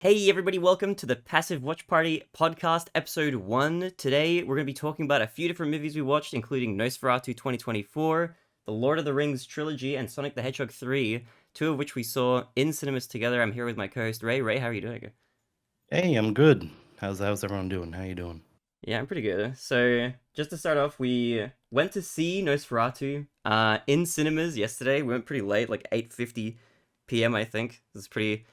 Hey everybody, welcome to the Passive Watch Party podcast, episode 1. Today we're going to be talking about a few different movies we watched, including Nosferatu 2024, The Lord of the Rings Trilogy, and Sonic the Hedgehog 3, two of which we saw in cinemas together. I'm here with my co-host Ray. Ray, how are you doing? Hey, I'm good. How's everyone doing? How you doing? Yeah, I'm pretty good. So, just to start off, we went to see Nosferatu in cinemas yesterday. We went pretty late, like 8:50 p.m., I think. It was pretty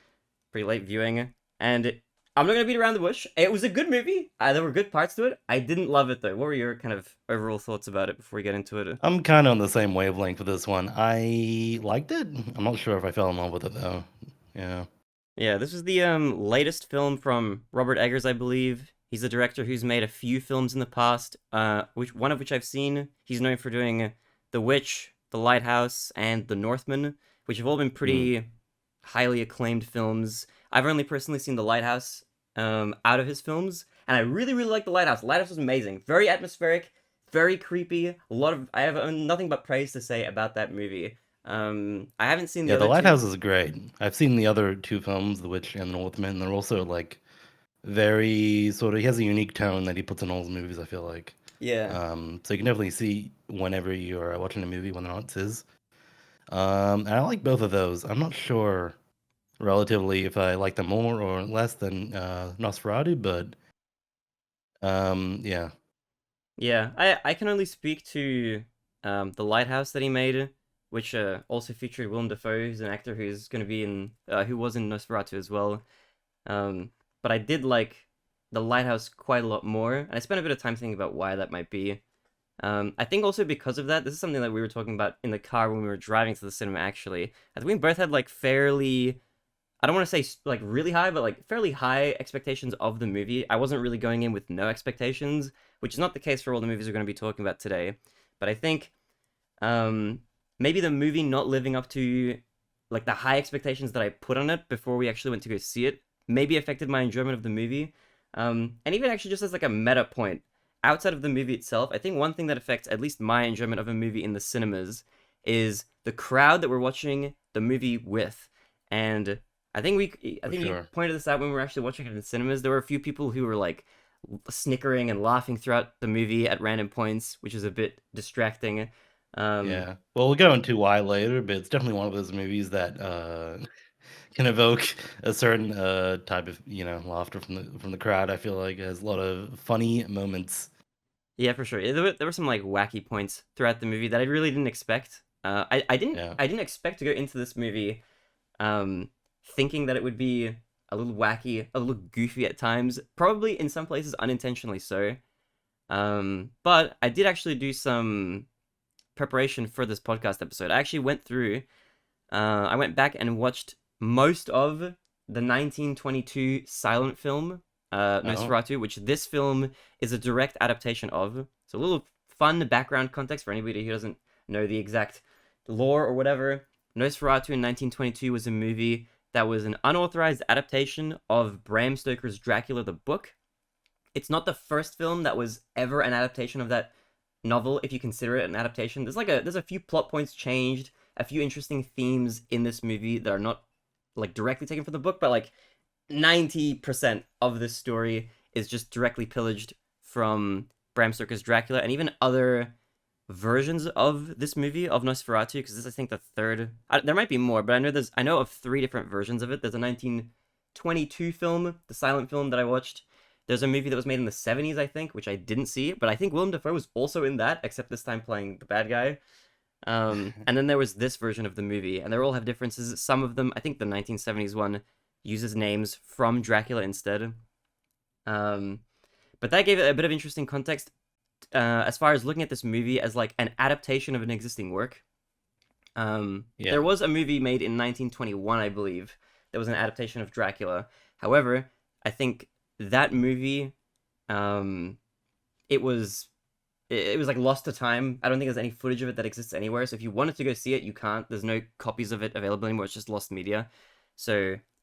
late viewing, and I'm not gonna beat around the bush. It was a good movie. There were good parts to it. I didn't love it though. What were your kind of overall thoughts about it before we get into it? I'm kind of on the same wavelength for this one. I liked it. I'm not sure if I fell in love with it though. Yeah. Yeah, this is the latest film from Robert Eggers, I believe. He's a director who's made a few films in the past. Which one of which I've seen. He's known for doing The Witch, The Lighthouse, and The Northman, which have all been Mm. pretty highly acclaimed films. I've only personally seen The Lighthouse out of his films, and I really like The Lighthouse. The Lighthouse was amazing, very atmospheric, very creepy. I have nothing but praise to say about that movie. I haven't seen the Yeah, The other two. Lighthouse is great. I've seen the other two films, The Witch and The Northman. They're also like very sort of. He has a unique tone that he puts in all his movies. I feel like. Yeah, So you can definitely see whenever you're watching a movie whether or not it's his. And I like both of those. I'm not sure relatively if I like them more or less than Nosferatu, but yeah. yeah. I can only speak to The Lighthouse that he made, which also featured Willem Dafoe, who's an actor who's going to be in who was in Nosferatu as well. But I did like The Lighthouse quite a lot more, and I spent a bit of time thinking about why that might be. I think also because of that, this is something that we were talking about in the car when we were driving to the cinema. Actually, I think we both had like fairly, I don't want to say like really high, but like fairly high expectations of the movie. I wasn't really going in with no expectations, which is not the case for all the movies we're going to be talking about today. But I think um, maybe the movie not living up to like the high expectations that I put on it before we actually went to go see it maybe affected my enjoyment of the movie. And even actually just as like a meta point, outside of the movie itself, I think one thing that affects at least my enjoyment of a movie in the cinemas is the crowd that we're watching the movie with. And I For think you sure. pointed this out when we were actually watching it in cinemas. There were a few people who were like snickering and laughing throughout the movie at random points, which is a bit distracting. Um, Yeah. Well, we'll go into why later, but it's definitely one of those movies that can evoke a certain type of laughter from the crowd. I feel like it has a lot of funny moments. Yeah, for sure. There were some like wacky points throughout the movie that I really didn't expect. Yeah. I didn't expect to go into this movie um, thinking that it would be a little wacky, a little goofy at times. Probably in some places unintentionally so. But I did actually do some preparation for this podcast episode. I actually went through. I went back and watched most of the 1922 silent film Oh, Nosferatu, which this film is a direct adaptation of. So a little fun background context for anybody who doesn't know the exact lore or whatever. Nosferatu in 1922 was a movie that was an unauthorized adaptation of Bram Stoker's Dracula the book. It's not the first film that was ever an adaptation of that novel, if you consider it an adaptation. There's a few plot points changed, a few interesting themes in this movie that are not like directly taken from the book, but like 90% of this story is just directly pillaged from Bram Stoker's Dracula and even other versions of this movie of Nosferatu, because this is, I think, the third. There might be more, but I know of three different versions of it. There's a 1922 film, the silent film that I watched. There's a movie that was made in the 70s, I think, which I didn't see, but I think Willem Dafoe was also in that, except this time playing the bad guy. And then there was this version of the movie, and they all have differences. Some of them, I think the 1970s one uses names from Dracula instead. Um, but that gave it a bit of interesting context as far as looking at this movie as like an adaptation of an existing work. yeah. There was a movie made in 1921, I believe, that was an adaptation of Dracula. However, I think that movie, um, it was it was like lost to time. I don't think there's any footage of it that exists anywhere. So if you wanted to go see it, you can't. There's no copies of it available anymore. It's just lost media. So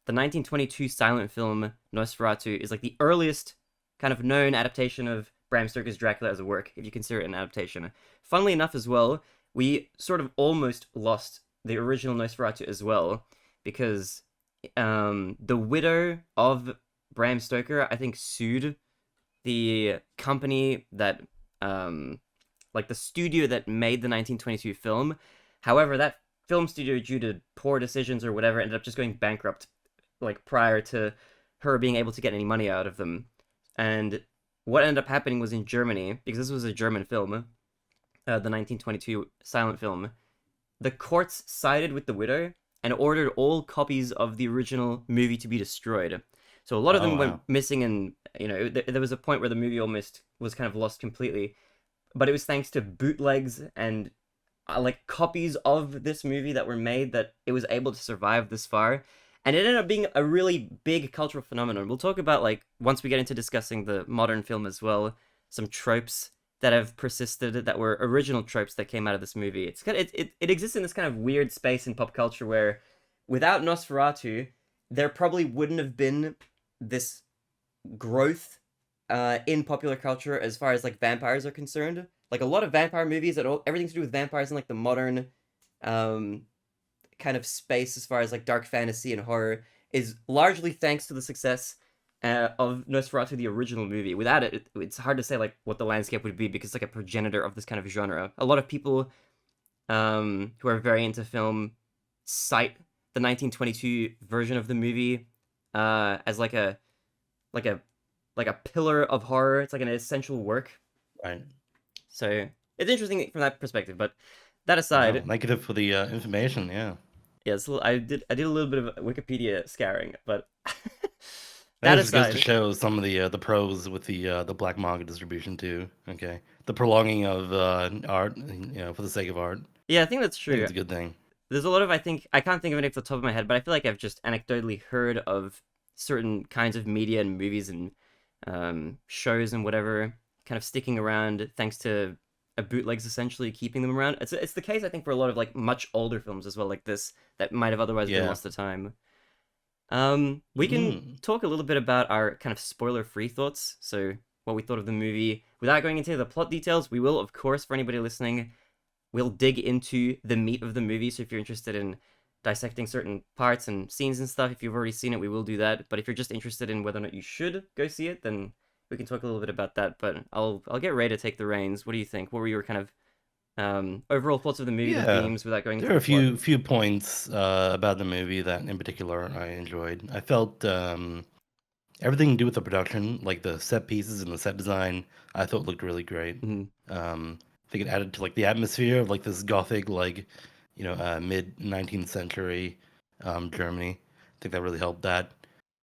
the 1922 silent film Nosferatu is like the earliest kind of known adaptation of Bram Stoker's Dracula as a work, if you consider it an adaptation. Funnily enough, as well, we sort of almost lost the original Nosferatu as well, because the widow of Bram Stoker, I think, sued the company that like the studio that made the 1922 film. However, that film studio, due to poor decisions or whatever, ended up just going bankrupt like prior to her being able to get any money out of them. And what ended up happening was in Germany, because this was a German film, the 1922 silent film, the courts sided with the widow and ordered all copies of the original movie to be destroyed. So a lot of Oh them went wow. missing, and there was a point where the movie almost was kind of lost completely. But it was thanks to bootlegs and like copies of this movie that were made that it was able to survive this far. And it ended up being a really big cultural phenomenon. We'll talk about, like, once we get into discussing the modern film as well, some tropes that have persisted that were original tropes that came out of this movie. It exists in this kind of weird space in pop culture where without Nosferatu, there probably wouldn't have been this growth in popular culture as far as like vampires are concerned. Like a lot of vampire movies that everything to do with vampires in like the modern um kind of space as far as like dark fantasy and horror is largely thanks to the success of Nosferatu, the original movie. Without it, it's hard to say like what the landscape would be because it's like a progenitor of this kind of genre. A lot of people who are very into film cite the 1922 version of the movie as like a like a pillar of horror. It's like an essential work. Right. So it's interesting from that perspective. But that Wow. aside, Thank you for the information. Yeah. yeah, so I did a little bit of Wikipedia scouring, but That that just goes to aside, show some of the pros with the black market distribution too. Okay, the prolonging of art, for the sake of art. I yeah, I think that's think true. it's a good thing. There's a lot of I can't think of any off the top of my head, but I feel like I've just anecdotally heard of certain kinds of media and movies and shows and whatever kind of sticking around thanks to bootlegs essentially keeping them around. It's the case I think for a lot of like much older films as well, like this that might have otherwise been Yeah. lost to time. We can Mm. talk a little bit about our kind of spoiler-free thoughts. So what we thought of the movie without going into the plot details. We will, of course, for anybody listening, we'll dig into the meat of the movie. So if you're interested in dissecting certain parts and scenes and stuff, if you've already seen it, we will do that. But if you're just interested in whether or not you should go see it, then we can talk a little bit about that. But I'll get Ray to take the reins. What do you think? What were your kind of overall thoughts of the movie, the Yeah. themes, without going into There are the a plot? few points about the movie that, in particular, I enjoyed. I felt everything to do with the production, like the set pieces and the set design, I thought looked really great. Mm-hmm. I think it added to like the atmosphere of like this gothic, like mid 19th century Germany. I think that really helped that.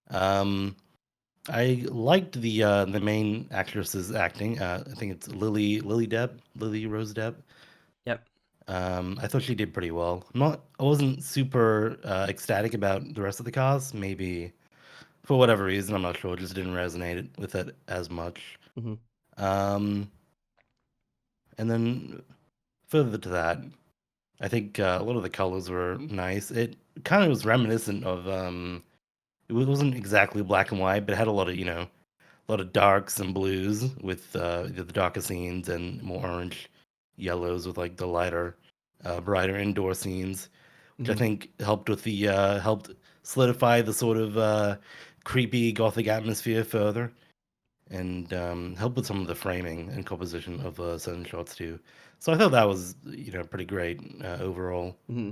Um, I liked the main actress's acting. I think it's Lily Rose Depp. Yep. I thought she did pretty well. I wasn't super ecstatic about the rest of the cast. Maybe for whatever reason, I'm not sure. Just didn't resonate with it as much. Mm-hmm. Um, and then further to that, I think a lot of the colors were nice. It kind of was reminiscent of it wasn't exactly black and white, but it had a lot of a lot of darks and blues with the darker scenes and more orange yellows with like the lighter, brighter indoor scenes, which I Mm-hmm. think helped with the helped solidify the sort of creepy gothic atmosphere further, and helped with some of the framing and composition of certain shots too. So I thought that was pretty great overall. Mm-hmm.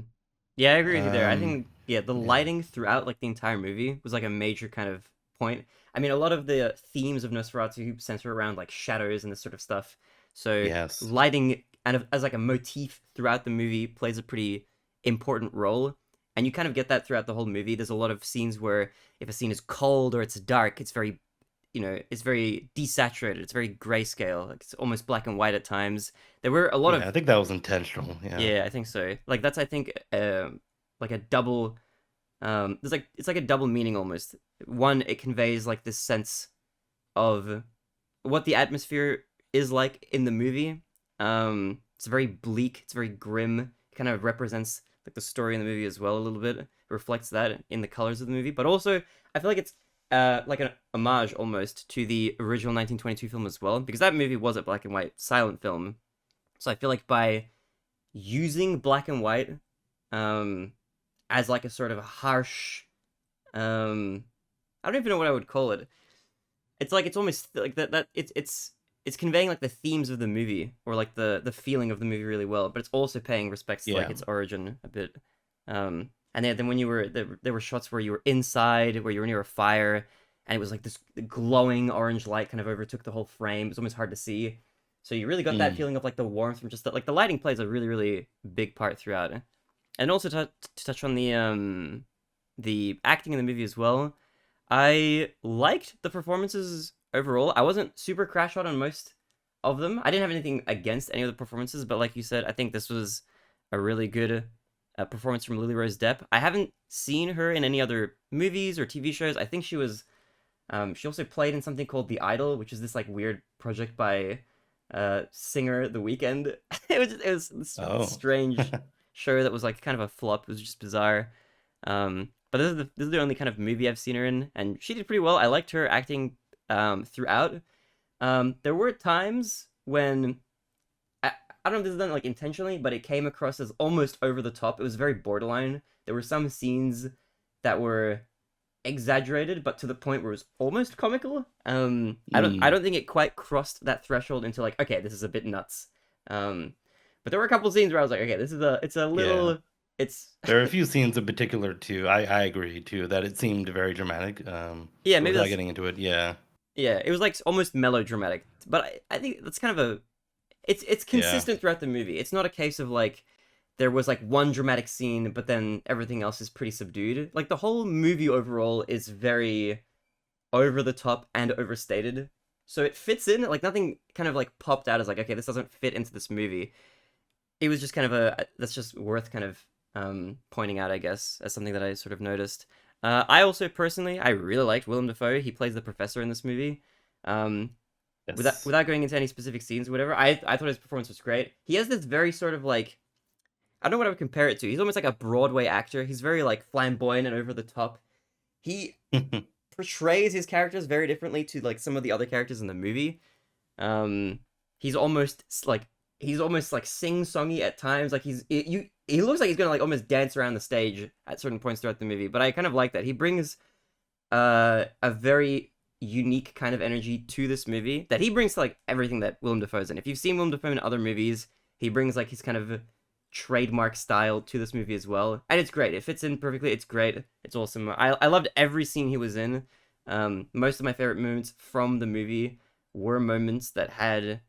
Yeah, I agree with you there. I Um, think yeah, the yeah. lighting throughout like the entire movie was like a major kind of point. I mean, a lot of the themes of Nosferatu center around like shadows and this sort of stuff. So Yes. lighting and as like a motif throughout the movie plays a pretty important role. And you kind of get that throughout the whole movie. There's a lot of scenes where if a scene is cold or it's dark, it's very it's very desaturated. It's very grayscale. Like it's almost black and white at times. There were a lot Yeah, of I think that was intentional. Yeah. yeah, I think so. Like that's I think like a double there's like it's like a double meaning almost. One, it conveys like this sense of what the atmosphere is like in the movie. It's very bleak, it's very grim. It kind of represents like the story in the movie as well a little bit. It reflects that in the colors of the movie, but also I feel like it's like an homage almost to the original 1922 film as well because that movie was a black and white silent film. So I feel like by using black and white um as like a sort of harsh Um, I don't even know what I would call it. It's like it's almost like that it's conveying like the themes of the movie or like the feeling of the movie really well, but it's also paying respects to like Yeah. its origin a bit. And then when you were there were shots where you were inside, where you were near a fire, and it was like this glowing orange light kind of overtook the whole frame. It was almost hard to see. So you really got that Mm. feeling of like the warmth from just that. Like the lighting plays a really big part throughout, and also to touch on the acting in the movie as well. I liked the performances overall. I wasn't super crash out on most of them. I didn't have anything against any of the performances, but like you said, I think this was a really good performance from Lily Rose Depp. I haven't seen her in any other movies or TV shows. I think she also played in something called The Idol, which is this like weird project by singer The Weeknd. It was this Oh. strange show that was like kind of a flop. It was just bizarre. But this is the only kind of movie I've seen her in, and she did pretty well. I liked her acting throughout. There were times when I don't know if this is done like intentionally, but it came across as almost over the top. It was very borderline. There were some scenes that were exaggerated, but to the point where it was almost comical. I Mm. don't think it quite crossed that threshold into like, okay, this is a bit nuts. Um, but there were a couple scenes where I was like, okay, it's a Yeah. little, it's There are a few scenes in particular too. I agree too that it seemed very dramatic. yeah, But maybe without that's getting into it, yeah, yeah, it was like almost melodramatic. But I think that's kind of a it's yeah, consistent throughout the movie. It's not a case of like there was like one dramatic scene, but then everything else is pretty subdued. Like the whole movie overall is very over the top and overstated. So it fits in, like nothing kind of like popped out as like, okay, this doesn't fit into this movie. It was just kind of a that's just worth kind of pointing out, I guess, as something that I sort of noticed. I also personally I really liked Willem Dafoe. He plays the professor in this movie. Um, yes. without going into any specific scenes or whatever, I thought his performance was great. He has this very sort of like I don't know what I would compare it to. He's almost like a Broadway actor. He's very like flamboyant and over the top. He portrays his characters very differently to like some of the other characters in the movie. Um, he's almost like sing-songy at times. Like he looks like he's gonna like almost dance around the stage at certain points throughout the movie. But I kind of like that. He brings a very unique kind of energy to this movie that he brings to like everything that Willem Dafoe's in. If you've seen Willem Dafoe in other movies, he brings like his kind of trademark style to this movie as well, and it's great. It fits in perfectly. It's great. It's awesome. I loved every scene he was in. Most of my favorite moments from the movie were moments that had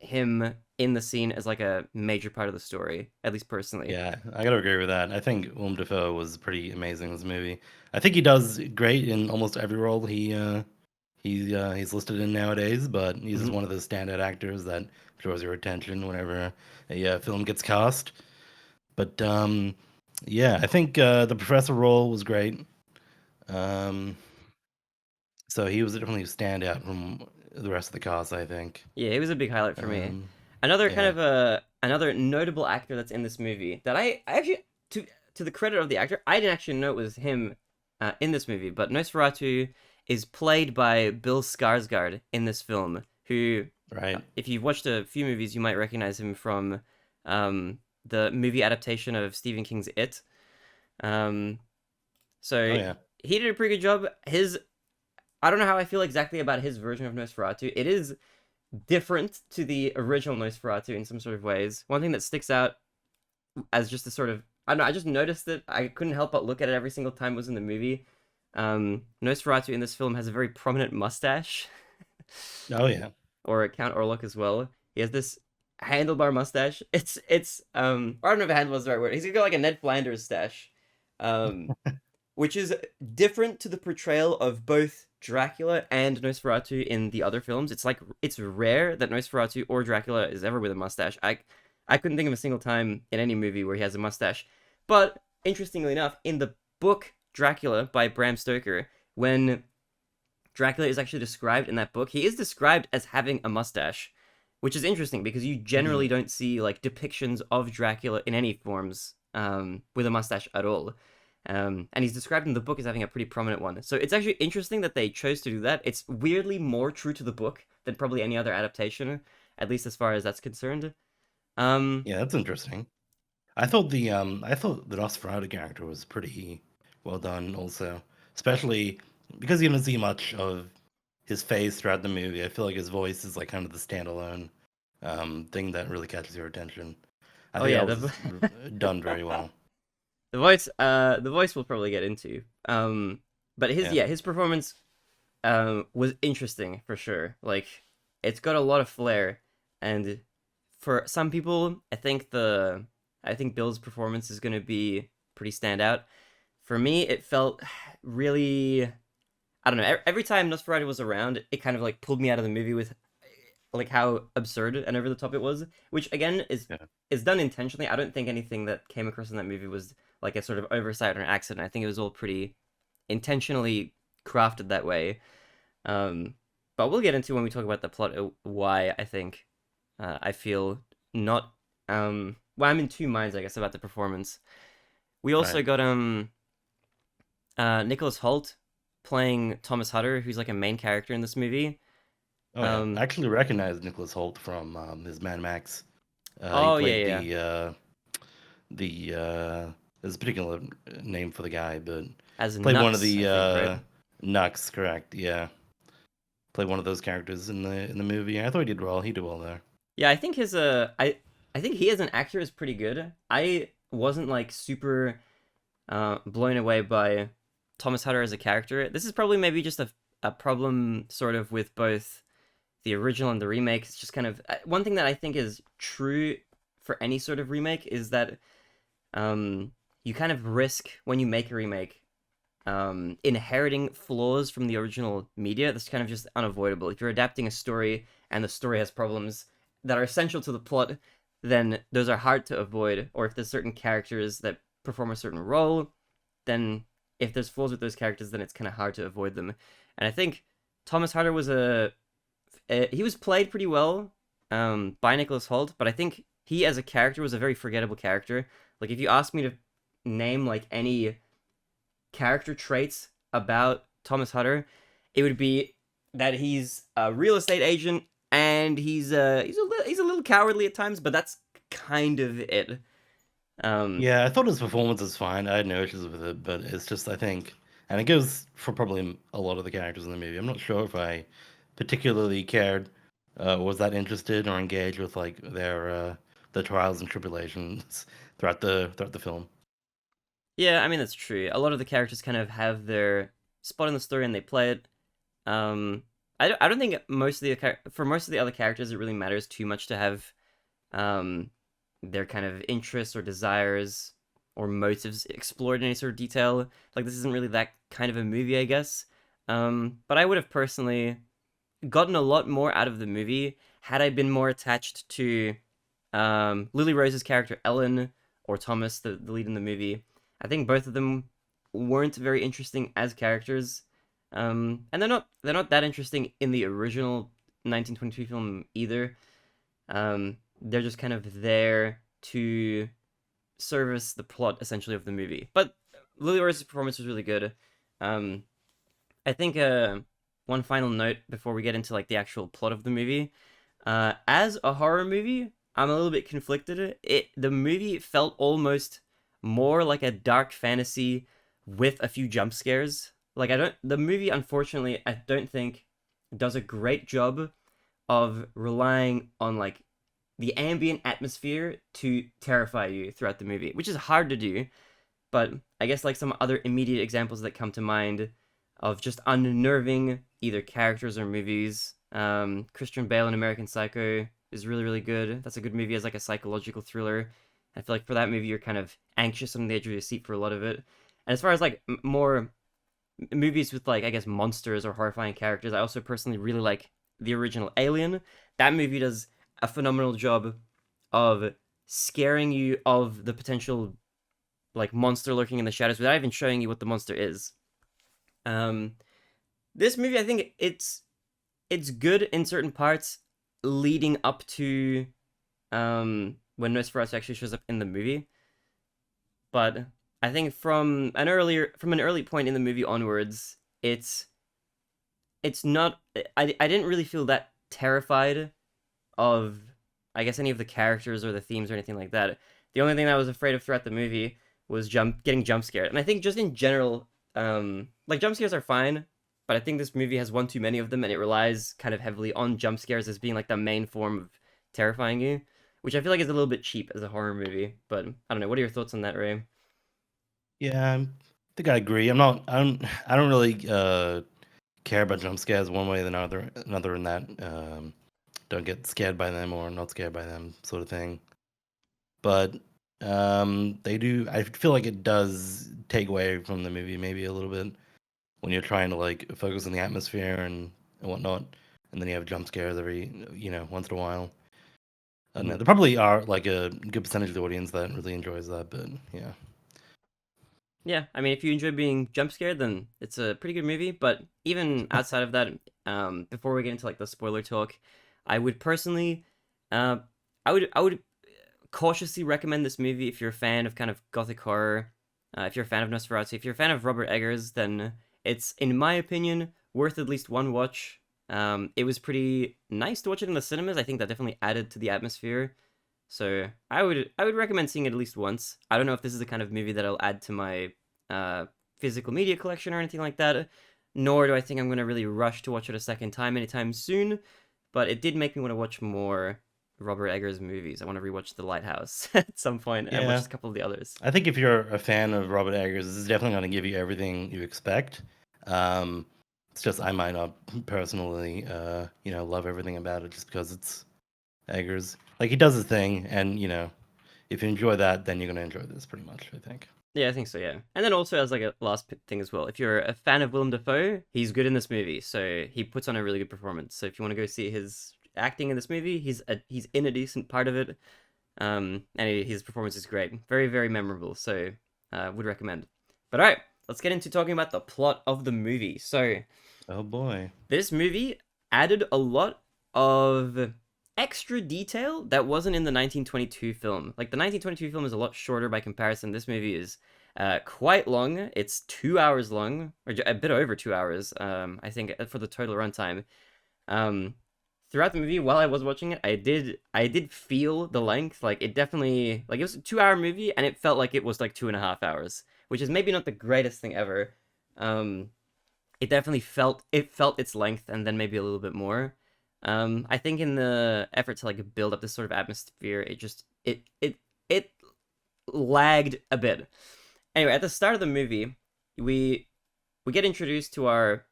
him in the scene as like a major part of the story, at least personally. Yeah, I gotta agree with that. I think Willem Dafoe was pretty amazing in this movie. I think he does great in almost every role he's listed in nowadays, but he's just Hmm. one of those standout actors that draws your attention whenever a film gets cast. But yeah, I think the professor role was great. Um, so he was definitely a standout from the rest of the cast, I think. Yeah, it was a big highlight for me. Um, Another kind yeah, of another notable actor that's in this movie that I actually to to the credit of the actor, I didn't actually know it was him in this movie, but Nosferatu is played by Bill Skarsgård in this film, who right. if you've watched a few movies, you might recognize him from the movie adaptation of Stephen King's It. Um, Oh so yeah. he did a pretty good job. His I don't know how I feel exactly about his version of Nosferatu. It is different to the original Nosferatu in some sort of ways. One thing that sticks out as just a sort of I don't know, I just noticed it. I couldn't help but look at it every single time it was in the movie. Nosferatu in this film has a very prominent mustache, Oh yeah. or Count Orlok as well. He has this handlebar mustache. I don't know if handlebar is the right word. He's got like a Ned Flanders stash. Um, which is different to the portrayal of both Dracula and Nosferatu in the other films. It's like it's rare that Nosferatu or Dracula is ever with a mustache. I couldn't think of a single time in any movie where he has a mustache. But interestingly enough, in the book Dracula by Bram Stoker, when Dracula is actually described in that book, he is described as having a mustache, which is interesting because you generally Hmm. don't see like depictions of Dracula in any forms with a mustache at all. And he's described in the book as having a pretty prominent one. So it's actually interesting that they chose to do that. It's weirdly more true to the book than probably any other adaptation, at least as far as that's concerned. Um, Yeah, that's interesting. I thought the Nosferatu character was pretty well done also. especially because you don't see much of his face throughout the movie. I feel like his voice is like kind of the standalone thing that really catches your attention. I Oh think yeah, that was done very well. the voice we'll probably get into. But his Yeah. yeah his performance was interesting for sure. Like it's got a lot of flair, and for some people, I think Bill's performance is gonna be pretty standout. For me, it felt really I don't know. Every time Nosferatu was around, it kind of like pulled me out of the movie with like how absurd and over the top it was, which again Yeah. is done intentionally. I don't think anything that came across in that movie was like a sort of oversight or an accident. I think it was all pretty intentionally crafted that way. Um, but we'll get into when we talk about the plot why I think I feel not well, I'm in two minds, I guess, about the performance. We Right. also got Nicholas Hoult playing Thomas Hutter, who's like a main character in this movie. Oh yeah. I Um, actually recognize Nicholas Hoult from his Mad Max. He oh yeah, played yeah, yeah. the there's a particular name for the guy, but As played one of Nux, I the think, right? Nux, correct? Yeah, played one of those characters in the movie. I thought he did well. He did well there. Yeah, I think I think he as an actor is pretty good. I wasn't like super blown away by Thomas Hutter as a character. This is probably maybe just a problem sort of with both the original and the remake. It's just kind of one thing that I think is true for any sort of remake is that um you kind of risk when you make a remake inheriting flaws from the original media. That's kind of just unavoidable. If you're adapting a story and the story has problems that are essential to the plot, then those are hard to avoid. Or if there's certain characters that perform a certain role, then if there's flaws with those characters, then it's kind of hard to avoid them. And I think Thomas Harder was he was played pretty well by Nicholas Hoult, but I think he as a character was a very forgettable character. Like if you ask me to name like any character traits about Thomas Hutter, it would be that he's a real estate agent and he's a little cowardly at times, but that's kind of it. Um, Yeah, I thought his performance was fine. I had no issues with it, but it's just I think, and it goes for probably a lot of the characters in the movie. I'm not sure if I particularly cared, was that interested or engaged with like their trials and tribulations throughout the film. yeah, I mean that's true. A lot of the characters kind of have their spot in the story and they play it. Um, I don't think most of for most of the other characters it really matters too much to have um their kind of interests or desires or motives explored in any sort of detail. Like this isn't really that kind of a movie, I guess. But I would have personally gotten a lot more out of the movie had I been more attached to Lily Rose's character Ellen or Thomas, the lead in the movie. I think both of them weren't very interesting as characters, and they're not that interesting in the original 1922 film either. They're just kind of there to service the plot essentially of the movie. But Lily Rose's performance was really good. Um, I think one final note before we get into like the actual plot of the movie. As a horror movie, I'm a little bit conflicted. The movie felt almost more like a dark fantasy with a few jump scares. Like I don't the movie unfortunately I don't think does a great job of relying on like the ambient atmosphere to terrify you throughout the movie, which is hard to do. But I guess like some other immediate examples that come to mind of just unnerving either characters or movies. Christian Bale in American Psycho is really really good. That's a good movie as like a psychological thriller. I feel like for that movie you're kind of anxious on the edge of your seat for a lot of it. And as far as like more movies with like I guess monsters or horrifying characters, I also personally really like the original Alien. That movie does a phenomenal job of scaring you of the potential like monster lurking in the shadows without even showing you what the monster is. Um, this movie, I think it's good in certain parts, leading up to when Nosferatu actually shows up in the movie. But I think from an early point in the movie onwards, it's not. I didn't really feel that terrified of I guess any of the characters or the themes or anything like that. The only thing I was afraid of throughout the movie was getting jump scared. And I think just in general, Like jump scares are fine, but I think this movie has one too many of them, and it relies kind of heavily on jump scares as being like the main form of terrifying you, which I feel like is a little bit cheap as a horror movie. But I don't know. What are your thoughts on that, Ray? Yeah, I think I agree. I'm not. I don't really care about jump scares one way or another. Another in that don't get scared by them or not scared by them, sort of thing. But they do. I feel like it does take away from the movie maybe a little bit when you're trying to like focus on the atmosphere and whatnot, and then you have jump scares every once in a while. I don't know. Mhm. There probably are like a good percentage of the audience that really enjoys that, but yeah. Yeah, I mean, if you enjoy being jump scared, then it's a pretty good movie. But even outside of that, before we get into like the spoiler talk, I would personally, uh, I would cautiously recommend this movie if you're a fan of kind of gothic horror. If you're a fan of Nosferatu, if you're a fan of Robert Eggers, then it's, in my opinion, worth at least one watch. It was pretty nice to watch it in the cinemas. I think that definitely added to the atmosphere. So I would recommend seeing it at least once. I don't know if this is the kind of movie that I'll add to my uh, physical media collection or anything like that. Nor do I think I'm gonna really rush to watch it a second time anytime soon. But it did make me want to watch more Robert Eggers movies. I want to rewatch The Lighthouse at some point and watch Yeah. a couple of the others. I think if you're a fan of Robert Eggers, this is definitely going to give you everything you expect. Um, it's just I might not personally, love everything about it just because it's Eggers. Like he does his thing, and if you enjoy that, then you're going to enjoy this pretty much. I think. Yeah, I think so. Yeah, and then also as like a last thing as well, if you're a fan of Willem Dafoe, he's good in this movie. So he puts on a really good performance. So if you want to go see his acting in this movie, he's in a decent part of it. And his performance is great, very very memorable. So would recommend. But all right, let's get into talking about the plot of the movie. So Oh boy. this movie added a lot of extra detail that wasn't in the 1922 film. Like the 1922 film is a lot shorter by comparison. This movie is quite long. It's 2 hours long, or a bit over 2 hours. I think for the total runtime. Um, Throughout the movie, while I was watching it, I did feel the length. Like it definitely, like it was a 2 hour movie, and it felt like it was like 2.5 hours, which is maybe not the greatest thing ever. Um, it definitely felt its length and then maybe a little bit more. I think in the effort to like build up this sort of atmosphere, it lagged a bit. Anyway, at the start of the movie, we we get introduced to our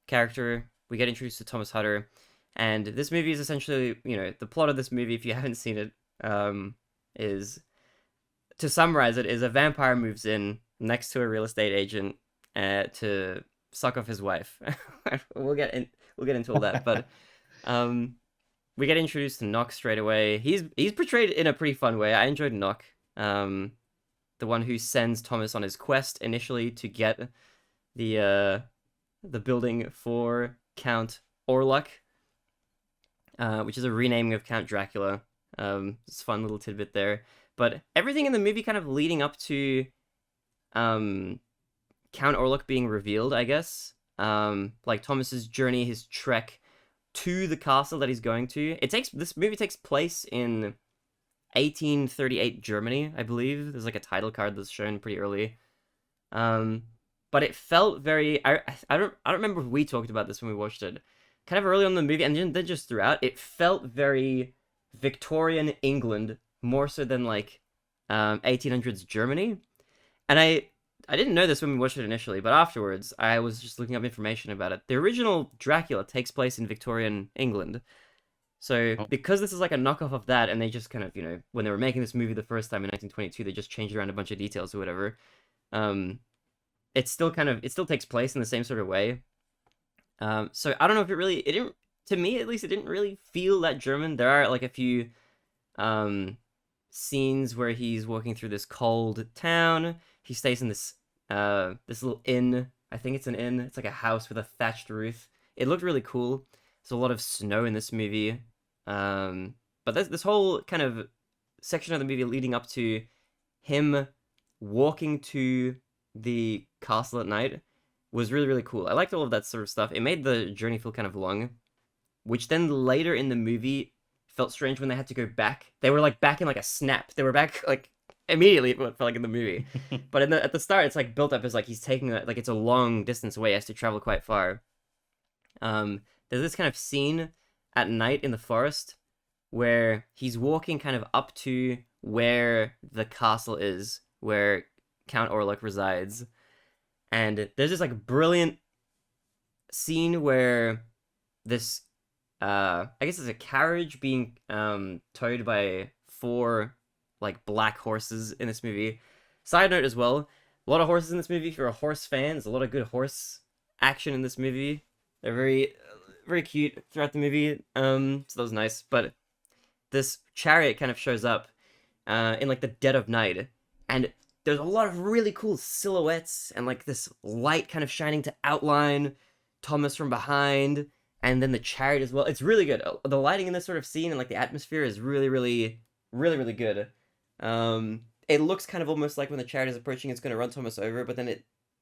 character. We get introduced to Thomas Hutter, and this movie is essentially, the plot of this movie, if you haven't seen it, is, to summarize it, is a vampire moves in next to a real estate agent to suck off his wife. We'll get into all that, but um, we get introduced to Nock straight away. He's portrayed in a pretty fun way. I enjoyed Nock, the one who sends Thomas on his quest initially to get the uh, the building for Count Orlok, which is a renaming of Count Dracula. It's a fun little tidbit there. But everything in the movie kind of leading up to um, Count Orlok being revealed, I guess. Like Thomas's journey, his trek to the castle that he's going to. This movie takes place in 1838 Germany, I believe. There's like a title card that's shown pretty early. Um, but it felt very. I don't remember if we talked about this when we watched it. Kind of early on in the movie, and then just throughout, it felt very Victorian England more so than like 1800s Germany. And I didn't know this when we watched it initially, but afterwards I was just looking up information about it. The original Dracula takes place in Victorian England. So Oh, because this is like a knockoff of that, and they just kind of, when they were making this movie the first time in 1922, they just changed around a bunch of details or whatever. Um, it still takes place in the same sort of way. So I don't know if it didn't, to me at least, it didn't really feel that German. There are like a few um scenes where he's walking through this cold town. He stays in this little inn. I think it's an inn. It's like a house with a thatched roof. It looked really cool. There's a lot of snow in this movie. But this whole kind of section of the movie leading up to him walking to the castle at night was really really cool. I liked all of that sort of stuff. It made the journey feel kind of long, which then later in the movie felt strange when they had to go back. They were like back in like a snap. They were back like immediately what it felt like in the movie. But at the start, it's like built up as like he's taking like it's a long distance away. He has to travel quite far. There's this kind of scene at night in the forest where he's walking kind of up to where the castle is, where Count Orlok resides, and there's this like brilliant scene where this I guess it's a carriage being towed by four like black horses in this movie. Side note as well, a lot of horses in this movie. If you're a horse fan, there's a lot of good horse action in this movie. They're very cute throughout the movie. So that was nice. But this chariot kind of shows up in like the dead of night, and there's a lot of really cool silhouettes and like this light kind of shining to outline Thomas from behind, and then the chariot as well. It's really good. The lighting in this sort of scene and like the atmosphere is really good. It looks kind of almost like when the chariot is approaching, it's going to run Thomas over, but then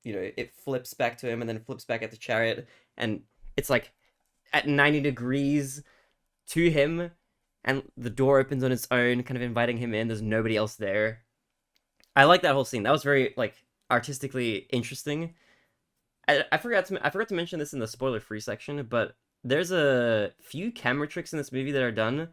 it flips back to him and then flips back at the chariot, and it's like at 90 degrees to him, and the door opens on its own, kind of inviting him in. There's nobody else there. I like that whole scene. That was very like artistically interesting. I forgot to mention this in the spoiler free section, but there's a few camera tricks in this movie that are done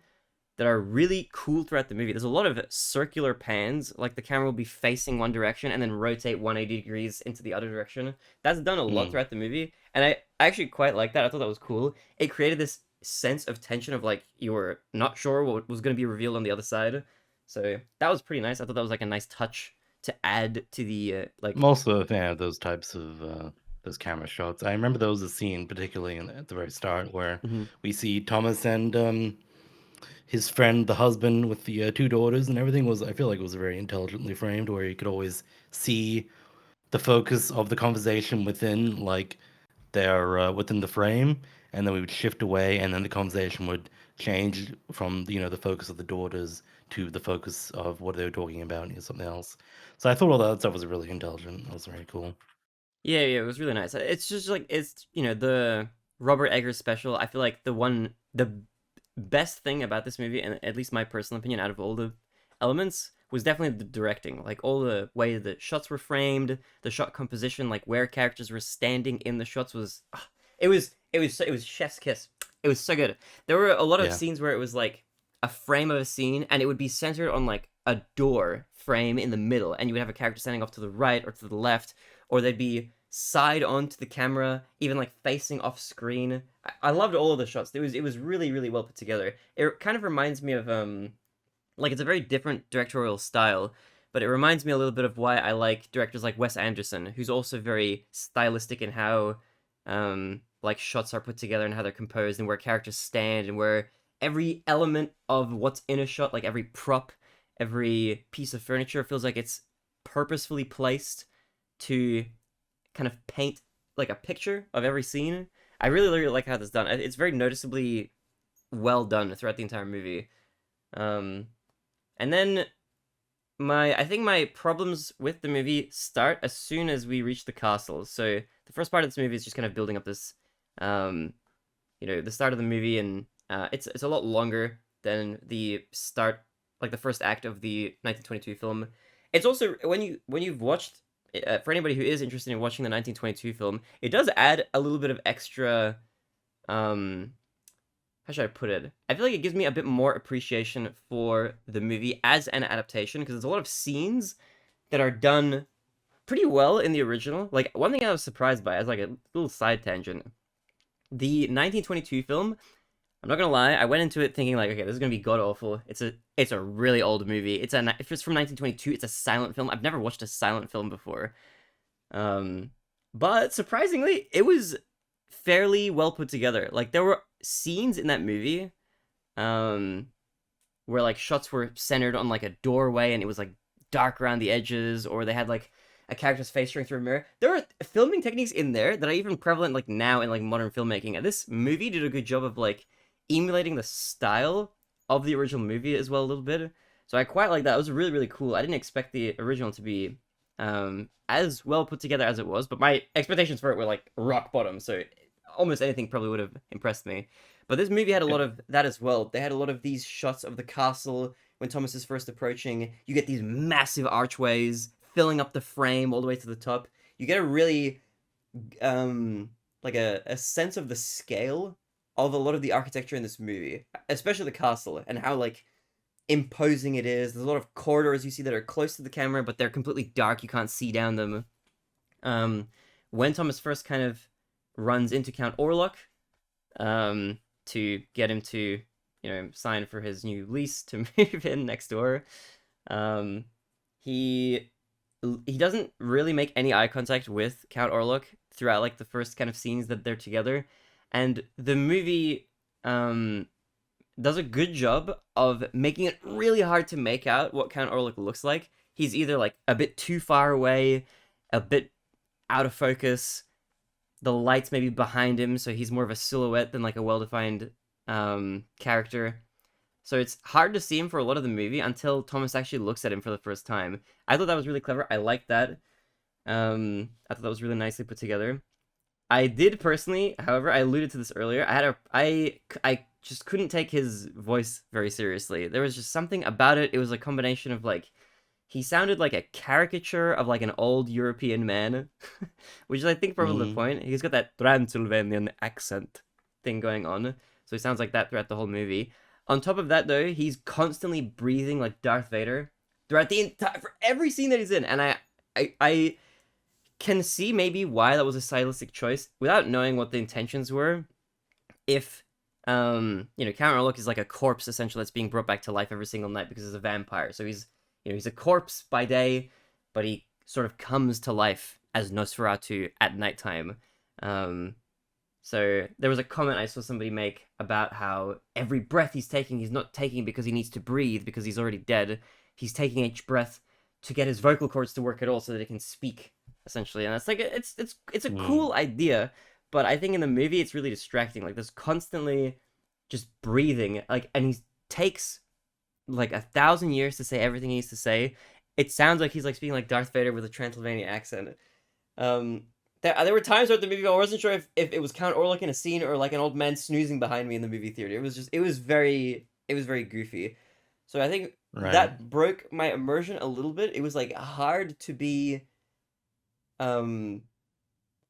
that are really cool throughout the movie. There's a lot of circular pans, like the camera will be facing one direction and then rotate 180 degrees into the other direction. That's done a lot Mm. throughout the movie, and I actually quite like that. I thought that was cool. It created this sense of tension of like you were not sure what was going to be revealed on the other side. So that was pretty nice. I thought that was like a nice touch to add to the I'm also a fan of those types of those camera shots. I remember there was a scene, particularly at the very start, where Mhm. we see Thomas and his friend, the husband with the two daughters, and everything was. I feel like it was very intelligently framed, where you could always see the focus of the conversation within, like their within the frame, and then we would shift away, and then the conversation would change from the focus of the daughters to the focus of what they were talking about and something else. So I thought all that stuff was really intelligent. That was very cool. Yeah, it was really nice. It's just like it's the Robert Eggers special. I feel like the best thing about this movie, and at least my personal opinion, out of all the elements, was definitely the directing. Like all the way the shots were framed, the shot composition, like where characters were standing in the shots was, it was chef's kiss. It was so good. There were a lot of Yeah. scenes where it was like a frame of a scene, and it would be centered on like a door frame in the middle, and you would have a character standing off to the right or to the left, or they'd be side on to the camera, even like facing off screen. I loved all of the shots. It was really well put together. It kind of reminds me of like it's a very different directorial style, but it reminds me a little bit of why I like directors like Wes Anderson, who's also very stylistic in how like shots are put together and how they're composed and where characters stand and where every element of what's in a shot, like every prop, every piece of furniture feels like it's purposefully placed to kind of paint like a picture of every scene. I really like how that's done. It's very noticeably well done throughout the entire movie. Um, and then I think my problems with the movie start as soon as we reach the castle. So the first part of this movie is just kind of building up this, um, the start of the movie, and it's a lot longer than the start, like the first act of the 1922 film. It's also when you've watched for anybody who is interested in watching the 1922 film, it does add a little bit of extra um how should I put it? I feel like it gives me a bit more appreciation for the movie as an adaptation because there's a lot of scenes that are done pretty well in the original. Like one thing I was surprised by as like a little side tangent, the 1922 film, I'm not gonna lie, I went into it thinking like, okay, this is gonna be god awful. It's a really old movie. If it's from 1922, it's a silent film. I've never watched a silent film before. Um, but surprisingly, it was fairly well put together. Like there were scenes in that movie, um, where like shots were centered on like a doorway and it was like dark around the edges, or they had like a character's face showing through a mirror. There are filming techniques in there that are even prevalent like now in like modern filmmaking. And this movie did a good job of like emulating the style of the original movie as well a little bit. So I quite like that. It was really cool. I didn't expect the original to be as well put together as it was, but my expectations for it were like rock bottom. So almost anything probably would have impressed me. But this movie had a Yeah. lot of that as well. They had a lot of these shots of the castle when Thomas is first approaching, you get these massive archways filling up the frame all the way to the top. You get a really um like a sense of the scale of a lot of the architecture in this movie, especially the castle and how like imposing it is. There's a lot of corridors you see that are close to the camera, but they're completely dark. You can't see down them. Um, when Thomas first kind of runs into Count Orlok, to get him to, sign for his new lease to move in next door, um, he he doesn't really make any eye contact with Count Orlok throughout like the first kind of scenes that they're together, and the movie does a good job of making it really hard to make out what Count Orlok looks like. He's either like a bit too far away, a bit out of focus. The lights maybe behind him, so he's more of a silhouette than like a well-defined character. So it's hard to see him for a lot of the movie until Thomas actually looks at him for the first time. I thought that was really clever. I liked that. I thought that was really nicely put together. I did personally, however, I alluded to this earlier. I just couldn't take his voice very seriously. There was just something about it. It was a combination of like he sounded like a caricature of like an old European man, which is I think probably the Mm. point. He's got that Transylvanian accent thing going on, so he sounds like that throughout the whole movie. On top of that, though, he's constantly breathing like Darth Vader throughout the entire for every scene that he's in, and I can see maybe why that was a stylistic choice without knowing what the intentions were. If Count Orlok is like a corpse essentially that's being brought back to life every single night because he's a vampire. So he's a corpse by day, but he sort of comes to life as Nosferatu at nighttime. So there was a comment I saw somebody make about how every breath he's not taking because he needs to breathe because he's already dead. He's taking each breath to get his vocal cords to work at all so that he can speak essentially. And it's like it's a Mm. cool idea, but I think in the movie it's really distracting. Like there's constantly just breathing, like, and he takes like 1,000 years to say everything he needs to say. It sounds like he's like speaking like Darth Vader with a Transylvanian accent. Um, there were times throughout the movie I wasn't sure if it was Count Orlok in a scene or like an old man snoozing behind me in the movie theater. It was very goofy. So I think Right. that broke my immersion a little bit. It was like um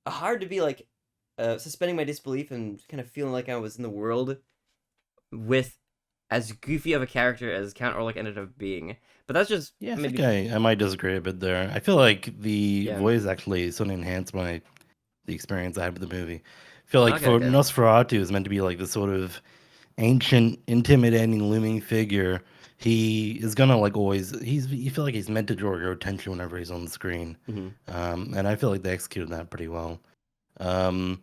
hard to be like suspending my disbelief and kind of feeling like I was in the world with as goofy of a character as Count Orlok ended up being. But that's just Yeah, I think maybe I might disagree a bit there. I feel like the yeah. voice actually sort of enhanced the experience I had with the movie. I feel like Okay, for okay. Nosferatu is meant to be like this sort of ancient, intimidating, looming figure. He is gonna like always. You feel like he's meant to draw your attention whenever he's on the screen, Hmm. and I feel like they executed that pretty well. Um,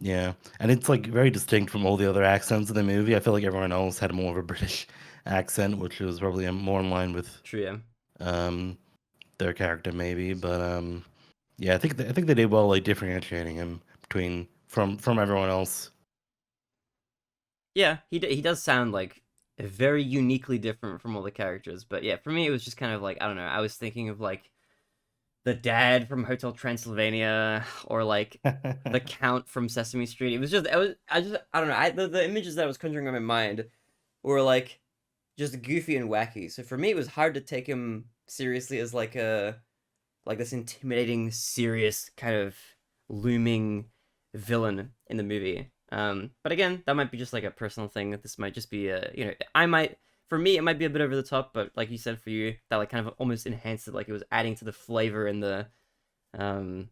yeah, and it's like very distinct from all the other accents in the movie. I feel like everyone else had more of a British accent, which was probably more in line with True, yeah. um, their character maybe. But yeah, I think they did well like differentiating him between from everyone else. Yeah, he does sound like very uniquely different from all the characters. But yeah, for me it was just kind of like I don't know. I was thinking of like the dad from Hotel Transylvania or like the Count from Sesame Street. It was just I don't know. The images that I was conjuring in my mind were like just goofy and wacky. So for me it was hard to take him seriously as like this intimidating, serious kind of looming villain in the movie. But again, that might be just like a personal thing. This might just be I might for me it might be a bit over the top, but like you said, for you that like kind of almost enhanced it, like it was adding to the flavor and the um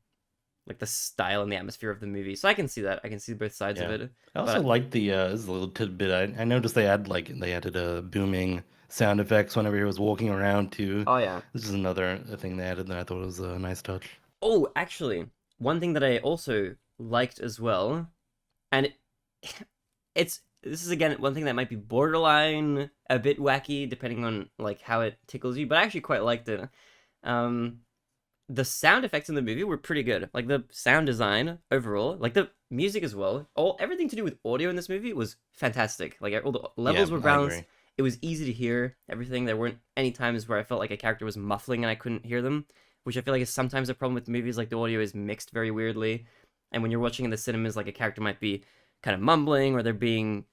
like the style and the atmosphere of the movie. So I can see that. I can see both sides of Yeah. it. I also But like the this is a little tidbit. I noticed they added booming sound effects whenever he was walking around too. oh yeah. This is another thing they added that I thought was a nice touch. Oh, actually, one thing that I also liked as well, and it's this is again one thing that might be borderline a bit wacky depending on like how it tickles you, but I actually quite liked it. Um, the sound effects in the movie were pretty good. Like the sound design overall, like the music as well. All everything to do with audio in this movie was fantastic. Like all the Yeah, levels were I balanced. agree. It was easy to hear everything. There weren't any times where I felt like a character was muffling and I couldn't hear them, which I feel like is sometimes a problem with movies. Like the audio is mixed very weirdly, and when you're watching in the cinemas, like a character might be kind of mumbling or they're being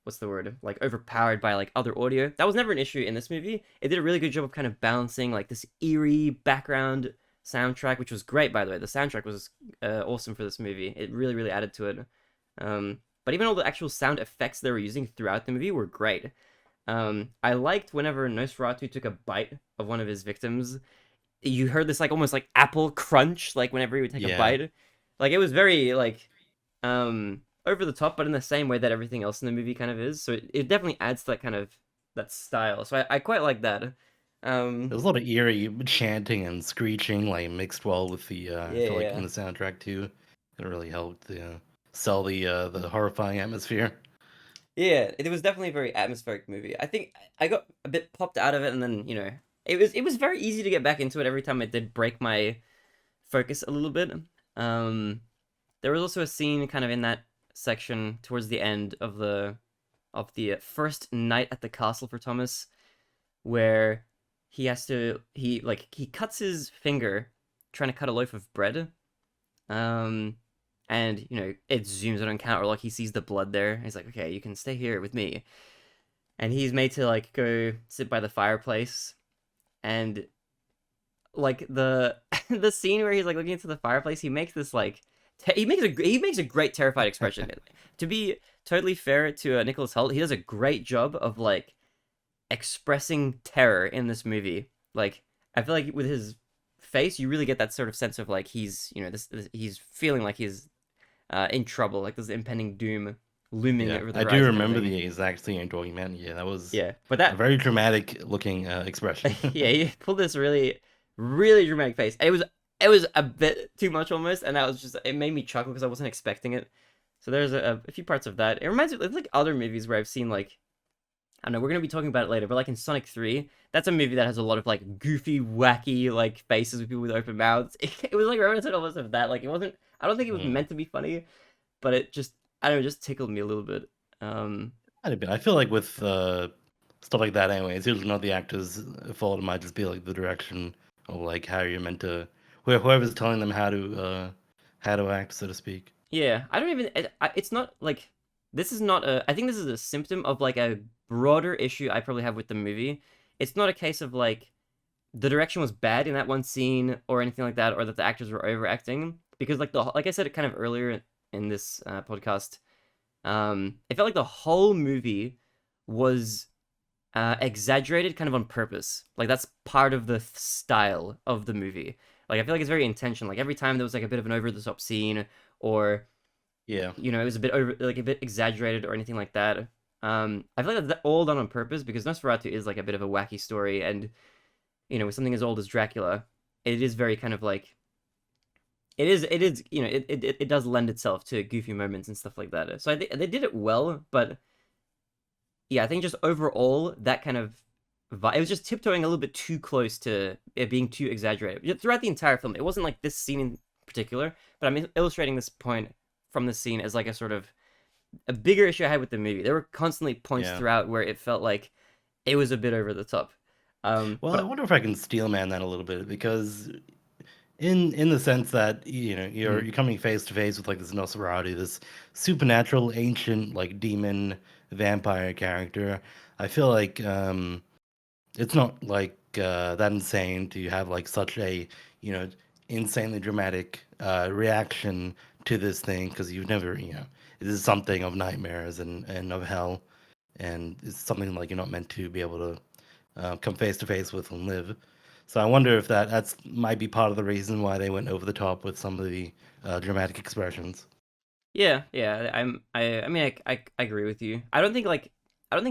what's the word, like overpowered by like other audio. That was never an issue in this movie. It did a really good job of kind of balancing like this eerie background soundtrack, which was great, by the way. The soundtrack was awesome for this movie. It really, really added to it. But even all the actual sound effects they were using throughout the movie were great. I liked whenever Nosferatu took a bite of one of his victims. You heard this like almost like apple crunch, like whenever he would take a Yeah. bite. Like it was very like over the top, but in the same way that everything else in the movie kind of is. So it definitely adds to that kind of that style. So I quite like that. There's a lot of eerie chanting and screeching, like mixed well with the I feel like in Yeah. the soundtrack too. It really helped sell the horrifying atmosphere. Yeah, it was definitely a very atmospheric movie. I think I got a bit popped out of it, and then it was very easy to get back into it every time it did break my focus a little bit. Um, there was also a scene kind of in that section towards the end of the first night at the castle for Thomas, where he cuts his finger trying to cut a loaf of bread. Um, and it zooms in on camera, like he sees the blood there. He's like, okay, you can stay here with me, and he's made to like go sit by the fireplace, and like the the scene where he's like looking into the fireplace, he makes this like he makes a great terrified expression. To be totally fair to Nicholas Hoult, he does a great job of like expressing terror in this movie. Like I feel like with his face, you really get that sort of sense of like he's this he's feeling like he's in trouble, like there's impending doom looming Yeah, over the I do horizon and remember everything. the exact scene you're talking about. Yeah, that was Yeah, but a that very dramatic looking expression. yeah, he pulled this really, really dramatic face. It was a bit too much almost, and that was just it made me chuckle because I wasn't expecting it. So there's a few parts of that. It reminds me of like other movies where I've seen like I don't know, we're gonna be talking about it later, but like in Sonic 3, that's a movie that has a lot of like goofy, wacky like faces with people with open mouths. It was like reminiscent almost of that. Like it wasn't I don't think it was Mm. meant to be funny, but it just I don't know, just tickled me a little bit. Um Might have been. I feel like with stuff like that, anyway, it's usually not the actor's fault. It might just be like the direction of like how you're meant to, whoever's telling them how to act, so to speak. yeah, I don't even it's not like this is not a I think this is a symptom of like a broader issue I probably have with the movie. It's not a case of like the direction was bad in that one scene or anything like that, or that the actors were overacting. Because like I said it kind of earlier in this podcast, it felt like the whole movie was exaggerated kind of on purpose. Like that's part of the style of the movie. Like I feel like it's very intentional. Like every time there was like a bit of an over the top scene, or Yeah, it was a bit over, like a bit exaggerated or anything like that. I feel like that's all done on purpose because Nosferatu is like a bit of a wacky story, and with something as old as Dracula, it is very kind of like it is it does lend itself to goofy moments and stuff like that. So I think they did it well, but yeah, I think just overall that kind of it was just tiptoeing a little bit too close to it being too exaggerated throughout the entire film. It wasn't like this scene in particular, but I'm illustrating this point from this scene as like a sort of a bigger issue I had with the movie. There were constantly points yeah. throughout where it felt like it was a bit over the top. Well, I But wonder if I can steel man that a little bit because in the sense that mm, you're coming face to face with like this Nosferatu, this supernatural ancient like demon vampire character. I feel like it's not like that insane to have like such a you know insanely dramatic reaction to this thing because you've never this is something of nightmares and of hell, and it's something like you're not meant to be able to come face to face with and live. So I wonder if that's might be part of the reason why they went over the top with some of the dramatic expressions. yeah, yeah, I mean, I agree with you. I don't think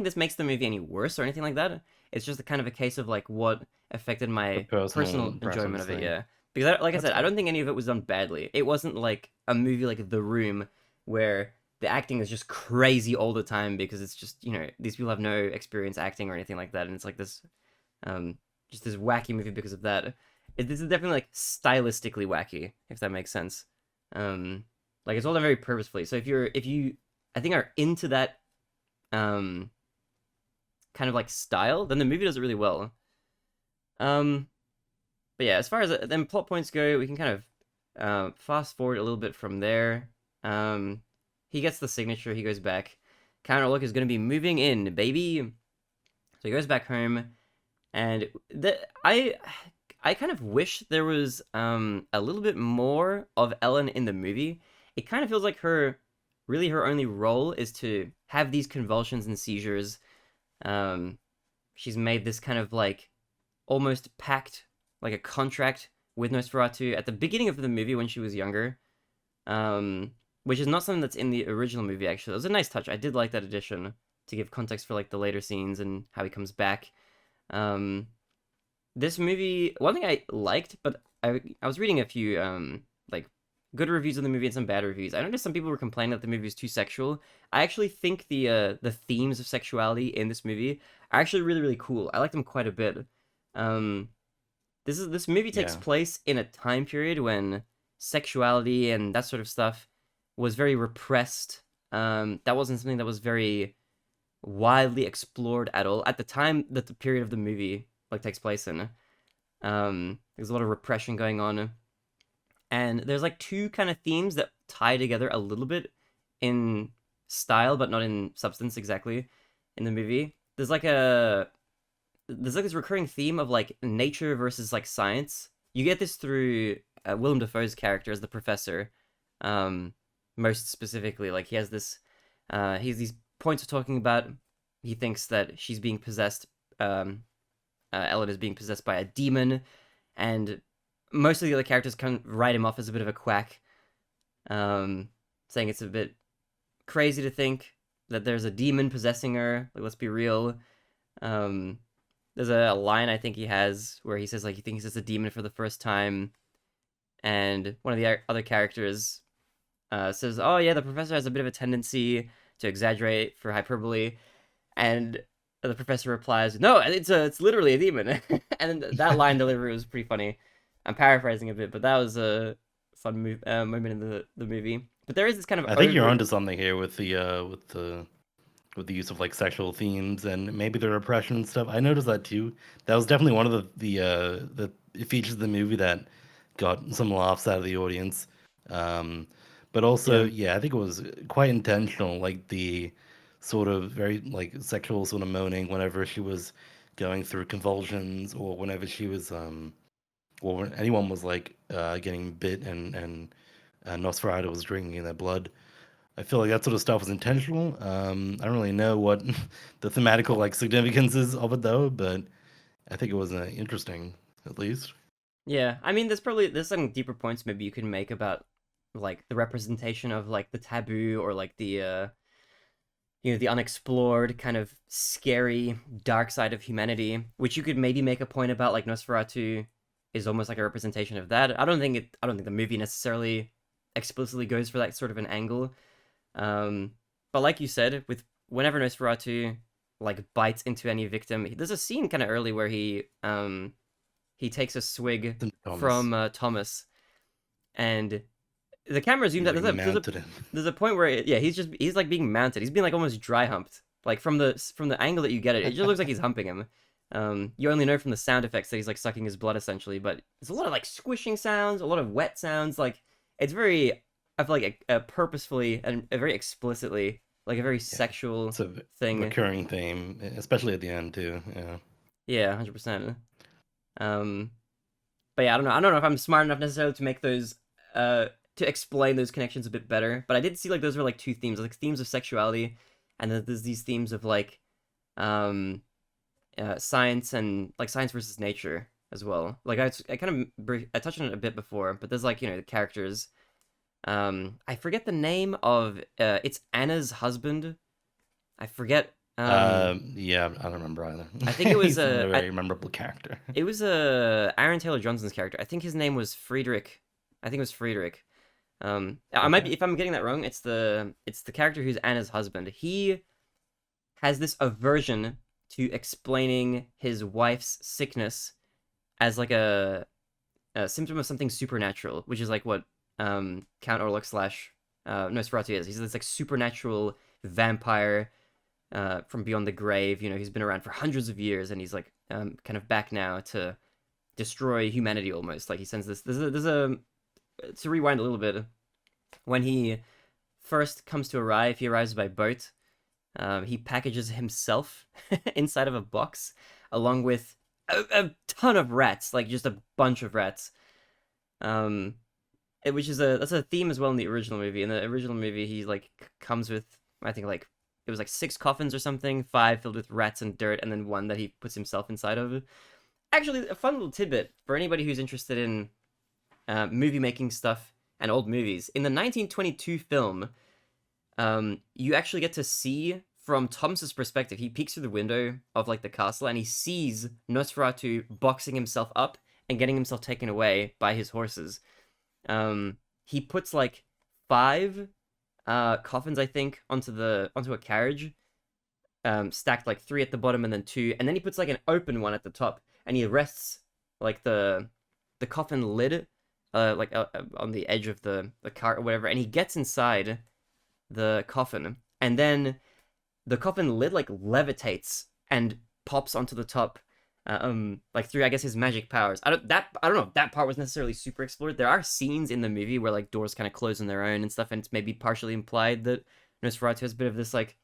this makes the movie any worse or anything like that. It's just a kind of a case of like what affected The my personal personal enjoyment preference of it. thing. Yeah, because like I That's said, I fair. don't think any of it was done badly. It wasn't like a movie like The Room where the acting is just crazy all the time because it's just these people have no experience acting or anything like that, and it's like this um just this wacky movie because of that. This is definitely like stylistically wacky, if that makes sense. Um, like it's all done very purposefully. So if you I think are into that um kind of like style, then the movie does it really well. Um, but yeah, as far as then plot points go, we can kind of fast forward a little bit from there. He gets the signature, he goes back. Count Orlok is going to be moving in, baby. So he goes back home, and I kind of wish there was a little bit more of Ellen in the movie. It kind of feels like her only role is to have these convulsions and seizures. Um, she's made this kind of like almost pact, like a contract with Nosferatu at the beginning of the movie when she was younger. Which is not something that's in the original movie, actually. It was a nice touch. I did like that addition to give context for like the later scenes and how he comes back. Um, this movie, one thing I liked, but I was reading a few like good reviews of the movie and some bad reviews. I noticed some people were complaining that the movie was too sexual. I actually think the themes of sexuality in this movie are actually really really cool. I like them quite a bit. Um, this movie takes Yeah. place in a time period when sexuality and that sort of stuff was very repressed. That wasn't something that was very widely explored at all at the time that the period of the movie like takes place in. There's a lot of repression going on, and there's like two kind of themes that tie together a little bit in style, but not in substance exactly. In the movie, there's like this recurring theme of like nature versus like science. You get this through Willem Dafoe's character as the professor, um, most specifically. Like he has this, he has these points of talking about. He thinks that she's being possessed. Ellen is being possessed by a demon, and most of the other characters kind of write him off as a bit of a quack, saying it's a bit crazy to think that there's a demon possessing her. Like, let's be real. Um, there's a line I think he has where he says like he thinks it's a demon for the first time, and one of the other characters says, "Oh yeah, the professor has a bit of a tendency to exaggerate for hyperbole," and the professor replies, "No, it's literally a demon." And that line delivery was pretty funny. I'm paraphrasing a bit, but that was a fun moment in the movie. But there is this kind of I think you're over. onto something here with the use of like sexual themes and maybe the repression and stuff. I noticed that too. That was definitely one of the features of the movie that got some laughs out of the audience. Um, but also, Yeah, yeah, I think it was quite intentional, like the sort of very like sexual sort of moaning whenever she was going through convulsions or whenever she was or when anyone was like getting bit and Nosferatu was drinking their blood. I feel like that sort of stuff was intentional. I don't really know what the thematical like significance is of it though, but I think it was interesting at least. yeah. I mean, there's some deeper points maybe you can make about like the representation of like the taboo or like the the unexplored kind of scary dark side of humanity, which you could maybe make a point about like Nosferatu is almost like a representation of that. I don't think the movie necessarily explicitly goes for that sort of an angle. But like you said, with whenever Nosferatu like bites into any victim, there's a scene kind of early where he takes a swig Thomas, from Thomas, and the camera zooms he's out. like mounted him. There's a point where yeah, he's like being mounted. He's being like almost dry humped. Like from the angle that you get it, it just looks like he's humping him. You only know from the sound effects that he's like sucking his blood essentially, but there's a lot of like squishing sounds, a lot of wet sounds. Like it's very, I feel like purposefully and very explicitly like a very Yeah, sexual it's a thing. recurring theme, especially at the end too. Yeah. Yeah, 100%. Um, but yeah, I don't know if I'm smart enough necessarily to make those to explain those connections a bit better. But I did see like those were like two themes, like themes of sexuality, and then there's these themes of like um science and like science versus nature as well. Like I kind of I touched on it a bit before, but there's like the characters. I forget the name of it's Anna's husband. I forget. Yeah, I don't remember either. I think it was He's not a very memorable character. it was Aaron Taylor Johnson's character. I think his name was Friedrich. I think it was Friedrich. I might Okay. be if I'm getting that wrong. It's the character who's Anna's husband. He has this aversion to explaining his wife's sickness as like a symptom of something supernatural, which is like what Count Orlok slash Nosferatu is. He's this like supernatural vampire from beyond the grave. He's been around for hundreds of years, and he's like kind of back now to destroy humanity almost. Like he sends this. There's a to rewind a little bit. When he first comes to arrive, he arrives by boat. He packages himself inside of a box along with a ton of rats, like just a bunch of rats. Um, which is that's a theme as well in the original movie. In the original movie, he like comes with, I think, like it was like 6 coffins or something, 5 filled with rats and dirt, and then 1 that he puts himself inside of. Actually, a fun little tidbit for anybody who's interested in movie making stuff and old movies. In the 1922 film, you actually get to see from Thomas's perspective. He peeks through the window of like the castle and he sees Nosferatu boxing himself up and getting himself taken away by his horses. He puts like 5 coffins, I think, onto a carriage, stacked like 3 at the bottom and then 2, and then he puts like an open one at the top, and he rests like the coffin lid, on the edge of the cart or whatever, and he gets inside the coffin, and then the coffin lid like levitates and pops onto the top, like through, I guess, his magic powers. I don't know if that part was necessarily super explored. There are scenes in the movie where like doors kind of close on their own and stuff, and it's maybe partially implied that Nosferatu has a bit of this like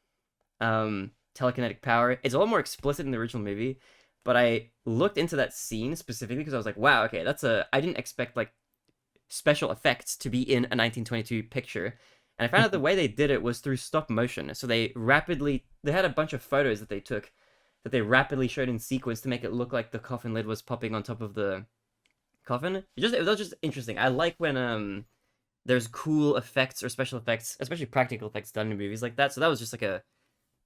telekinetic power. It's a lot more explicit in the original movie, but I looked into that scene specifically because I was like, wow, okay, I didn't expect like special effects to be in a 1922 picture. And I found out the way they did it was through stop motion. So they had a bunch of photos that they took that they rapidly showed in sequence to make it look like the coffin lid was popping on top of the coffin. It was just interesting. I like when there's cool effects or special effects, especially practical effects done in movies like that. So that was just like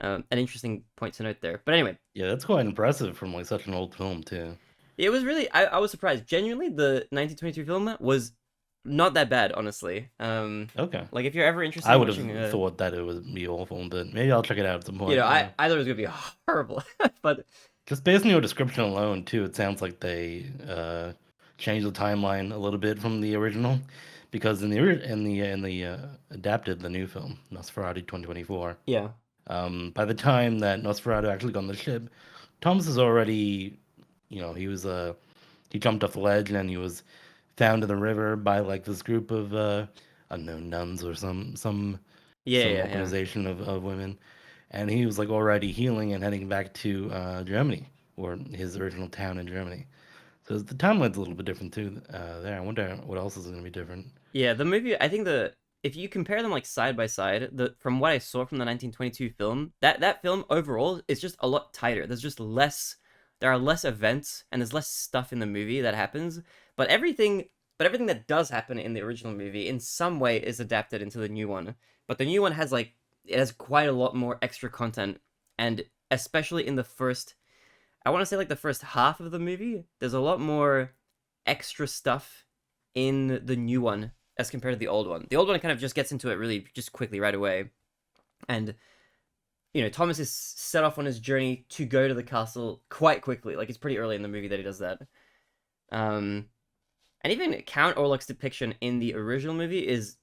an interesting point to note there. But anyway, Yeah, that's quite impressive from like such an old film too. it was really, I was surprised. Genuinely, the 1922 film was not that bad, honestly. Okay. Like if you're ever interested I in would watching, have thought that it would be awful, but maybe I'll check it out at some you know, point. I thought it was gonna be horrible, but Just based on your description alone, too, it sounds like they changed the timeline a little bit from the original, because in the adapted the new film Nosferatu 2024. yeah, By the time that Nosferatu actually got on the ship, Thomas is already, he jumped off the ledge and he was found in the river by like this group of unknown nuns or some yeah. organization of women, and he was like already healing and heading back to Germany or his original town in Germany. So the timeline's a little bit different too. There, I wonder what else is going to be different. Yeah, the movie, I think if you compare them like side by side, the from what I saw from the 1922 film, that film overall is just a lot tighter. There are less events and there's less stuff in the movie that happens, but everything that does happen in the original movie in some way is adapted into the new one. But the new one has like it has quite a lot more extra content, and especially in the first, I want to say like the first half of the movie, there's a lot more extra stuff in the new one as compared to the old one. The old one kind of just gets into it really just quickly right away. And Thomas is set off on his journey to go to the castle quite quickly. Like it's pretty early in the movie that he does that. Um and even Count Orlok's depiction in the original movie is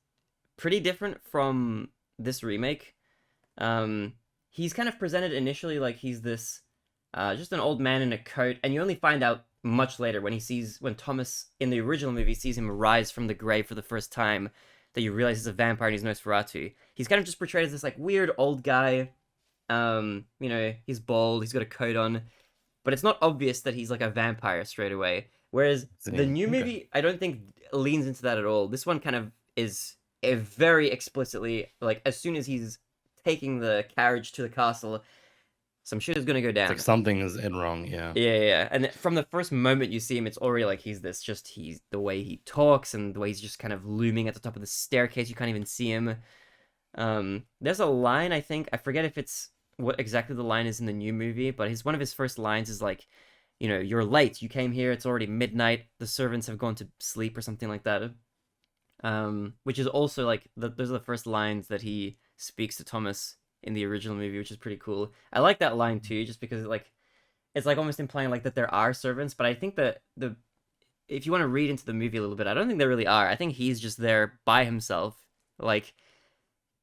pretty different from this remake. He's kind of presented initially like he's this just an old man in a coat, and you only find out much later when Thomas in the original movie sees him rise from the grave for the first time that you realize he's a vampire and he's Nosferatu. He's kind of just portrayed as this like weird old guy. He's bald, he's got a coat on, but it's not obvious that he's like a vampire straight away. Whereas the Yeah, new okay. movie, I don't think leans into that at all. This one kind of is a very explicitly like as soon as he's taking the carriage to the castle, some shit is gonna go It's like down. something is in wrong. Yeah. Yeah. And from the first moment you see him, it's already like he's the way he talks and the way he's just kind of looming at the top of the staircase. You can't even see him. There's a line, I think, I forget if it's what exactly the line is in the new movie, but one of his first lines is like, you're late. You came here. It's already midnight. The servants have gone to sleep or something like that. Which is also like those are the first lines that he speaks to Thomas in the original movie, which is pretty cool. I like that line too, just because it's like almost implying like that there are servants, but I think that the if you want to read into the movie a little bit, I don't think there really are. I think he's just there by himself. Like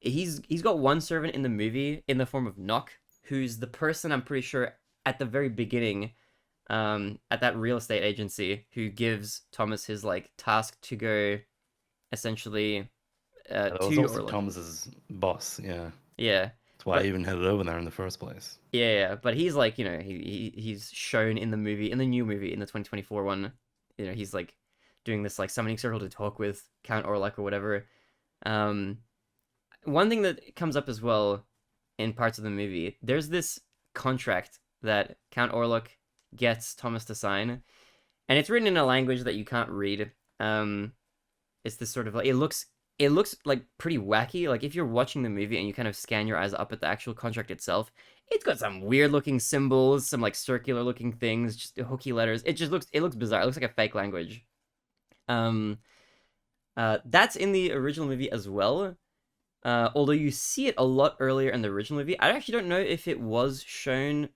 he's got one servant in the movie in the form of Knock, who's the person I'm pretty sure at the very beginning, at that real estate agency, who gives Thomas his like task to go essentially That was to also or like Thomas's boss. Yeah. yeah. That's why I But even headed over there in the first place. yeah, but he's like, he's shown in the movie, in the new movie, in the 2024 one. He's like doing this like summoning circle to talk with Count Orlok or whatever. Um, One thing that comes up as well in parts of the movie, there's this contract that Count Orlok gets Thomas to sign, and it's written in a language that you can't read. It's this sort of like it looks like pretty wacky. Like if you're watching the movie and you kind of scan your eyes up at the actual contract itself, it's got some weird looking symbols, some like circular looking things, just hooky letters. It looks bizarre. It looks like a fake language. Um, that's in the original movie as well. Although you see it a lot earlier in the original movie. I actually don't know if it was shown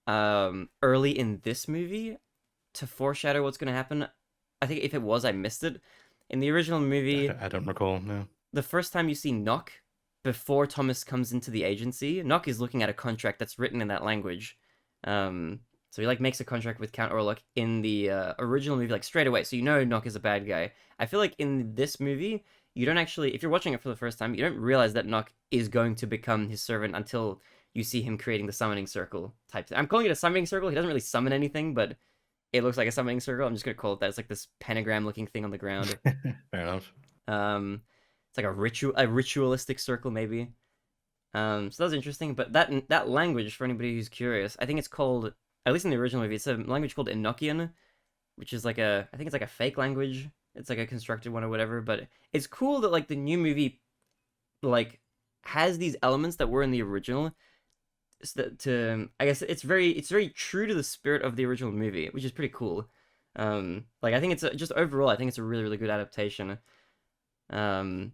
early in this movie to foreshadow what's going to happen. I think if it was, I missed it. In the original movie, I don't recall. No. the first time you see Nock, before Thomas comes into the agency, Nock is looking at a contract that's written in that language. So he like makes a contract with Count Orlok in the original movie like straight away. So Nock is a bad guy. I feel like in this movie, you don't actually, if you're watching it for the first time, you don't realize that Nock is going to become his servant until you see him creating the summoning circle type thing. I'm calling it a summoning circle. He doesn't really summon anything, but it looks like a summoning circle. I'm just gonna call it that. It's like this pentagram looking thing on the ground. Fair enough. It's like a ritualistic circle maybe. So that was interesting. But that language, for anybody who's curious, I think it's called, at least in the original movie, it's a language called Enochian, which is like I think it's like a fake language. It's like a constructed one or whatever. But it's cool that like the new movie like has these elements that were in the original. I guess it's very true to the spirit of the original movie, which is pretty cool. Like I think just overall, I think it's a really really good adaptation. Um,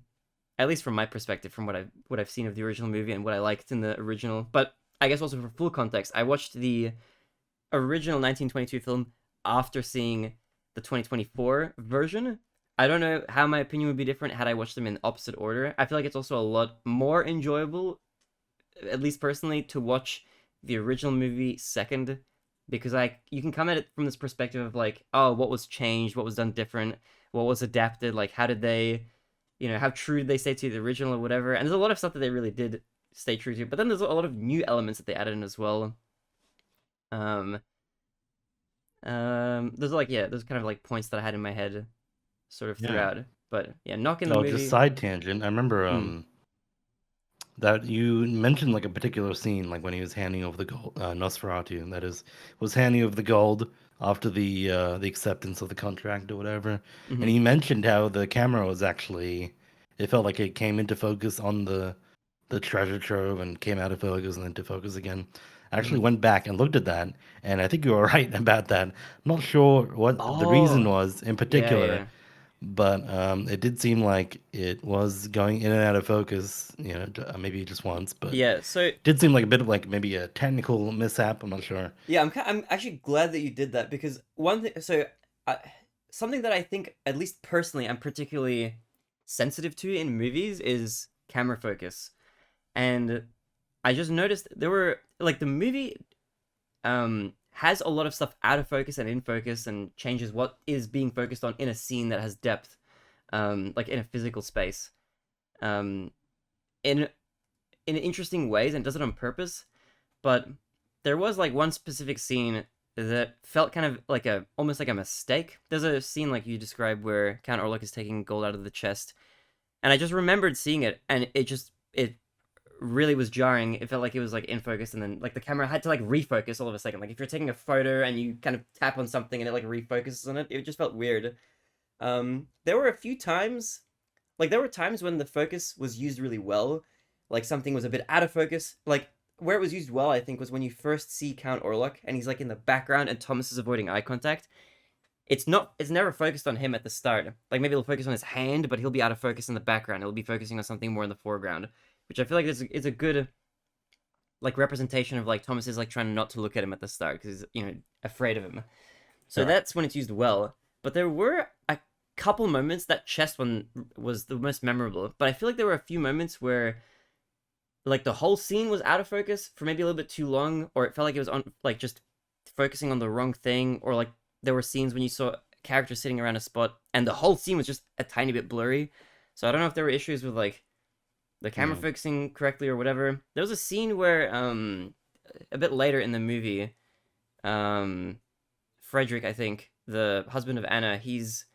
at least from my perspective, from what I've seen of the original movie and what I liked in the original. But I guess also for full context, I watched the original 1922 film after seeing the 2024 version. I don't know how my opinion would be different had I watched them in opposite order. I feel like it's also a lot more enjoyable, at least personally, to watch the original movie second, because you can come at it from this perspective of like, oh, what was changed, what was done different, what was adapted, like how did they, how true did they stay to the original or whatever. And there's a lot of stuff that they really did stay true to, but then there's a lot of new elements that they added in as well. Um, there's kind of like points that I had in my head, sort of Yeah. throughout. But yeah, Knock in the Oh, just movie. side tangent. I remember Hmm. that you mentioned like a particular scene, like when he was handing over the gold, Nosferatu, and that is was handing over the gold after the acceptance of the contract or whatever. And Hmm. he mentioned how the camera was actually, it felt like it came into focus on the treasure trove and came out of focus and into focus again. I actually Hmm. went back and looked at that, and I think you were right about that. I'm not sure what the reason Oh, was in yeah, particular, yeah, but it did seem like it was going in and out of focus, maybe just once, but yeah. So did seem like a bit of like maybe a technical mishap. I'm not sure. yeah, I'm actually glad that you did that, because one thing, I, something that I think, at least personally, I'm particularly sensitive to in movies is camera focus. And I just noticed there were like the movie has a lot of stuff out of focus and in focus, and changes what is being focused on in a scene that has depth, like in a physical space, um in interesting ways, and does it on purpose. But there was like one specific scene that felt kind of like a almost like a mistake. There's a scene like you described where Count Orlok is taking gold out of the chest, and I just remembered seeing it, and it really was jarring. It felt like it was like in focus, and then like the camera had to like refocus all of a second. Like if you're taking a photo and you kind of tap on something and it like refocuses on it, it just felt weird. There were a few times, like there were times when the focus was used really well, like something was a bit out of focus. Like where it was used well, I think, was when you first see Count Orlok and he's like in the background and Thomas is avoiding eye contact. It's never focused on him at the start. Like maybe it'll focus on his hand, but he'll be out of focus in the background. It'll be focusing on something more in the foreground, which I feel like is a good like representation of like Thomas is like trying not to look at him at the start because he's afraid of him. So Sure. that's when it's used well. But there were a couple moments, that chest one was the most memorable. But I feel like there were a few moments where like the whole scene was out of focus for maybe a little bit too long, or it felt like it was on like just focusing on the wrong thing, or like there were scenes when you saw characters sitting around a spot and the whole scene was just a tiny bit blurry. So I don't know if there were issues with like the camera Yeah. focusing correctly or whatever. There was a scene where a bit later in the movie, um Frederick, I think, the husband of Anna, he's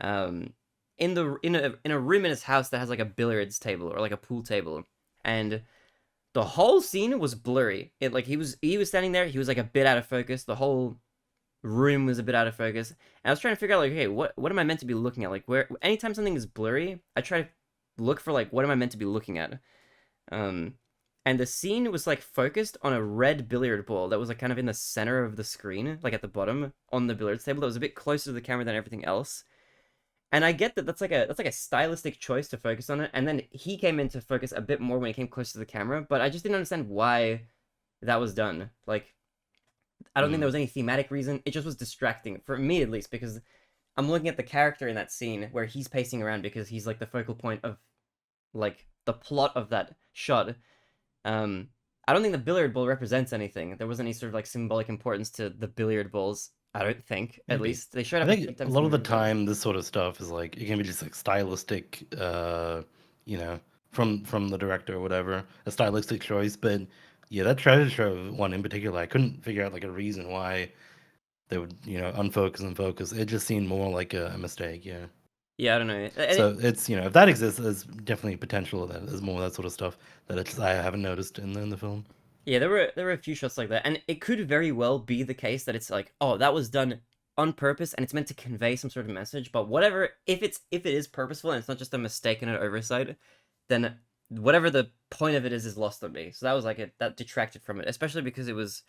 um in a room in his house that has like a billiards table or like a pool table. And the whole scene was blurry. It like he was standing there, he was like a bit out of focus. The whole room was a bit out of focus. And I was trying to figure out like, okay, what am I meant to be looking at? Like where anytime something is blurry, I try to look for like what am I meant to be looking at? Um and the scene was like focused on a red billiard ball that was like kind of in the center of the screen, like at the bottom on the billiards table that was a bit closer to the camera than everything else. And I get that that's like a stylistic choice to focus on it. And then he came into focus a bit more when he came close to the camera, but I just didn't understand why that was done. Like I don't think there Mm. was any thematic reason. It just was distracting for me at least because I'm looking at the character in that scene where he's pacing around because he's like the focal point of like the plot of that shot. Um, I don't think the billiard ball represents anything. There wasn't any sort of like symbolic importance to the billiard balls. I don't think, at Maybe. least they showed I up a think few a times in lot the of the movie, but time, this sort of stuff is like it can be just like stylistic, you know, from the director or whatever, a stylistic choice. But yeah, that treasure trove one in particular, I couldn't figure out like a reason why they would, unfocus and focus. It just seemed more like a mistake. Yeah. yeah, I don't know. And So it's if that exists, there's definitely potential of that. There's more of that sort of stuff that it's I haven't noticed in the film. yeah, there were a few shots like that, and it could very well be the case that it's like, oh, that was done on purpose, and it's meant to convey some sort of message. But whatever, if it is purposeful and it's not just a mistake and an oversight, then whatever the point of it is lost on me. So that was like that detracted from it, especially because it was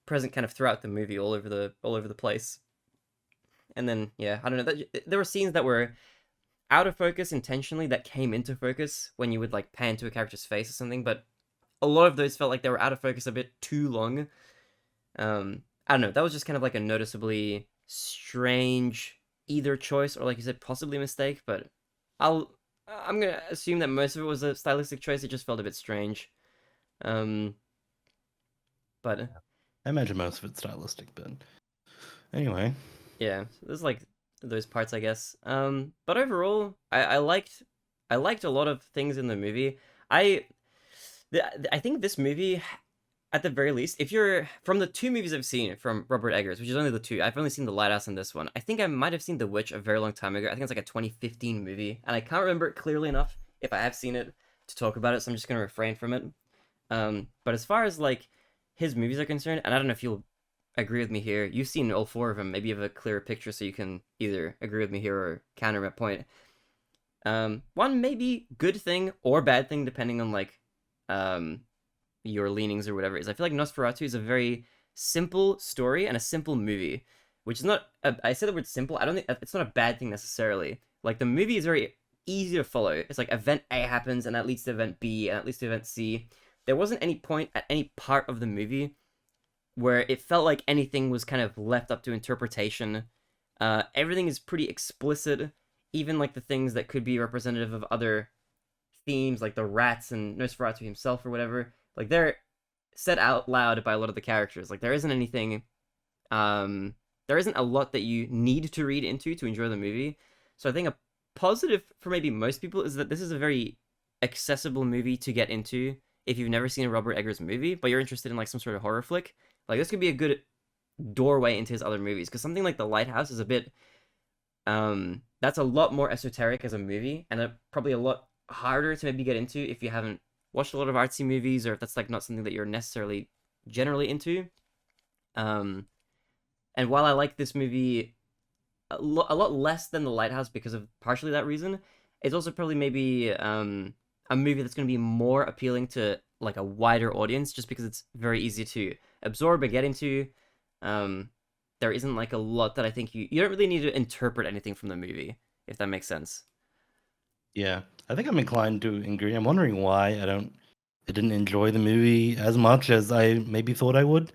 present kind of throughout the movie, all over the place. And then yeah, I don't know. There were scenes that were out of focus intentionally that came into focus when you would like pan to a character's face or something, but a lot of those felt like they were out of focus a bit too long. I don't know. That was just kind of like a noticeably strange either choice or, like you said, possibly a mistake. But I'll I'm gonna assume that most of it was a stylistic choice. It just felt a bit strange. Um, but I imagine most of it's stylistic, but anyway, yeah, there's like those parts, I guess. But overall, I liked a lot of things in the movie. I I think this movie, at the very least, if you're from the two movies I've seen from Robert Eggers, which is only the two, I've only seen The Lighthouse and this one. I think I might have seen The Witch a very long time ago. I think it's like a 2015 movie, and I can't remember it clearly enough if I have seen it to talk about it, so I'm just gonna refrain from it. But as far as like his movies are concerned, and I don't know if you'll agree with me here. You've seen all four of them. Maybe you have a clearer picture, so you can either agree with me here or counter my point. One maybe good thing or bad thing depending on like um your leanings or whatever is I feel like Nosferatu is a very simple story and a simple movie, which is not. I said the word simple. I don't think it's not a bad thing necessarily. Like the movie is very easy to follow. It's like event A happens and that leads to event B and that leads to event C. There wasn't any point at any part of the movie where it felt like anything was kind of left up to interpretation. Everything is pretty explicit, even like the things that could be representative of other themes, like the rats and Nosferatu himself or whatever. Like they're said out loud by a lot of the characters. Like there isn't anything, there isn't a lot that you need to read into to enjoy the movie. So I think a positive for maybe most people is that this is a very accessible movie to get into if you've never seen a Robert Eggers movie, but you're interested in like some sort of horror flick. Like this could be a good doorway into his other movies because something like The Lighthouse is a bit that's a lot more esoteric as a movie and probably a lot harder to maybe get into if you haven't watched a lot of artsy movies or if that's like not something that you're necessarily generally into. Um, and while I like this movie a lot less than The Lighthouse because of partially that reason, it's also probably maybe a movie that's going to be more appealing to like a wider audience just because it's very easy to absorb and get into. Um, there isn't like a lot that I think you don't really need to interpret anything from the movie, if that makes sense. yeah, I think I'm inclined to agree. I'm wondering why I didn't enjoy the movie as much as I maybe thought I would.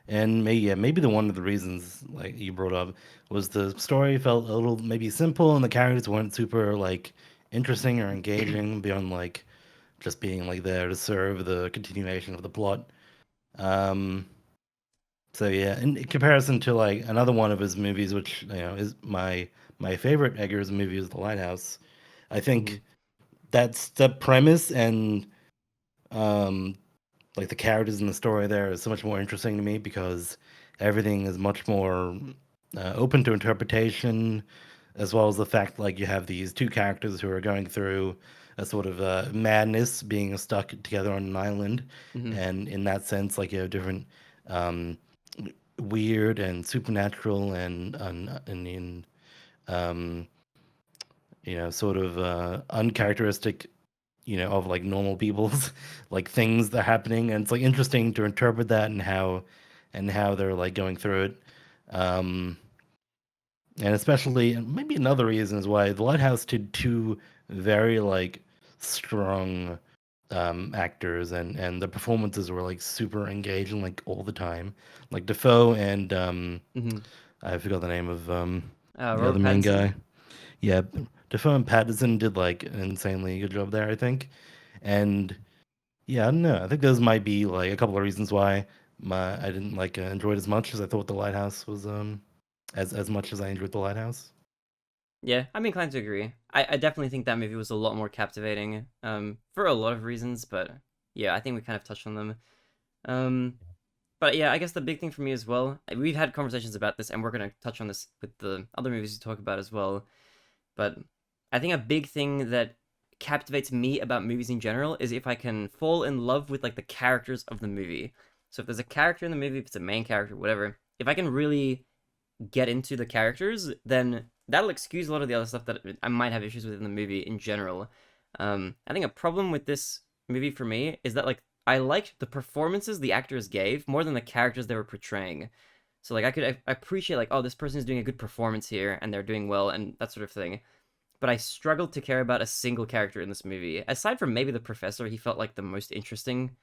And maybe the one of the reasons like you brought up was the story felt a little maybe simple and the characters weren't super like interesting or engaging beyond like just being like there to serve the continuation of the plot. Um, so yeah, in comparison to like another one of his movies, which is my favorite Eggers movie is The Lighthouse. I Mm-hmm. think that's the premise, and um, like the characters in the story there is so much more interesting to me because everything is much more open to interpretation, as well as the fact like you have these two characters who are going through a sort of madness, being stuck together on an island, Hmm. and in that sense, like you have different um, weird and supernatural and um, sort of uncharacteristic, of like normal people's like things that are happening, and it's like interesting to interpret that and how they're like going through it. Um, and especially, and maybe another reason is why the Lighthouse did two very like strong actors, and the performances were like super engaging like all the time, like Defoe and Hmm. I forgot the name of the other Robert main Pattinson. guy. Yeah, Defoe and Pattinson did like an insanely good job there, I think. And yeah, I don't know. I think those might be like a couple of reasons why I didn't like enjoy it as much as I thought The Lighthouse was as much as I enjoyed The Lighthouse. Yeah, I'm inclined to agree. I definitely think that movie was a lot more captivating, for a lot of reasons, but yeah, I think we kind of touched on them. Um, but yeah, I guess the big thing for me as well, we've had conversations about this, and we're gonna touch on this with the other movies we talk about as well. But I think a big thing that captivates me about movies in general is if I can fall in love with like the characters of the movie. So if there's a character in the movie, if it's a main character, whatever, if I can really get into the characters, then that'll excuse a lot of the other stuff that I might have issues with in the movie in general. I think a problem with this movie for me is that like I liked the performances the actors gave more than the characters they were portraying. So like I appreciate like, oh, this person is doing a good performance here and they're doing well and that sort of thing. But I struggled to care about a single character in this movie. Aside from maybe the professor, he felt like the most interesting.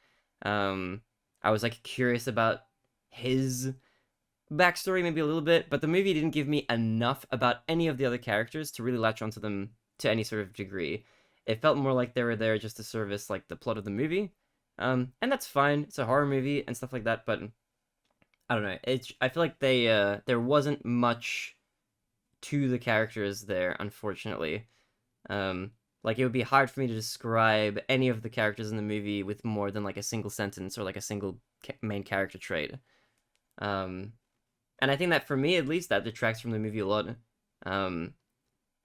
Um, I was like curious about his backstory maybe a little bit, but the movie didn't give me enough about any of the other characters to really latch onto them to any sort of degree. It felt more like they were there just to service like the plot of the movie. And that's fine. It's a horror movie and stuff like that, but I don't know. I feel like there wasn't much to the characters there, unfortunately. Um, like it would be hard for me to describe any of the characters in the movie with more than like a single sentence or like a single main character trait. Um, and I think that for me at least that detracts from the movie a lot. Um,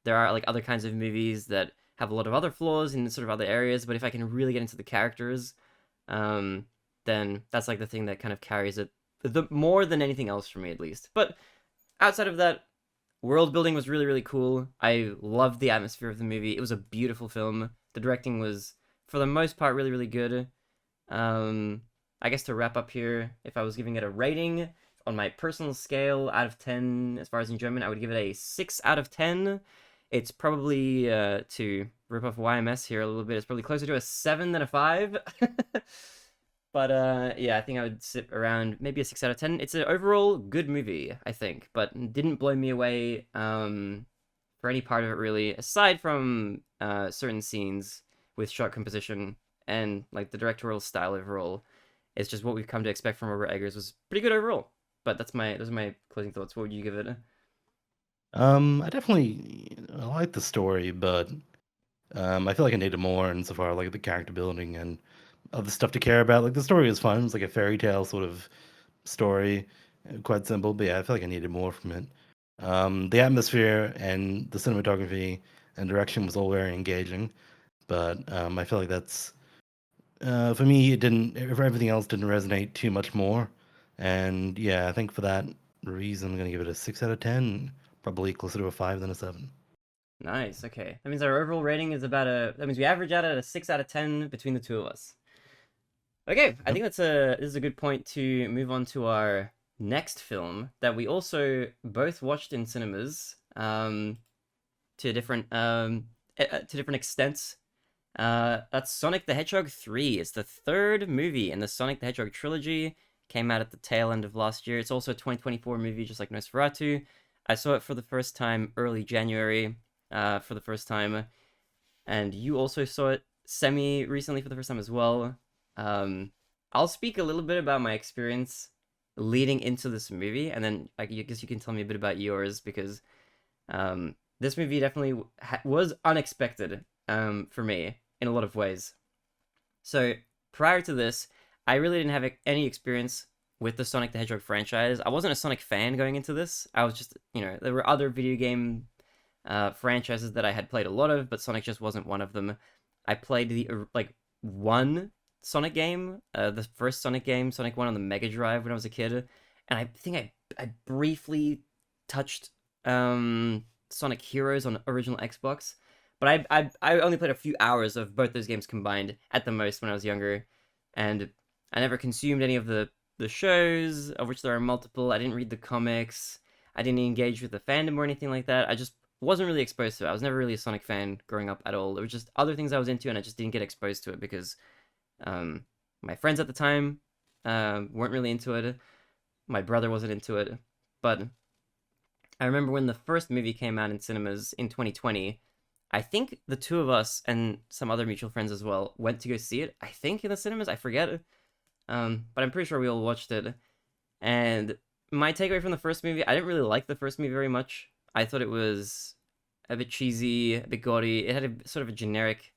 there are like other kinds of movies that have a lot of other flaws in sort of other areas, but if I can really get into the characters, um, then that's like the thing that kind of carries it the more than anything else for me at least. But outside of that, world building was really really cool. I loved the atmosphere of the movie. It was a beautiful film. The directing was for the most part really really good. Um, I guess to wrap up here, if I was giving it a rating on my personal scale out of 10, as far as enjoyment, I would give it a 6 out of 10. It's probably, to rip off YMS here a little bit, it's probably closer to a 7 than a 5. But yeah, I think I would sit around maybe a 6 out of 10. It's an overall good movie, I think, but didn't blow me away for any part of it really, aside from certain scenes with shot composition and like the directorial style overall. It's just what we've come to expect from Robert Eggers was pretty good overall. But those are my closing thoughts. What would you give it? I definitely I like the story, but I feel like I needed more insofar like the character building and other stuff to care about. Like the story is fun; it's like a fairy tale sort of story, quite simple. But yeah, I feel like I needed more from it. The atmosphere and the cinematography and direction was all very engaging, but I feel like that's for me. It didn't. For everything else, didn't resonate too much more. And yeah, I think for that reason, I'm gonna give it a 6 out of 10. Probably closer to a 5 than a 7. Nice. Okay, that means our overall rating is about a. That means we average out at a 6 out of 10 between the two of us. Okay, I Yep. think this is a good point to move on to our next film that we also both watched in cinemas. To different to different extents. That's Sonic the Hedgehog 3. It's the third movie in the Sonic the Hedgehog trilogy. Came out at the tail end of last year. It's also a 2024 movie, just like Nosferatu. I saw it for the first time early January, for the first time, and you also saw it semi recently for the first time as well. Um, I'll speak a little bit about my experience leading into this movie, and then I guess you can tell me a bit about yours because this movie definitely was unexpected. for me in a lot of ways. So prior to this, I really didn't have any experience with the Sonic the Hedgehog franchise. I wasn't a Sonic fan going into this. I was just, there were other video game franchises that I had played a lot of, but Sonic just wasn't one of them. I played the like one Sonic game, the first Sonic game, Sonic One on the Mega Drive when I was a kid, and I think I briefly touched Sonic Heroes on original Xbox, but I only played a few hours of both those games combined at the most when I was younger, and I never consumed any of the shows, of which there are multiple. I didn't read the comics. I didn't engage with the fandom or anything like that. I just wasn't really exposed to it. I was never really a Sonic fan growing up at all. There was just other things I was into, and I just didn't get exposed to it because um, my friends at the time weren't really into it. My brother wasn't into it. But I remember when the first movie came out in cinemas in 2020. I think the two of us and some other mutual friends as well went to go see it. I think in the cinemas. I forget. But I'm pretty sure we all watched it. And my takeaway from the first movie, I didn't really like the first movie very much. I thought it was a bit cheesy, a bit gaudy. It had a sort of a generic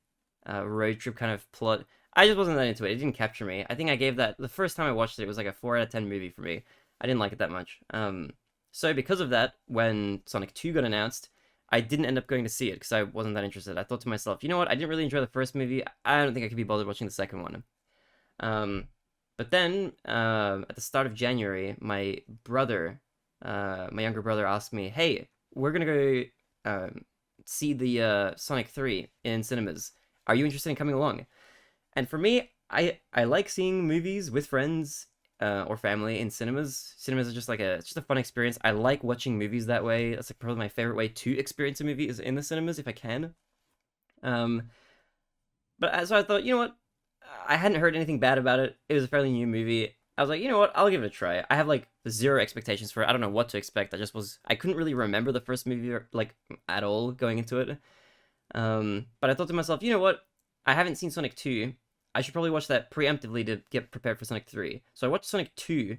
road trip kind of plot. I just wasn't that into it. It didn't capture me. I think I gave that the first time I watched it. It was like a 4 out of 10 movie for me. I didn't like it that much. So because of that, when Sonic 2 got announced, I didn't end up going to see it because I wasn't that interested. I thought to myself, you know what? I didn't really enjoy the first movie. I don't think I could be bothered watching the second one. Um, but then at the start of January, my younger brother, asked me, "Hey, we're gonna go see the Sonic 3 in cinemas. Are you interested in coming along?" And for me, I like seeing movies with friends or family in cinemas. Cinemas are just like it's just a fun experience. I like watching movies that way. That's like probably my favorite way to experience a movie is in the cinemas if I can. Um, but so I thought, you know what? I hadn't heard anything bad about it. It was a fairly new movie. I was like, you know what? I'll give it a try. I have like zero expectations for it. I don't know what to expect. I couldn't really remember the first movie like at all going into it. But I thought to myself, you know what? I haven't seen Sonic 2. I should probably watch that preemptively to get prepared for Sonic 3. So I watched Sonic 2,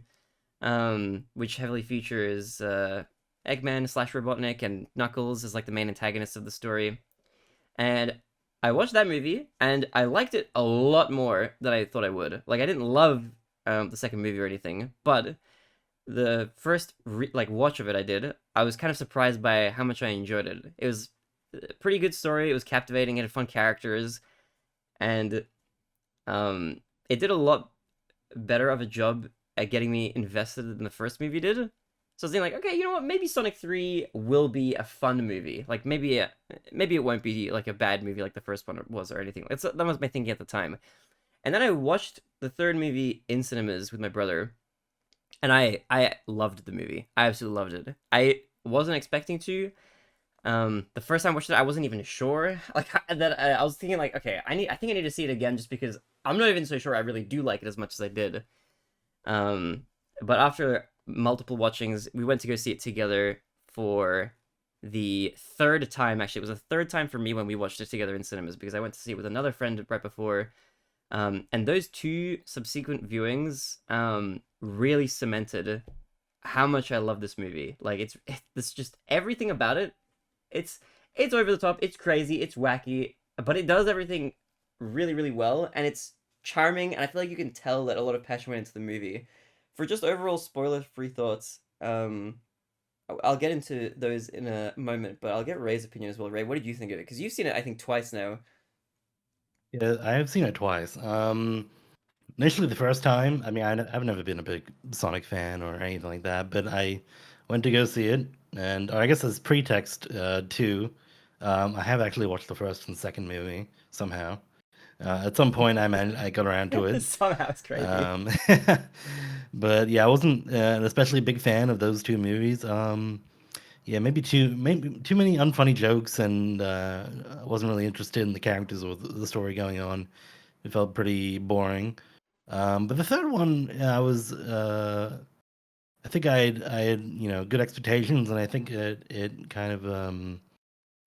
which heavily features Eggman slash Robotnik and Knuckles as like the main antagonists of the story. And I watched that movie and I liked it a lot more than I thought I would. Like I didn't love the second movie or anything, but the first like watch of it I was kind of surprised by how much I enjoyed it. It was a pretty good story. It was captivating. It had fun characters, and um, it did a lot better of a job at getting me invested than the first movie did. So I was thinking like, okay, you know what? Maybe Sonic 3 will be a fun movie. Like maybe it won't be like a bad movie like the first one was or anything. That was my thinking at the time. And then I watched the third movie in cinemas with my brother, and I loved the movie. I absolutely loved it. I wasn't expecting to. The first time I watched it, I wasn't even sure. Like that, I was thinking like, okay, I think I need to see it again just because I'm not even so sure I really do like it as much as I did. Um, but after multiple watchings, we went to go see it together for the third time. Actually, it was the third time for me when we watched it together in cinemas because I went to see it with another friend right before. And those two subsequent viewings really cemented how much I love this movie. Like it's just everything about it. It's it's over the top. It's crazy. It's wacky, but it does everything really really well, and it's charming. And I feel like you can tell that a lot of passion went into the movie. For just overall spoiler-free thoughts, I'll get into those in a moment, but I'll get Ray's opinion as well. Ray, what did you think of it? Because you've seen it, I think, twice now. Yeah, I have seen it twice. Initially, the first time, I mean, I've never been a big Sonic fan or anything like that, but I went to go see it, and or I guess as pretext too, I have actually watched the first and second movie somehow. At some point, I got around to it. Somehow it's crazy. Um, but yeah, I wasn't an especially big fan of those two movies. Yeah, maybe too many unfunny jokes, and I wasn't really interested in the characters or the story going on. It felt pretty boring. But the third one, I think I had good expectations, and I think it kind of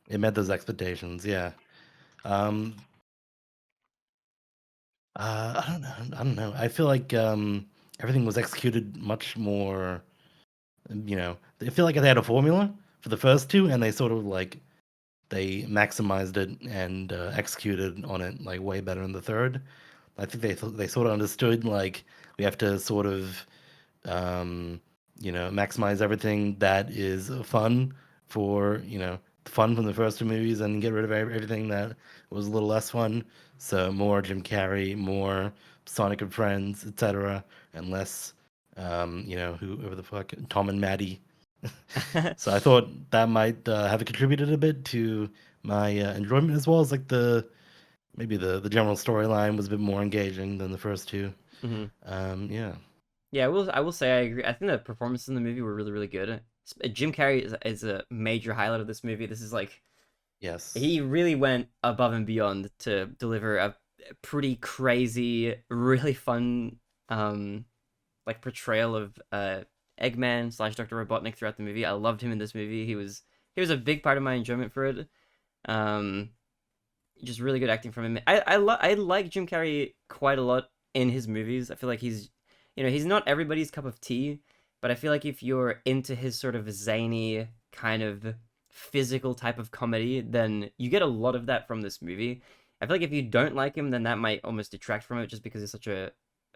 it met those expectations. Yeah. Um, I don't know. I feel like everything was executed much more. I feel like they had a formula for the first two, and they sort of like they maximized it and executed on it like way better in the third. I think they sort of understood like we have to sort of um, maximize everything that is fun for fun from the first two movies and get rid of everything that was a little less fun. So more Jim Carrey, more Sonic and Friends, etc., and less whoever the fuck Tom and Maddie. So I thought that might have contributed a bit to my enjoyment, as well as like maybe the general storyline was a bit more engaging than the first two. Mhm. Yeah. Yeah, I will say I agree. I think the performances in the movie were really really good. Jim Carrey is a major highlight of this movie. This is like Yes. he really went above and beyond to deliver a pretty crazy, really fun like portrayal of Eggman slash Dr. Robotnik throughout the movie. I loved him in this movie. He was a big part of my enjoyment for it. Um, just really good acting from him. I like Jim Carrey quite a lot in his movies. I feel like he's not everybody's cup of tea, but I feel like if you're into his sort of zany kind of physical type of comedy, then you get a lot of that from this movie. I feel like if you don't like him, then that might almost detract from it just because he's such a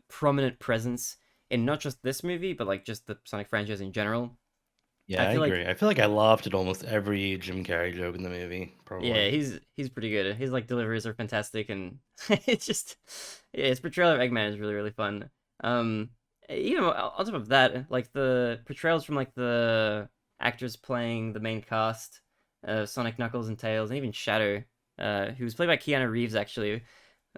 prominent presence in not just this movie, but like just the Sonic franchise in general. I Yeah, I feel like agree. I feel like I laughed at almost every Jim Carrey joke in the movie, probably. yeah, he's pretty good. His like deliveries are fantastic, and it's just yeah, his portrayal of Eggman is really really fun. Um, on top of that, like the portrayals from like the actors playing the main cast, Sonic, Knuckles, and Tails, and even Shadow, who was played by Keanu Reeves actually.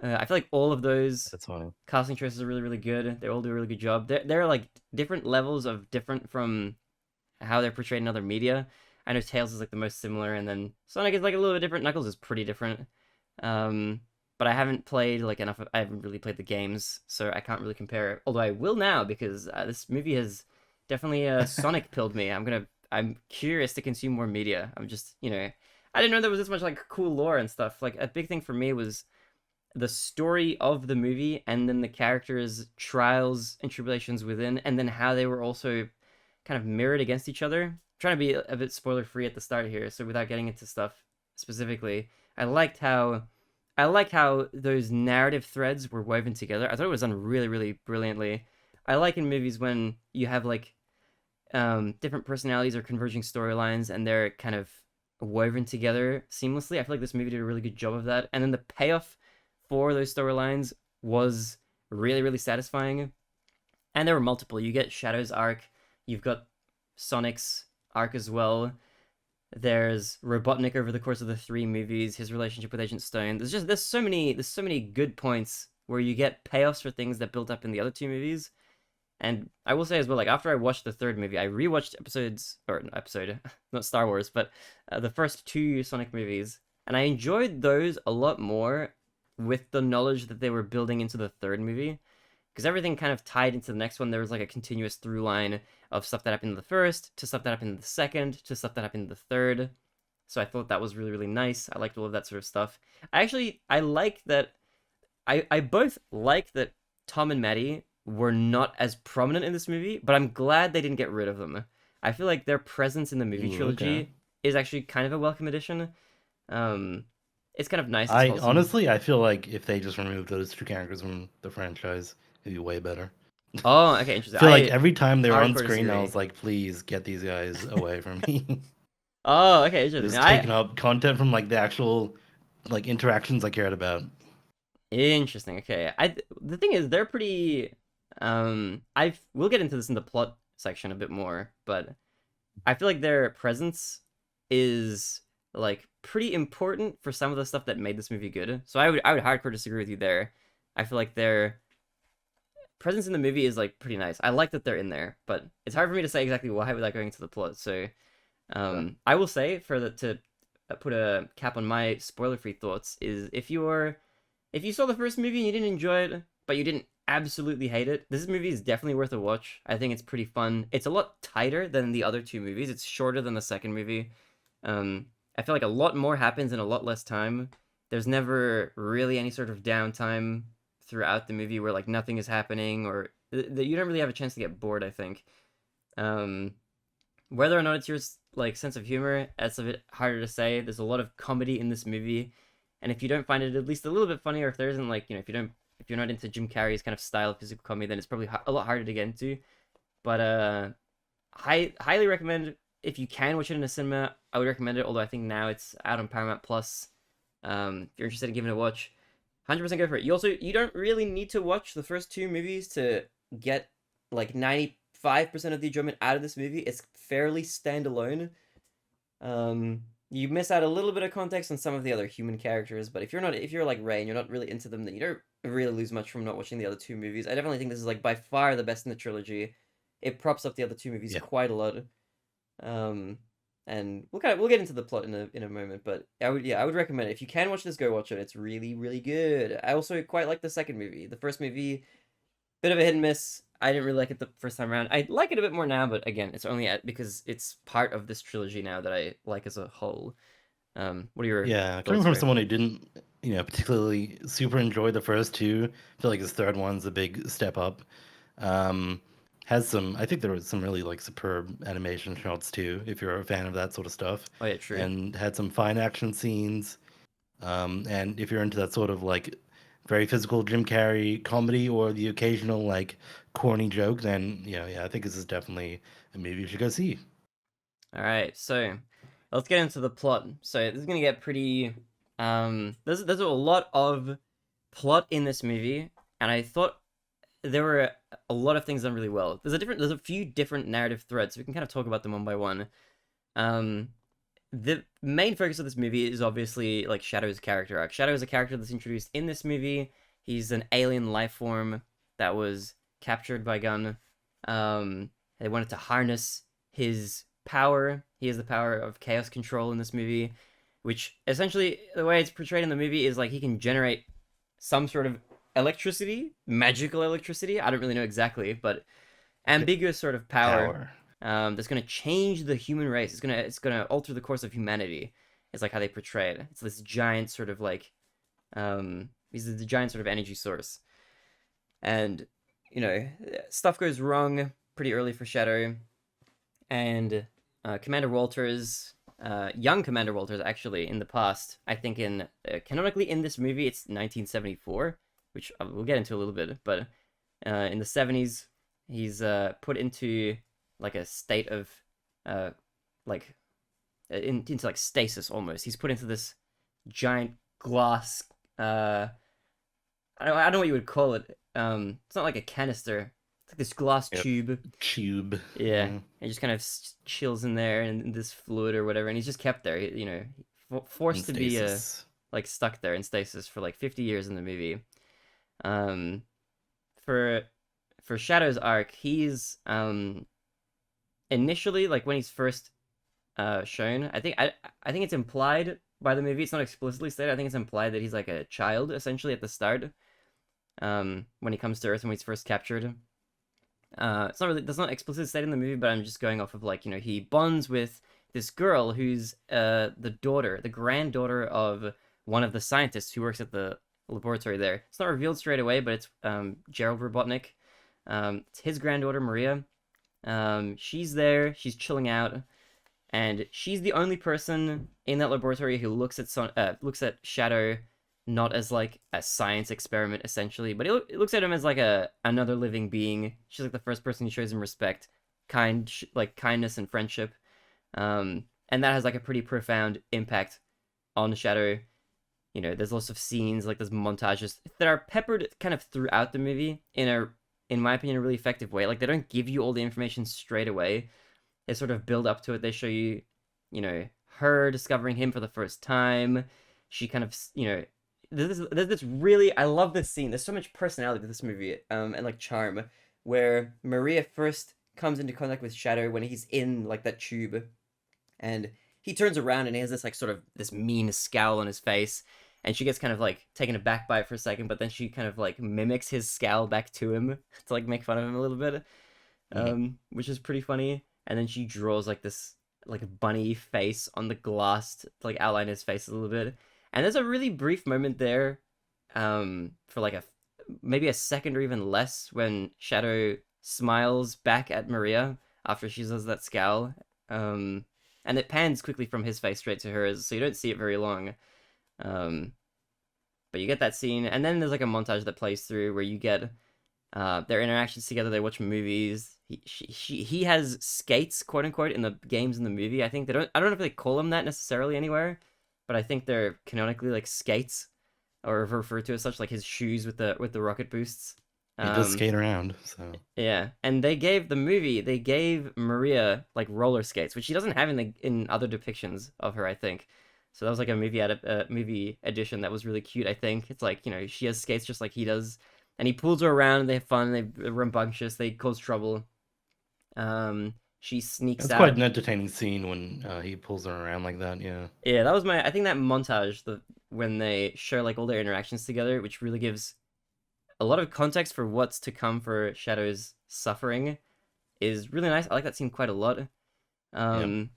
I feel like all of those That's funny. casting choices are really really good. They all do a really good job. They're like different levels of different from how they're portrayed in other media. I know Tails is like the most similar, and then Sonic is like a little bit different. Knuckles is pretty different. Um, but I haven't played like enough. I haven't really played the games, so I can't really compare. Although I will now because this movie has definitely Sonic pilled me. I'm curious to consume more media. I'm just I didn't know there was this much like cool lore and stuff. Like a big thing for me was the story of the movie and then the characters' trials and tribulations within, and then how they were also kind of mirrored against each other. I'm trying to be a bit spoiler free at the start here, so without getting into stuff specifically, I liked how those narrative threads were woven together. I thought it was done really, really brilliantly. I like in movies when you have like different personalities or converging storylines and they're kind of woven together seamlessly. I feel like this movie did a really good job of that. And then the payoff for those storylines was really, really satisfying. And there were multiple. You get Shadow's arc, you've got Sonic's arc as well. There's Robotnik over the course of the three movies, his relationship with Agent Stone. There's so many good points where you get payoffs for things that built up in the other two movies. And I will say as well, like after I watched the third movie, I rewatched episodes or not episode, not Star Wars, but the first two Sonic movies, and I enjoyed those a lot more with the knowledge that they were building into the third movie because everything kind of tied into the next one. There was like a continuous through line of stuff that happened in the first to stuff that happened in the second to stuff that happened in the third. So I thought that was really really nice. I liked all of that sort of stuff. I like that. I both like that Tom and Maddie were not as prominent in this movie, but I'm glad they didn't get rid of them. I feel like their presence in the movie Ooh, okay. trilogy is actually kind of a welcome addition. Um, it's kind of nice. It's I wholesome. honestly, I feel like if they just removed those two characters from the franchise, it'd be way better. Oh, okay, I interesting. feel like I every time they were on hardcore screen, I was disagree. like, please get these guys away from me. Oh, okay, interesting. Just taking up content from like the actual like interactions I cared about. Interesting. Okay. The thing is they're pretty I we'll get into this in the plot section a bit more, but I feel like their presence is like pretty important for some of the stuff that made this movie good. So I would hardcore disagree with you there. I feel like their presence in the movie is like pretty nice. I like that they're in there, but it's hard for me to say exactly why without going into the plot. So Okay. I will say for the to put a cap on my spoiler-free thoughts is if you saw the first movie and you didn't enjoy it, but you didn't absolutely hate it, this movie is definitely worth a watch. I think it's pretty fun. It's a lot tighter than the other two movies. It's shorter than the second movie. I feel like a lot more happens in a lot less time. There's never really any sort of downtime throughout the movie where like nothing is happening or you don't really have a chance to get bored, I think. Um, Whether or not it's your like sense of humor, that's a bit harder to say. There's a lot of comedy in this movie, and if you don't find it at least a little bit funny, or if there isn't like if you're not into Jim Carrey's kind of style of physical comedy, then it's probably a lot harder to get into. But highly recommend if you can watch it in a cinema. I would recommend it. Although I think now it's out on Paramount Plus. If you're interested in giving it a watch, 100% go for it. You don't really need to watch the first two movies to get like 95% of the enjoyment out of this movie. It's fairly standalone. You miss out a little bit of context on some of the other human characters, but if you're like Ray and you're not really into them, then you don't really lose much from not watching the other two movies. I definitely think this is like by far the best in the trilogy. It props up the other two movies Yeah. quite a lot. Um, and we'll get into the plot in a moment, but I would recommend it. If you can watch this, go watch it. It's really really good. I also quite like the second movie. The first movie, bit of a hit and miss. I didn't really like it the first time around. I like it a bit more now, but again, it's only because it's part of this trilogy now that I like as a whole. What are your Yeah, coming thoughts, from Ray? someone who didn't, particularly super enjoy the first two, I feel like his third one's a big step up. Um, has some, I think there was some really like superb animation shots too, if you're a fan of that sort of stuff, Oh yeah, true. and had some fine action scenes. And if you're into that sort of like very physical Jim Carrey comedy or the occasional like corny joke, then yeah, I think this is definitely a movie you should go see. All right, so let's get into the plot. So this is gonna get pretty. There's a lot of plot in this movie, and I thought there were a lot of things done really well. There's a few different narrative threads. So we can kind of talk about them one by one. Um, the main focus of this movie is obviously like Shadow's character arc. Shadow is a character that's introduced in this movie. He's an alien life form that was captured by Gun. They wanted to harness his power. He has the power of chaos control in this movie, which essentially the way it's portrayed in the movie is like he can generate some sort of electricity, magical electricity. I don't really know exactly, but ambiguous sort of power Power. that's gonna change the human race. It's gonna alter the course of humanity. It's like how they portray it. It's this giant sort of like he's the giant sort of energy source, and stuff goes wrong pretty early for Shadow, and Commander Walters. Young Commander Walters, actually, in the past, I think canonically in this movie, it's 1974, which we'll get into a little bit, but in the 70s, he's put into like a state of like into like stasis almost. He's put into this giant glass. I don't know what you would call it. It's not like a canister. It's like this glass Yep. tube. Tube. Yeah, Yeah. he just kind of chills in there in this fluid or whatever, and he's just kept there. In Forced to be stasis. like stuck there in stasis for like 50 years in the movie. Um, for Shadow's arc, he's initially like when he's first shown. I think it's implied by the movie. It's not explicitly stated. I think it's implied that he's like a child essentially at the start. When he comes to Earth when he's first captured. It's not really that's not explicitly stated in the movie, but I'm just going off of like he bonds with this girl who's the granddaughter of one of the scientists who works at the laboratory there. It's not revealed straight away, but it's Gerald Robotnik. It's his granddaughter Maria. She's there. She's chilling out, and she's the only person in that laboratory who looks at Shadow not as like a science experiment essentially, but it looks at him as like another living being. She's like the first person who shows him respect, like kindness and friendship, and that has like a pretty profound impact on Shadow. There's lots of scenes, like there's montages that are peppered kind of throughout the movie in my opinion, a really effective way. Like they don't give you all the information straight away. They sort of build up to it. They show you, her discovering him for the first time. She kind of, there's this really, I love this scene. There's so much personality to this movie, and like charm, where Maria first comes into contact with Shadow when he's in like that tube, and he turns around and he has this like sort of this mean scowl on his face, and she gets kind of like taken aback by it for a second, but then she kind of like mimics his scowl back to him to like make fun of him a little bit, Mhm. which is pretty funny. And then she draws like this like bunny face on the glass to like outline his face a little bit. And there's a really brief moment there, for like maybe a second or even less when Shadow smiles back at Maria after she does that scowl. Um, and it pans quickly from his face straight to hers, so you don't see it very long. Um, but you get that scene, and then there's like a montage that plays through where you get their interactions together. They watch movies. He has skates, quote unquote, in the games in the movie. I think they don't. I don't know if they call them that necessarily anywhere, but I think they're canonically like skates, or referred to as such, like his shoes with the rocket boosts. He does Um, skate around, so yeah, and they gave Maria like roller skates, which she doesn't have in other depictions of her, I think. So that was like a movie edition that was really cute. I think it's like she has skates just like he does, and he pulls her around. And they have fun. They're rambunctious. They cause trouble. She sneaks it's quite an out. entertaining scene when he pulls her around like that. Yeah, Yeah, that was my. I think that montage, when they share like all their interactions together, which really gives a lot of context for what's to come for Shadow's suffering, is really nice. I like that scene quite a lot. yeah. Um,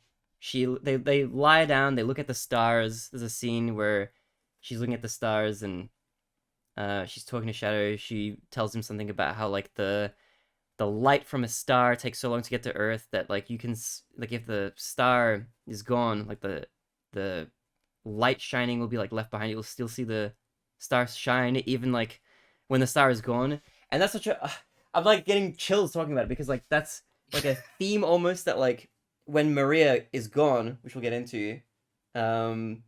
they lie down, they look at the stars. There's a scene where she's looking at the stars and she's talking to Shadow. She tells him something about how like the light from a star takes so long to get to Earth that like you can like if the star is gone, like the light shining will be like left behind. You'll still see the star shine even like when the star is gone. And that's such a I'm like getting chills talking about it because like that's like a theme almost that like when Maria is gone, which we'll get into, um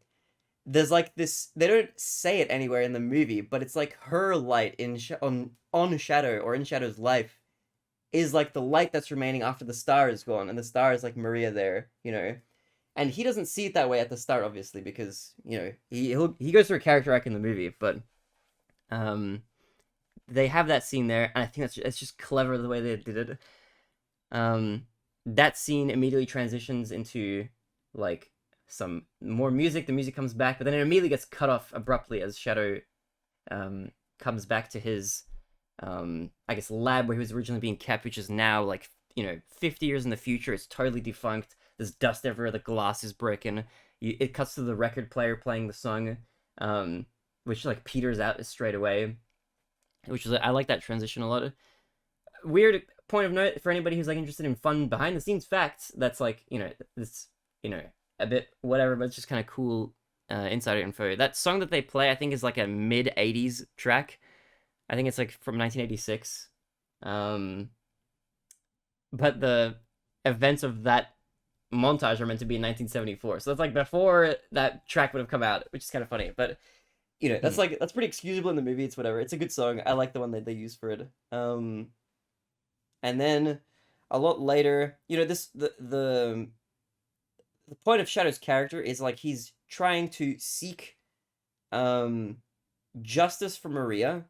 there's like this they don't say it anywhere in the movie, but it's like her light on Shadow or in Shadow's life is like the light that's remaining after the star is gone, and the star is like Maria there. And he doesn't see it that way at the start, obviously, because he goes through a character arc in the movie, but um, they have that scene there, and I think that's just clever the way they did it. Um, that scene immediately transitions into like some more music. The music comes back, but then it immediately gets cut off abruptly as Shadow comes back to his I guess lab where he was originally being kept, which is now like 50 years in the future. It's totally defunct. There's dust everywhere. The glass is broken. It cuts to the record player playing the song, which like peters out straight away. Which is I like that transition a lot. Weird point of note for anybody who's like interested in fun behind the scenes facts. That's like it's a bit whatever, but it's just kind of cool insider info. That song that they play, I think, is like a mid '80s track. I think it's like from 1986. Um, but the events of that montage are meant to be in 1974. So that's like before that track would have come out, which is kind of funny. But Hmm. that's pretty excusable in the movie. It's whatever. It's a good song. I like the one that they use for it. And then a lot later, this the point of Shadow's character is like he's trying to seek um justice for Maria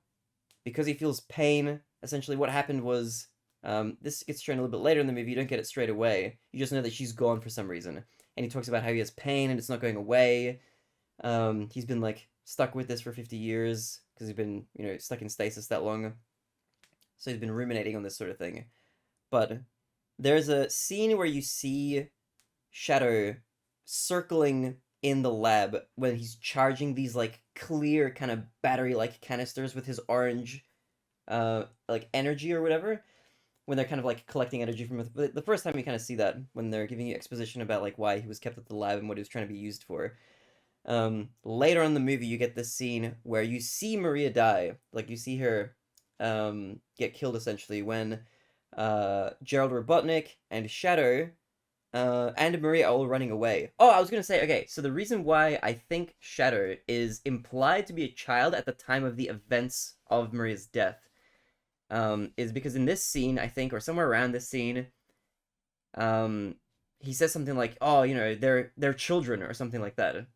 because he feels pain. Essentially, what happened was this gets shown a little bit later in the movie. You don't get it straight away. You just know that she's gone for some reason, and he talks about how he has pain and it's not going away. He's been like stuck with this for 50 years because he's been stuck in stasis that long. So he's been ruminating on this sort of thing. But there's a scene where you see Shadow circling in the lab when he's charging these like clear kind of battery like canisters with his orange like energy or whatever, when they're kind of like collecting energy from the first time you kind of see that when they're giving you exposition about like why he was kept at the lab and what he was trying to be used for. Later on in the movie you get this scene where you see Maria die, like you see her get killed essentially when Gerald Robotnik and Shadow and Maria are all running away. Oh, I was gonna say, okay, so the reason why I think Shadow is implied to be a child at the time of the events of Maria's death, is because in this scene, I think, or somewhere around this scene, um, he says something like, "Oh, they're children" or something like that.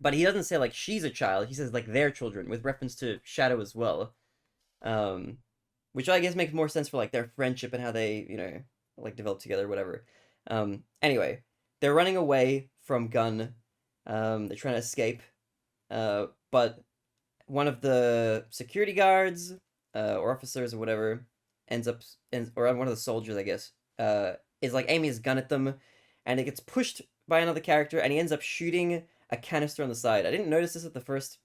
But he doesn't say like she's a child. He says like they're children with reference to Shadow as well. Um, which I guess makes more sense for like their friendship and how they like develop together, or whatever. Anyway, they're running away from Gunn. They're trying to escape. But one of the security guards or officers or whatever or one of the soldiers, I guess, is like aiming his gun at them, and it gets pushed by another character, and he ends up shooting a canister on the side. I didn't notice this at the first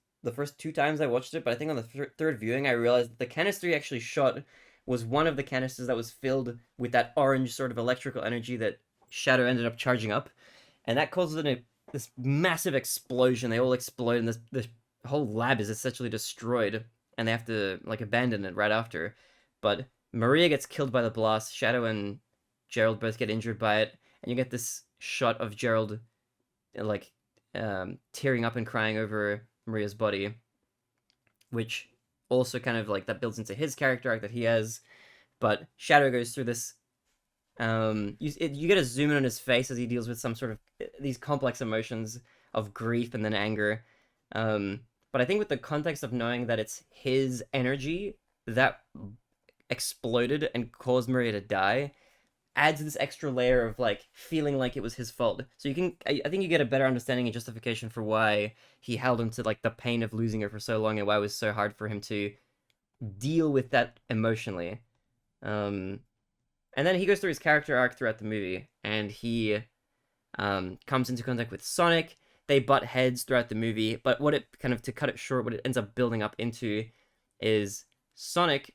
two times I watched it, but I think on the third viewing I realized that the canister he actually shot was one of the canisters that was filled with that orange sort of electrical energy that Shadow ended up charging up, and that causes this massive explosion. They all explode, and this whole lab is essentially destroyed, and they have to like abandon it right after. But Maria gets killed by the blast. Shadow and Gerald both get injured by it, and you get this shot of Gerald like tearing up and crying over Maria's body, which also kind of like that builds into his character arc that he has. But Shadow goes through this. You get a zoom in on his face as he deals with some sort of these complex emotions of grief and then anger. But I think with the context of knowing that it's his energy that exploded and caused Maria to die, adds this extra layer of like feeling like it was his fault. So you can, I think you get a better understanding and justification for why he held on to like the pain of losing her for so long and why it was so hard for him to deal with that emotionally. Um, and then he goes through his character arc throughout the movie, and he comes into contact with Sonic. They butt heads throughout the movie, but what it kind of to cut it short, what it ends up building up into is Sonic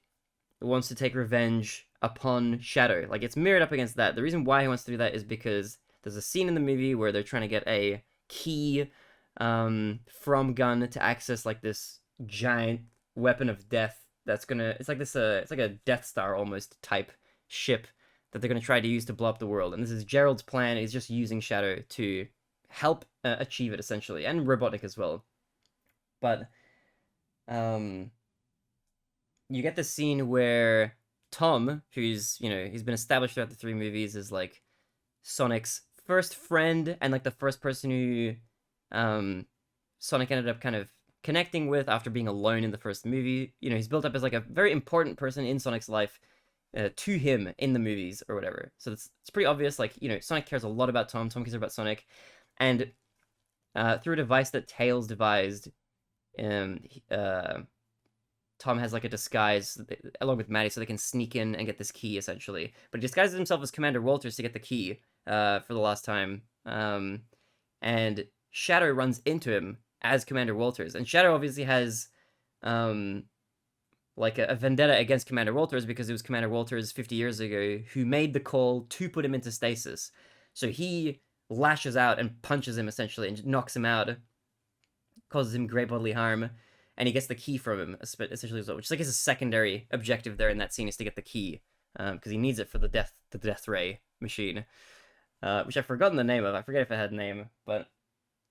wants to take revenge upon Shadow. Like it's mirrored up against that. The reason why he wants to do that is because there's a scene in the movie where they're trying to get a key from Gun to access like this giant weapon of death that's gonna. It's like this. It's like a Death Star almost type ship that they're gonna try to use to blow up the world. And this is Gerald's plan. Is just using Shadow to help achieve it essentially, and Robotnik as well. But you get the scene where Tom, who's he's been established throughout the three movies as like Sonic's first friend and like the first person who Sonic ended up kind of connecting with after being alone in the first movie. He's built up as like a very important person in Sonic's life to him in the movies or whatever. So it's pretty obvious. Like Sonic cares a lot about Tom. Tom cares about Sonic, and through a device that Tails devised, Tom has like a disguise along with Maddie so they can sneak in and get this key essentially. But he disguises himself as Commander Walters to get the key for the last time. And Shadow runs into him as Commander Walters. And Shadow obviously has like a vendetta against Commander Walters because it was Commander Walters 50 years ago who made the call to put him into stasis. So he lashes out and punches him essentially and knocks him out, causes him great bodily harm, and he gets the key from him essentially as well, which is like his secondary objective there in that scene is to get the key because he needs it for the death ray machine, which I've forgotten the name of. I forget if it had a name, but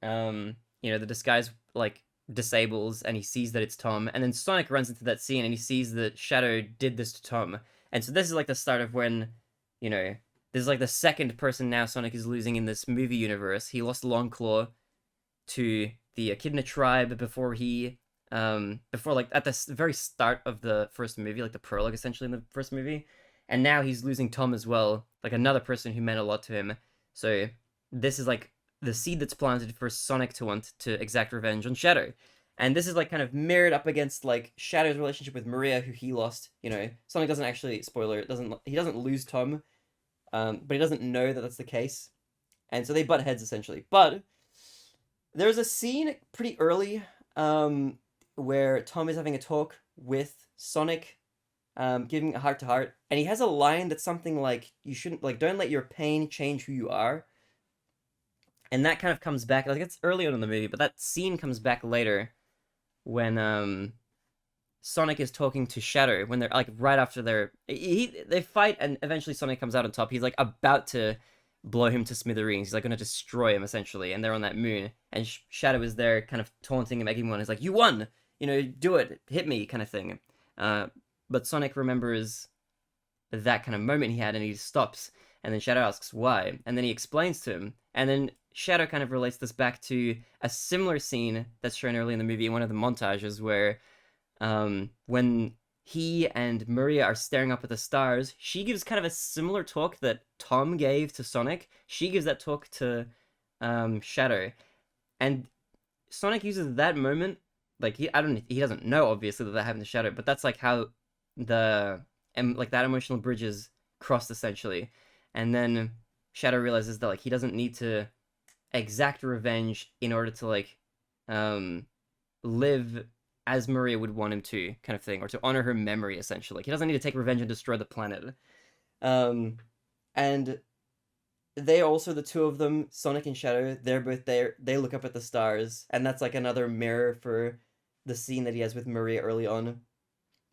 the disguise like disables and he sees that it's Tom, and then Sonic runs into that scene and he sees that Shadow did this to Tom, and so this is like the start of when this is like the second person now Sonic is losing in this movie universe. He lost Longclaw to the Echidna tribe before like at the very start of the first movie, like the prologue essentially in the first movie, and now he's losing Tom as well, like another person who meant a lot to him. So this is like the seed that's planted for Sonic to want to exact revenge on Shadow, and this is like kind of mirrored up against like Shadow's relationship with Maria, who he lost. Sonic doesn't actually, spoiler, he doesn't lose Tom, but he doesn't know that that's the case, and so they butt heads essentially. But there's a scene pretty early where Tom is having a talk with Sonic, giving a heart to heart, and he has a line that's something like, "You shouldn't like, don't let your pain change who you are." And that kind of comes back. Like it's early on in the movie, but that scene comes back later when Sonic is talking to Shadow when they're like right after they fight, and eventually Sonic comes out on top. He's like about to blow him to smithereens. He's like going to destroy him essentially, and they're on that moon, and Shadow is there kind of taunting him, egging him on. He's like, "You won, do it, hit me," kind of thing. But Sonic remembers that kind of moment he had, and he stops, and then Shadow asks why, and then he explains to him, and then Shadow kind of relates this back to a similar scene that's shown early in the movie in one of the montages where when he and Maria are staring up at the stars, she gives kind of a similar talk that Tom gave to Sonic. She gives that talk to Shadow, and Sonic uses that moment like he doesn't know obviously that happened to Shadow, but that's like how like that emotional bridge is crossed essentially, and then Shadow realizes that like he doesn't need to exact revenge in order to like live as Maria would want him to, kind of thing, or to honor her memory essentially. Like he doesn't need to take revenge and destroy the planet. And they also, the two of them, Sonic and Shadow, they're both there. They look up at the stars, and that's like another mirror for the scene that he has with Maria early on.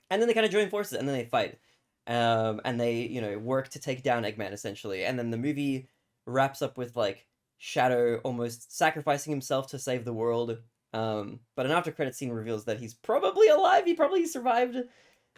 And then they kind of join forces, and then they fight, and they work to take down Eggman essentially. And then the movie wraps up with like Shadow almost sacrificing himself to save the world. But an after credit scene reveals that he's probably alive. He probably survived.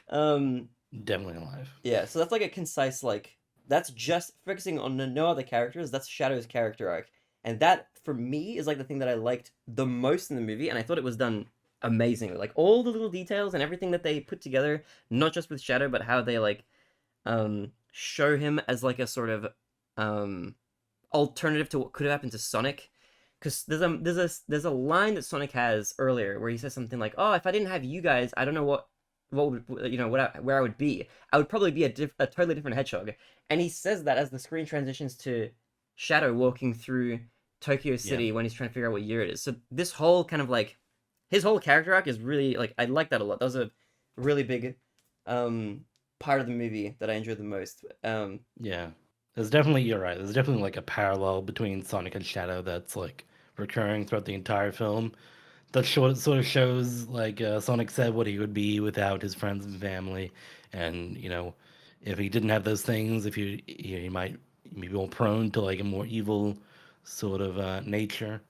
Um, Definitely alive. yeah, so that's like a concise like that's just focusing on no other characters. That's Shadow's character arc, and that for me is like the thing that I liked the most in the movie, and I thought it was done amazingly. Like all the little details and everything that they put together, not just with Shadow, but how they like show him as like a sort of um alternative to what could have happened to Sonic. Because there's a line that Sonic has earlier where he says something like, "Oh, if I didn't have you guys, I don't know what would where I would be. I would probably be a totally different hedgehog." And he says that as the screen transitions to Shadow walking through Tokyo Yeah. City when he's trying to figure out what year it is. So this whole kind of like his whole character arc is really like I like that a lot. That was a really big part of the movie that I enjoyed the most. Yeah. There's definitely, you're right. There's definitely like a parallel between Sonic and Shadow that's like recurring throughout the entire film. That sort of shows like Sonic said what he would be without his friends and family, and if he didn't have those things, if he might be more prone to like a more evil sort of nature.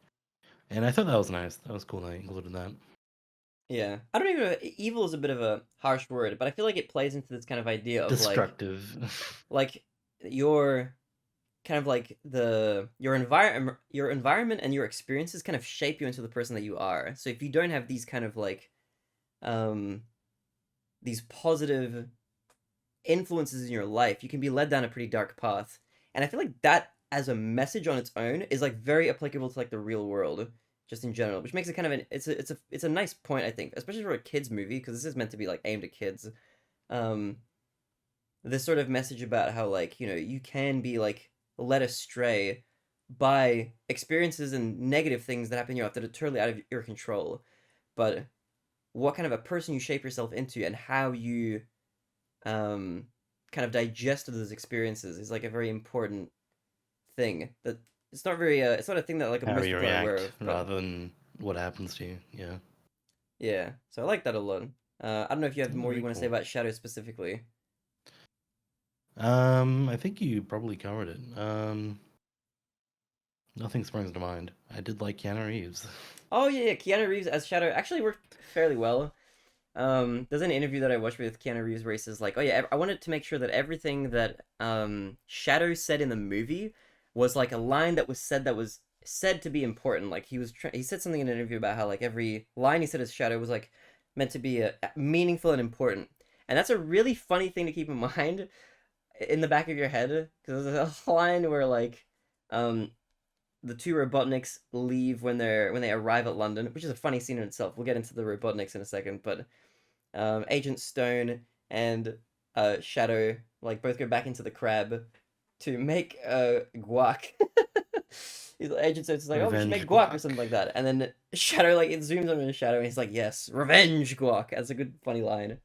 And I thought that was nice. That was cool that I included that. Yeah, I don't even know. Evil is a bit of a harsh word, but I feel like it plays into this kind of idea of Destructive. like your kind of like your environment and your experiences kind of shape you into the person that you are. So if you don't have these kind of like um these positive influences in your life, you can be led down a pretty dark path. And I feel like that as a message on its own is like very applicable to like the real world just in general, which makes it kind of it's a nice point I think, especially for a kids movie because this is meant to be like aimed at kids. Um this sort of message about how like, you can be like led astray by experiences and negative things that happen in your life that are totally out of your control. But what kind of a person you shape yourself into and how you um kind of digest those experiences is like a very important thing that it's not a thing that like How most you people are aware react of, but rather than what happens to you. Yeah. yeah, so I like that a lot. I don't know if you have Oh, more you very want to say cool. about Shadow specifically. I think you probably covered it. Nothing springs to mind. I did like Keanu Reeves. Oh yeah, Keanu Reeves as Shadow actually worked fairly well. There's an interview that I watched with Keanu Reeves where he says like, "Oh yeah, I wanted to make sure that everything that Shadow said in the movie was like a line that was said to be important. Like he said something in an interview about how like every line he said as Shadow was like meant to be meaningful and important. And that's a really funny thing to keep in mind in the back of your head because there's a line where like um the two Robotniks leave when they arrive at London, which is a funny scene in itself. We'll get into the Robotniks in a second, but Agent Stone and Shadow like both go back into the crab to make guac. Agent Stone's like, "Oh, we should Revenge make guac or Guac. something like that," and then Shadow like it zooms on Shadow and he's like, "Yes, revenge guac." That's a good funny line.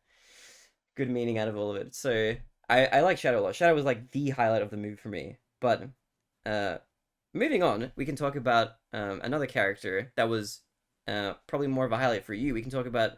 Good meaning out of all of it. So I like Shadow a lot. Shadow was like the highlight of the movie for me. But uh, moving on, we can talk about another character that was probably more of a highlight for you. We can talk about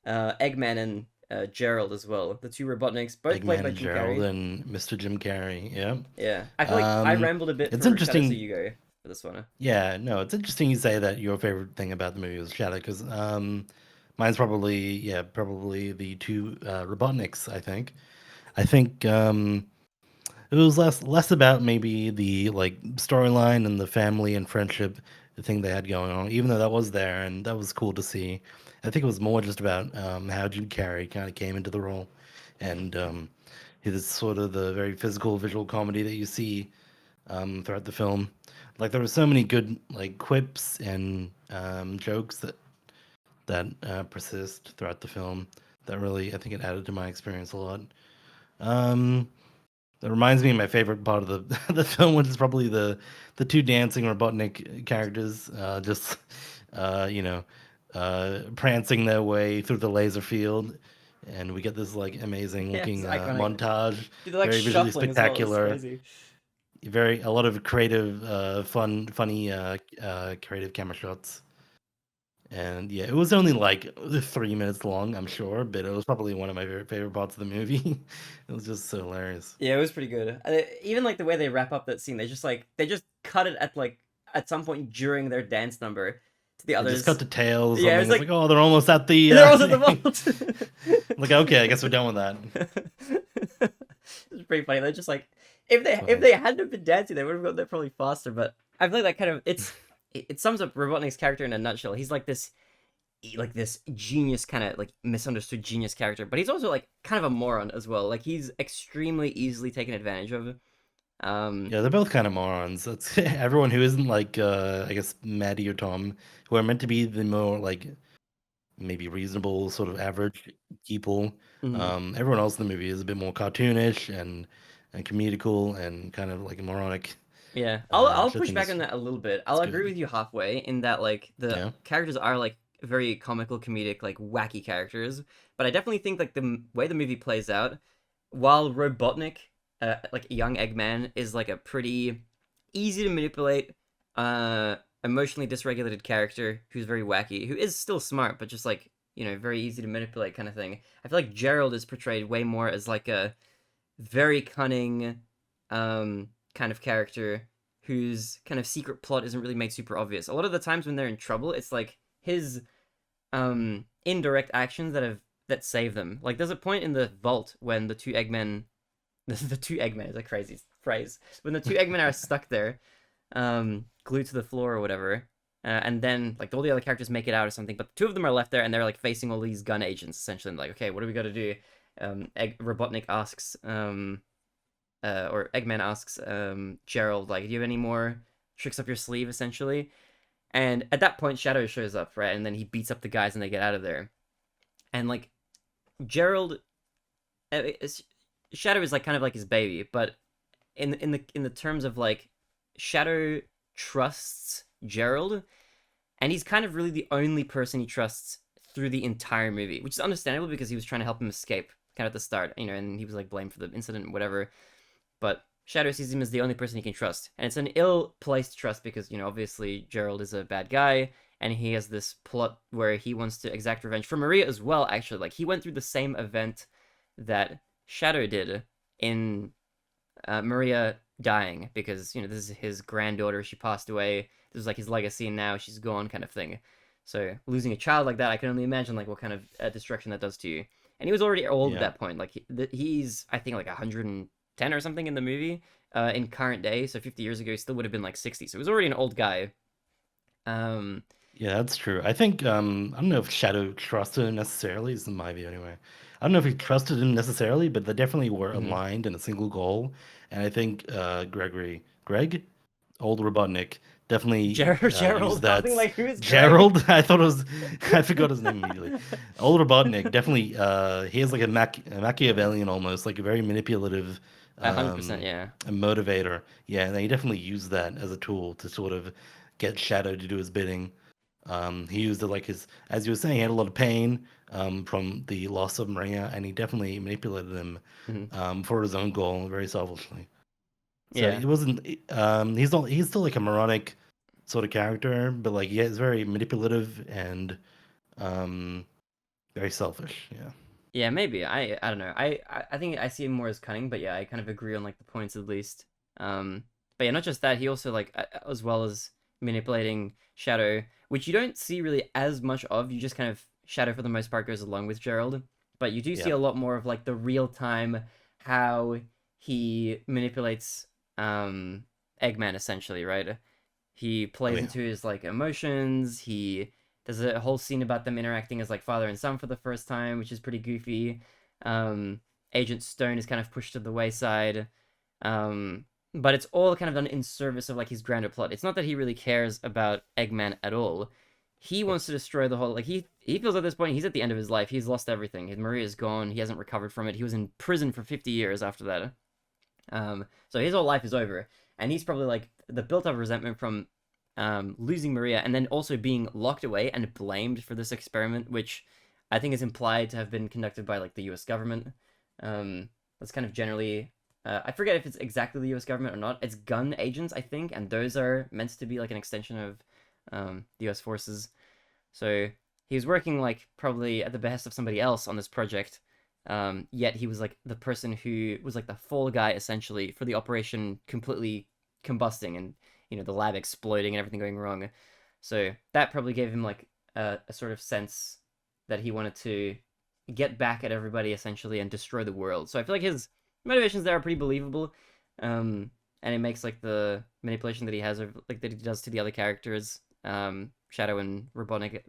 Eggman and Gerald as well, the two Robotniks, both played Eggman by and Jim Gerald Carrey. and Mr. Jim Carrey. Yeah. Yeah, I feel like I Um, rambled a bit it's for Shadow, so interesting. you go for this one. Yeah, no, it's interesting you say that your favorite thing about the movie was Shadow, because mine's probably, yeah, probably the two Robotniks. I think it was less about maybe the like storyline and the family and friendship thing they had going on, even though that was there and that was cool to see. I think it was more just about how Jim Carrey kind of came into the role, and his sort of the very physical visual comedy that you see throughout the film. Like there were so many good like quips and jokes that persist throughout the film that really I think it added to my experience a lot. Um, that reminds me of my favorite part of the the film, which is probably the two dancing Robotnik characters, just you know, prancing their way through the laser field, and we get this like amazing Yeah, it's looking iconic. montage, Dude, they're like very visually shuffling as well. It's spectacular. crazy. very a lot of creative, funny, creative camera shots. And yeah, it was only like 3 minutes long, I'm sure, but it was probably one of my favorite parts of the movie. It was just so hilarious. Yeah, it was pretty good. Even like the way they wrap up that scene, they just cut it at like at some point during their dance number to the They just cut others. to tail or Yeah, something. it's It's like like, oh, they're almost at the they're also at the thing. vault. Like, okay, I guess we're done with that. It's pretty funny. They're just like It's if funny. they hadn't have been dancing, they would have got there probably faster. But I feel like that kind of it sums up Robotnik's character in a nutshell. He's like this genius kind of like misunderstood genius character, but he's also like kind of a moron as well. Like he's extremely easily taken advantage of. Um, Yeah, they're both kind of morons. That's everyone who isn't like, I guess Maddie or Tom, who are meant to be the more like maybe reasonable, sort of average people. mhm. Everyone else in the movie is a bit more cartoonish and comedical and kind of like moronic, Yeah, I'll which I push think back is on that a little bit. it's I'll agree good. with you halfway in that like the Yeah. characters are like very comical, comedic, like wacky characters. But I definitely think like way the movie plays out, while Robotnik, like young Eggman, is like a pretty easy to manipulate, uh, emotionally dysregulated character who's very wacky, who is still smart, but just like very easy to manipulate kind of thing. I feel like Gerald is portrayed way more as like a very cunning kind of character whose kind of secret plot isn't really made super obvious. A lot of the times when they're in trouble, it's like his indirect actions that save them. Like there's a point in the vault when the two Eggmen the two Eggmen is a crazy phrase. When the two Eggmen are stuck there, glued to the floor or whatever, and then like all the other characters make it out or something, but two of them are left there and they're like facing all these gun agents essentially. And like, okay, what do we got to do? Robotnik asks, or Eggman asks, Gerald, like, do you have any more tricks up your sleeve, essentially? And at that point, Shadow shows up, right? And then he beats up the guys and they get out of there. And like Gerald, uh, Shadow is like kind of like his baby, but in the terms of like Shadow trusts Gerald, and he's kind of really the only person he trusts through the entire movie, which is understandable because he was trying to help him escape kind of at the start, and he was like blamed for the incident, whatever. But Shadow sees him as the only person he can trust, and it's an ill-placed trust because obviously Gerald is a bad guy, and he has this plot where he wants to exact revenge for Maria as well. Actually, like he went through the same event that Shadow did in Maria dying because this is his granddaughter. She passed away. This is like his legacy, and now she's gone, kind of thing. So losing a child like that, I can only imagine like what kind of destruction that does to you. And he was already old at Yeah. that point. Like he's I think like 110 or something in the movie. In current day, so 50 years ago, he still would have been like 60. So he was already an old guy. Um, Yeah, that's true. I think I don't know if Shadow trusted him necessarily, this is my view anyway. I don't know if he trusted him necessarily, but they definitely were mhm. aligned in a single goal. And I think Greg, old Robotnik, definitely used Gerald. I was thinking that. like, who is Greg? Gerald, I thought it was, I forgot his name immediately. Old Robotnik definitely, he has like a Machiavellian almost, like a very manipulative 100%. um, Yeah. a motivator. Yeah, and he definitely used that as a tool to sort of get Shadow to do his bidding. He used it like as you were saying, he had a lot of pain from the loss of Maria, and he definitely manipulated him Mhm. for his own goal, very selfishly. So Yeah. it wasn't. He's still like a moronic sort of character, but like yeah, he's very manipulative and um, very selfish. Yeah, Yeah, maybe. I don't know. I think I see him more as cunning, but yeah, I kind of agree on like the points at least. But yeah, not just that, he also like as well as manipulating Shadow, which you don't see really as much of. You just kind of Shadow for the most part goes along with Gerald, but you do see yeah, a lot more of like the real time how he manipulates Eggman essentially, right? He oh plays yeah, into his like emotions. There's a whole scene about them interacting as like father and son for the first time, which is pretty goofy. Um, Agent Stone is kind of pushed to the wayside. Um, but it's all kind of done in service of like his grander plot. It's not that he really cares about Eggman at all. He wants to destroy the whole. Like he feels at this point he's at the end of his life. He's lost everything. His Maria's gone. He hasn't recovered from it. He was in prison for 50 years after that. So his whole life is over, and he's probably like the built-up resentment from losing Maria, and then also being locked away and blamed for this experiment, which I think is implied to have been conducted by like the U.S. government. That's kind of generally I forget if it's exactly the U.S. government or not. It's gun agents, I think, and those are meant to be like an extension of the U.S. forces. So he was working like probably at the behest of somebody else on this project. Yet he was like the person who was like the fall guy essentially for the operation completely combusting and the lab exploding and everything going wrong. So that probably gave him like a sort of sense that he wanted to get back at everybody essentially and destroy the world. So I feel like his motivations there are pretty believable. And it makes like the manipulation that he has of like that he does to the other characters, Shadow and Robotnik,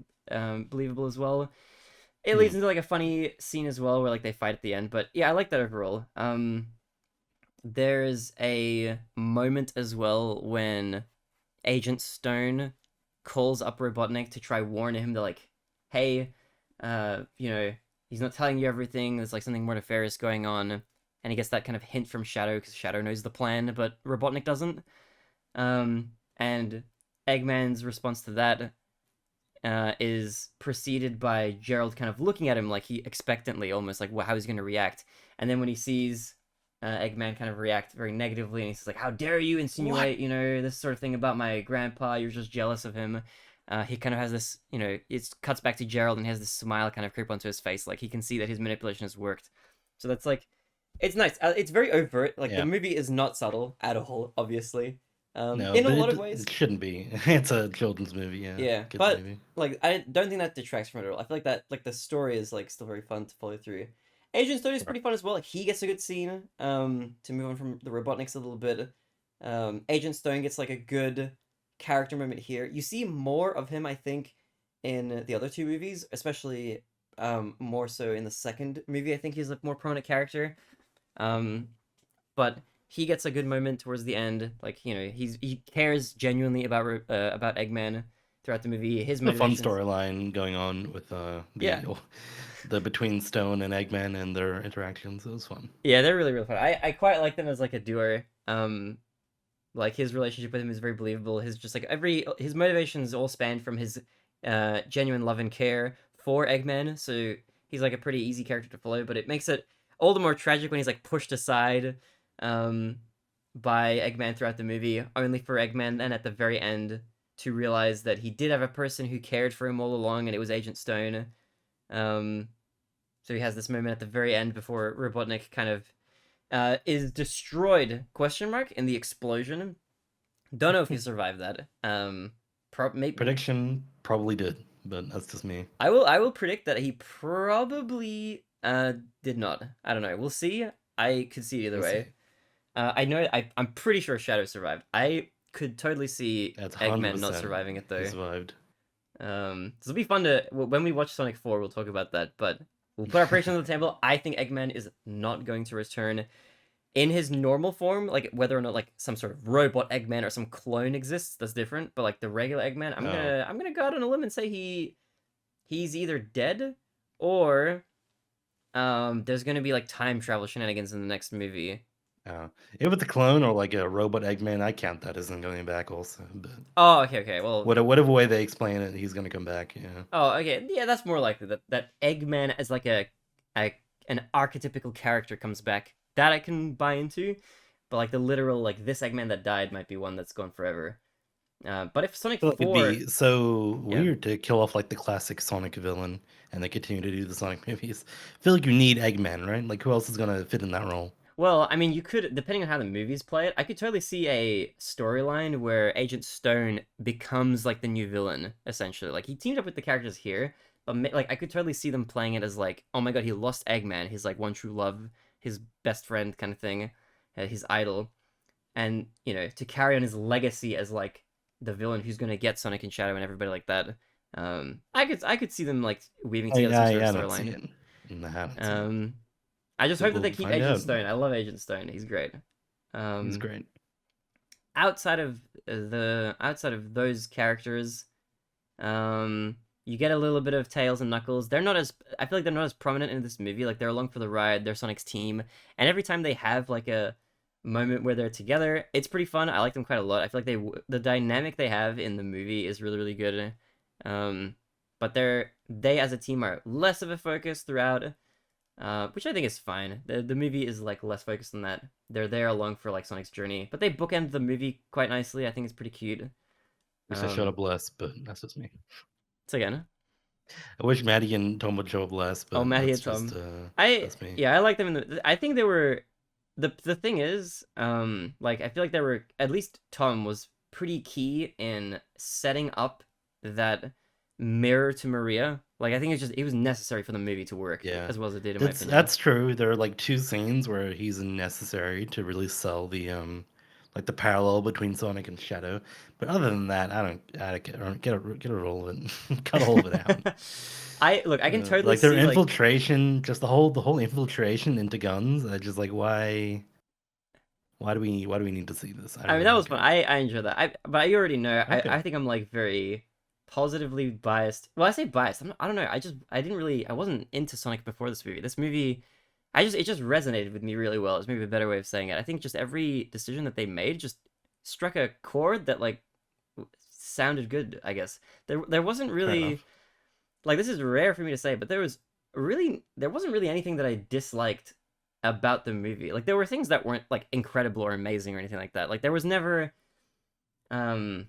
believable as well. It Hmm. leads into like a funny scene as well where like they fight at the end. But yeah, I like that overall. There's a moment as well when Agent Stone calls up Robotnik to try warn him to like, hey, he's not telling you everything. There's like something more nefarious going on, and he gets that kind of hint from Shadow because Shadow knows the plan, but Robotnik doesn't. And Eggman's response to that is preceded by Gerald kind of looking at him like he expectantly, almost like how he's going to react. And then when he sees Eggman kind of react very negatively, and he's like, "How dare you What? insinuate, this sort of thing about my grandpa? You're just jealous of him." He kind of has this, it cuts back to Gerald and he has this smile kind of creep onto his face, like he can see that his manipulation has worked. So that's like, it's nice. It's very overt. Like the Yeah. movie is not subtle at all, obviously. No, In a but lot it of ways, it shouldn't be. It's a children's movie, yeah, yeah, kids but movie. like I don't think that detracts from it at all. I feel like that like the story is like still very fun to follow through. Agent Story is Right. pretty fun as well. Like, he gets a good scene. To move on from the Robotniks a little bit. Agent Stone gets like a good character moment here. You see more of him, I think, in the other two movies, especially more so in the second movie. I think he's a more prominent character. Um, but he gets a good moment towards the end. Like he cares genuinely about Eggman throughout the movie. His A fun motivations, storyline going on with yeah, the between Stone and Eggman and their interactions. It was fun. yeah, they're really really fun. I quite like them as like a duo. Like his relationship with him is very believable. His just like every his motivations all span from his genuine love and care for Eggman. So he's like a pretty easy character to follow, but it makes it all the more tragic when he's like pushed aside um by Eggman throughout the movie, only for Eggman then at the very end to realize that he did have a person who cared for him all along, and it was Agent Stone. Um, so he has this moment at the very end before Robotnik kind of is destroyed question mark in the explosion. Don't know if he survived that. Maybe Prediction probably did, but that's just me. I will predict that he probably did not. I don't know. We'll see. I could see it either We'll see. way. I know. I'm pretty sure Shadow survived. I could totally see That's Eggman not 100%. surviving it He though. survived. So it'll be fun to when we watch Sonic 4. We'll talk about that. But we'll put our predictions on the table. I think Eggman is not going to return in his normal form. Like whether or not like some sort of robot Eggman or some clone exists, that's different. But like the regular Eggman, I'm Oh, gonna I'm gonna go out on a limb and say he's either dead or there's gonna be like time travel shenanigans in the next movie. oh. If it's a clone or like a robot Eggman, I count that as him going back also. But Oh, okay. Well, whatever way they explain it, he's gonna come back. Yeah. oh, okay. Yeah, that's more likely that Eggman as like a an archetypical character comes back. That I can buy into. But like the literal like this Eggman that died might be one that's gone forever. But if Sonic I feel like it'd 4, be so yeah. weird to kill off like the classic Sonic villain and they continue to do the Sonic movies. I feel like you need Eggman, right? Like who else is gonna fit in that role? Well, I mean, you could, depending on how the movies play it, I could totally see a storyline where Agent Stone becomes like the new villain, essentially. Like he teamed up with the characters here, but like I could totally see them playing it as like, oh my god, he lost Eggman, his like one true love, his best friend kind of thing, his idol, and to carry on his legacy as like the villain who's gonna get Sonic and Shadow and everybody like that. I could see them like weaving together some sort of I don't see storyline. it. No, I don't see it. Um, I just But hope that they we'll keep find Agent out. Stone. I love Agent Stone. He's great. He's Um, great. outside of those characters, you get a little bit of Tails and Knuckles. I feel like they're not as prominent in this movie. Like they're along for the ride. They're Sonic's team, and every time they have like a moment where they're together, it's pretty fun. I like them quite a lot. I feel like the dynamic they have in the movie is really really good. Um, but they as a team are less of a focus throughout. which I think is fine. The movie is like less focused on that. They're there along for like Sonic's journey, but they bookend the movie quite nicely. I think it's pretty cute. Wish they showed Um, up less, but that's just me. so again, I wish Maddie and Tom would show up less, oh, but Maddie that's and just Tom. I that's me. Yeah, I like them in I think they were the thing is, like I feel like they were at least Tom was pretty key in setting up that mirror to Maria. Like I think it was necessary for the movie to work Yeah, as well as it did in my that's opinion. that's true. There are like two scenes where he's necessary to really sell like the parallel between Sonic and Shadow. But other than that, I don't get a roll of it, cut a hold of it out. I look, I can totally Like their see like infiltration, just the whole infiltration into guns. I just like why do we need to see this? I mean, I that don't was fun. care. I enjoy that. But you already know. I Okay, think I'm like very positively biased. Well, I say biased. I don't know. I didn't really I wasn't into Sonic before this movie. This movie, it just resonated with me really well. It's maybe a better way of saying it. I think just every decision that they made just struck a chord that like sounded good. I guess there wasn't fair really enough. like this is rare for me to say, but there wasn't really anything that I disliked about the movie. Like there were things that weren't like incredible or amazing or anything like that. Like there was never um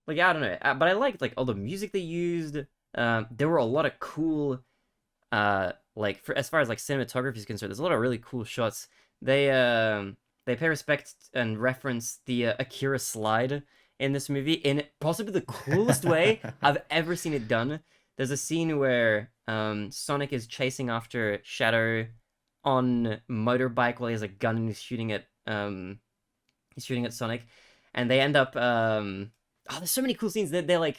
like yeah, I don't know, but I liked like all the music they used. There were a lot of cool like for as far as like cinematography is concerned, there's a lot of really cool shots. They pay respect and reference the Akira slide in this movie in possibly the coolest way I've ever seen it done. There's a scene where Sonic is chasing after Shadow on motorbike while he has a gun and he's shooting at Sonic, and they end up oh, there's so many cool scenes. They're like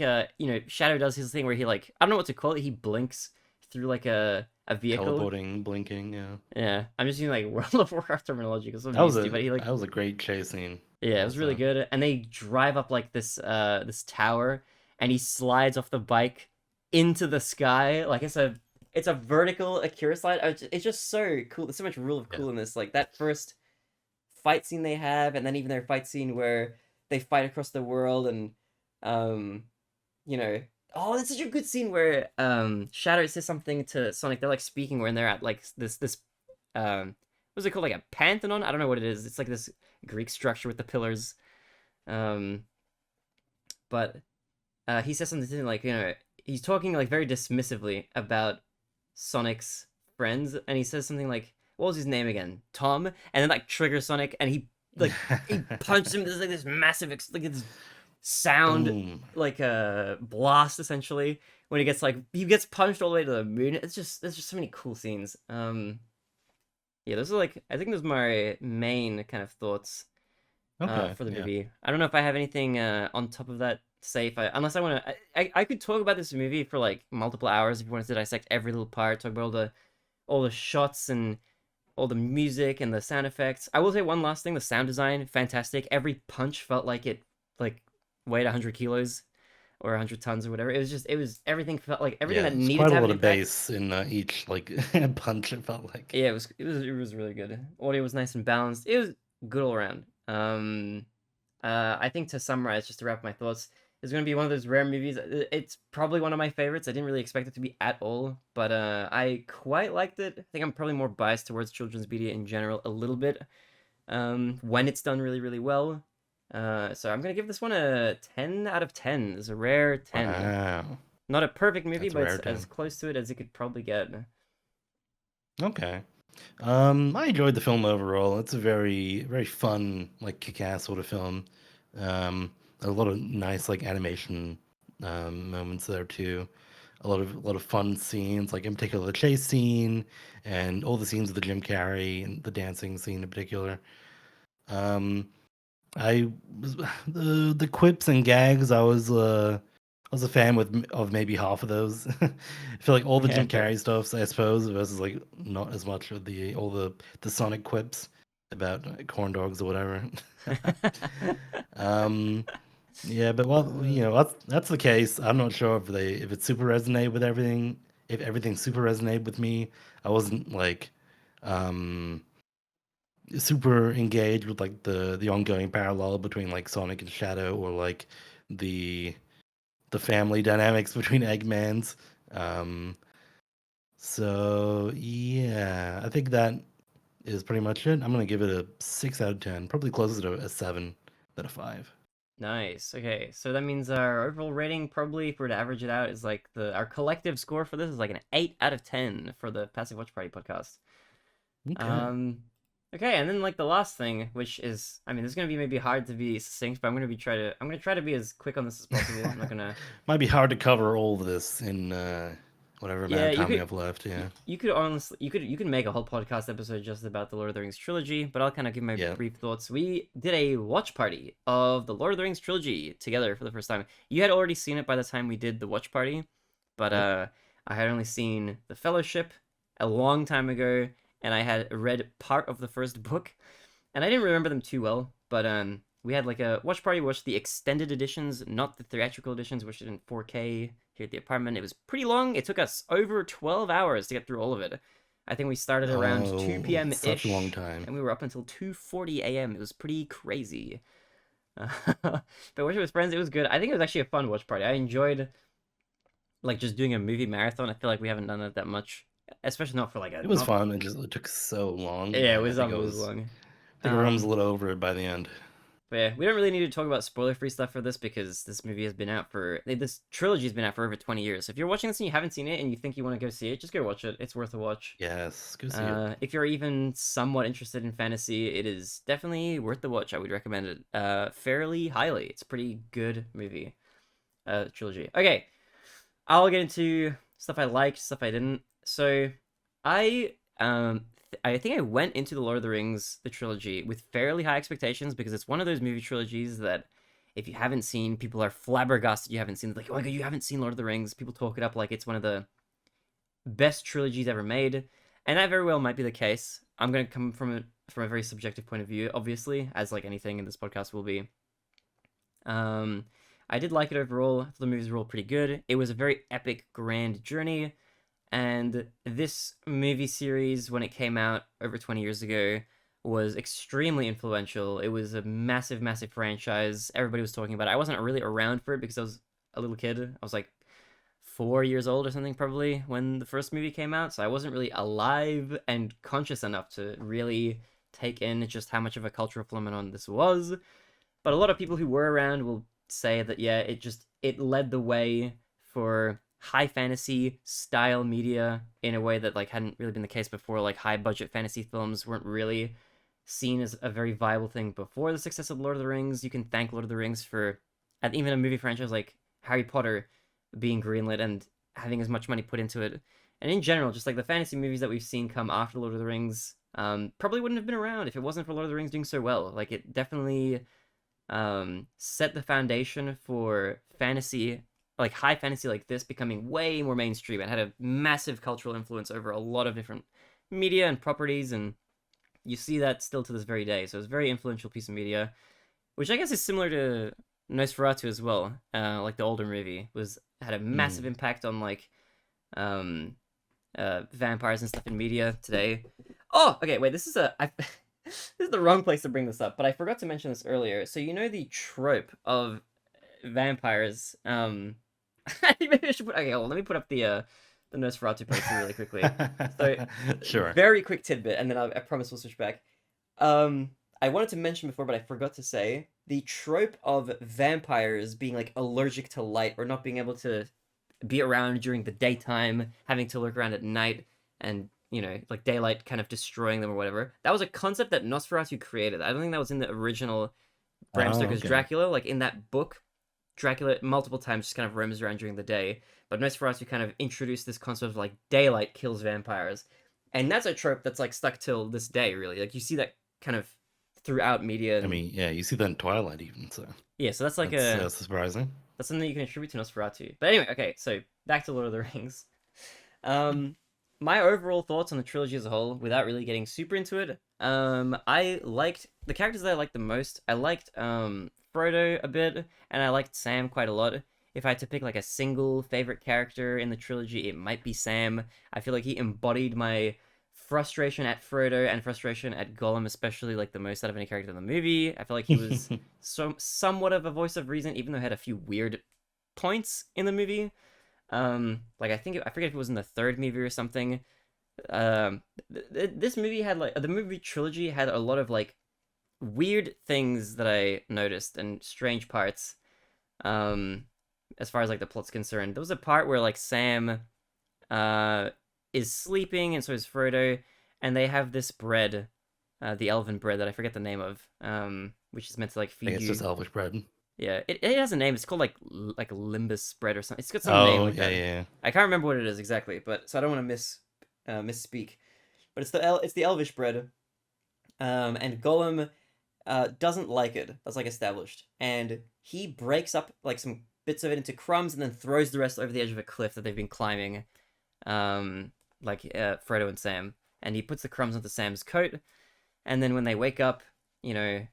Shadow does his thing where he like I don't know what to call it. He blinks through like a vehicle. Teleporting, blinking, yeah. Yeah, I'm just using like World of Warcraft terminology because I'm used to. But he like That was a great chase scene. yeah, it was really Also, good. And they drive up like this tower, and he slides off the bike into the sky. Like it's a vertical Akira slide. It's just so cool. There's so much rule of yeah. cool in this. Like that first fight scene they have, and then even their fight scene where they fight across the world, and um, you know, oh, it's such a good scene where Shadow says something to Sonic. They're like speaking when they're at like this what's it called, like a pantheon? I don't know what it is. It's like this Greek structure with the pillars. Um, but he says something like he's talking like very dismissively about Sonic's friends, and he says something like, "What was his name again? Tom?" And then like triggers Sonic, and he punches him. There's like this massive like this sound Boom. like a blast essentially when he gets punched all the way to the moon. It's just there's just so many cool scenes. Yeah, those are like I think those are my main kind of thoughts Okay, for the yeah. movie. I don't know if I have anything on top of that to say. If I unless I want to, I could talk about this movie for like multiple hours if you wanted to dissect every little part, talk about all the shots and all the music and the sound effects. I will say one last thing: the sound design, fantastic. Every punch felt like it like weighed 100 kilos or 100 tons or whatever. It was everything felt like everything Yeah, that it's needed quite to a have an lot of impact. bass in each like punch. It felt like. Yeah, it was really good. Audio was nice and balanced. It was good all around. I think to summarize, just to wrap my thoughts, it's gonna be one of those rare movies. It's probably one of my favorites. I didn't really expect it to be at all, but I quite liked it. I think I'm probably more biased towards children's media in general a little bit. When it's done really really well. So I'm gonna give this one a 10 out of 10. It's a rare 10. Wow, Not a perfect movie, that's a but rare it's as 10. close to it as it could probably get. Okay. I enjoyed the film overall. It's a very fun, like kick-ass sort of film. A lot of nice like animation moments there too. A lot of fun scenes, like in particular the chase scene and all the scenes with the Jim Carrey and the dancing scene in particular. Um, I was the quips and gags. I was a fan of maybe half of those. I feel like all the Yeah, Jim fair. Carrey stuff, I suppose, versus like not as much of the Sonic quips about corn dogs or whatever. um, yeah, but well, that's the case. I'm not sure if it super resonated with everything. If everything super resonated with me, I wasn't like um super engaged with like the ongoing parallel between like Sonic and Shadow or like the the family dynamics between Eggmans. Um, So yeah, I think that is pretty much it. I'm gonna give it a 6 out of 10, probably closer to a 7 than a 5. Nice. Okay, so that means our overall rating, probably if we were to average it out, is like our collective score for this is like an 8 out of 10 for the Passive Watch Party podcast. Okay. Um, okay, and then like the last thing, which is, I mean, this is gonna be maybe hard to be succinct, but I'm gonna try to be as quick on this as possible. I'm not gonna. Might be hard to cover all of this in whatever amount Yeah, of time we have left. you, Yeah. you could honestly, you could make a whole podcast episode just about the Lord of the Rings trilogy, but I'll kind of give my Yeah. brief thoughts. We did a watch party of the Lord of the Rings trilogy together for the first time. You had already seen it by the time we did the watch party, but Yep. I had only seen The Fellowship a long time ago, and I had read part of the first book, and I didn't remember them too well. But we had like a watch party, watched the extended editions, not the theatrical editions, watched it in 4K here at the apartment. It was pretty long. It took us over 12 hours to get through all of it. I think we started around 2 Oh, p.m. such a long ish, time. and we were up until 2:40 a.m. It was pretty crazy. But watching with friends, it was good. I think it was actually a fun watch party. I enjoyed like just doing a movie marathon. I feel like we haven't done it that much, especially not for like a It was not. fun. It took so long, Yeah, it and was unbelievably long. I think everyone was a little over it by the end. But yeah, we don't really need to talk about spoiler-free stuff for this because this movie has been out for this trilogy has been out for over 20 years. So if you're watching this and you haven't seen it and you think you want to go see it, just go watch it. It's worth a watch. Yes, go see it. If you're even somewhat interested in fantasy, it is definitely worth the watch. I would recommend it fairly highly. It's a pretty good movie. Trilogy. Okay, I'll get into stuff I liked, stuff I didn't. So I I think I went into the Lord of the Rings, the trilogy, with fairly high expectations because it's one of those movie trilogies that if you haven't seen, people are flabbergasted you haven't seen. Like, oh my god, you haven't seen Lord of the Rings. People talk it up like it's one of the best trilogies ever made, and that very well might be the case. I'm gonna come from a very subjective point of view, obviously, as like anything in this podcast will be. Um, I did like it overall. The movies were all pretty good. It was a very epic, grand journey. And this movie series, when it came out over 20 years ago, was extremely influential. It was a massive, massive franchise. Everybody was talking about it. I wasn't really around for it because I was a little kid. I was like 4 years old or something, probably, when the first movie came out. So I wasn't really alive and conscious enough to really take in just how much of a cultural phenomenon this was. But a lot of people who were around will say that, yeah, it led the way for high fantasy style media in a way that like hadn't really been the case before. Like high budget fantasy films weren't really seen as a very viable thing before the success of Lord of the Rings. You can thank Lord of the Rings for, and even a movie franchise like Harry Potter being greenlit and having as much money put into it. And in general, just like the fantasy movies that we've seen come after Lord of the Rings, probably wouldn't have been around if it wasn't for Lord of the Rings doing so well. Like it definitely set the foundation for fantasy, like high fantasy like this, becoming way more mainstream and had a massive cultural influence over a lot of different media and properties. And you see that still to this very day. So it's a very influential piece of media, which I guess is similar to Nosferatu as well. Like the older movie had a massive Mm. impact on like um vampires and stuff in media today. Oh, okay, wait, this is this is the wrong place to bring this up, but I forgot to mention this earlier. So you know the trope of vampires. Maybe I should put. Okay, hold on, let me put up the Nosferatu poster really quickly. So Sure. very quick tidbit, and then I promise we'll switch back. I wanted to mention before, but I forgot to say the trope of vampires being like allergic to light or not being able to be around during the daytime, having to lurk around at night, and like daylight kind of destroying them or whatever. That was a concept that Nosferatu created. I don't think that was in the original Bram Oh, Stoker's okay. Dracula. Like in that book, Dracula multiple times just kind of roams around during the day, but Nosferatu kind of introduced this concept of like daylight kills vampires, and that's a trope that's like stuck till this day. Really, like you see that kind of throughout media, I and mean, yeah, you see that in Twilight even, so yeah, so that's like that's surprising. that's something you can attribute to Nosferatu. But anyway, okay, so back to Lord of the Rings. Um, my overall thoughts on the trilogy as a whole, without really getting super into it, I liked the characters that I liked the most. I liked Frodo a bit, and I liked Sam quite a lot. If I had to pick like a single favorite character in the trilogy, it might be Sam. I feel like he embodied my frustration at Frodo and frustration at Gollum, especially like the most out of any character in the movie. I feel like he was somewhat of a voice of reason, even though he had a few weird points in the movie. Like I forget if it was in the third movie or something. This movie had like the movie trilogy had a lot of like weird things that I noticed and strange parts. Um, as far as like the plot's concerned, there was a part where like Sam uh is sleeping and so is Frodo, and they have this bread, the elven bread that I forget the name of, which is meant to like I think feed it's you. just elvish bread. Yeah, it has a name. It's called like Limbus bread or something. It's got some name Oh like yeah, that. yeah. I can't remember what it is exactly, but so I don't want to misspeak. But it's the elvish bread. And Gollum doesn't like it. That's like established, and he breaks up like some bits of it into crumbs and then throws the rest over the edge of a cliff that they've been climbing. Um, Frodo and Sam, and he puts the crumbs onto Sam's coat, and then when they wake up, you know,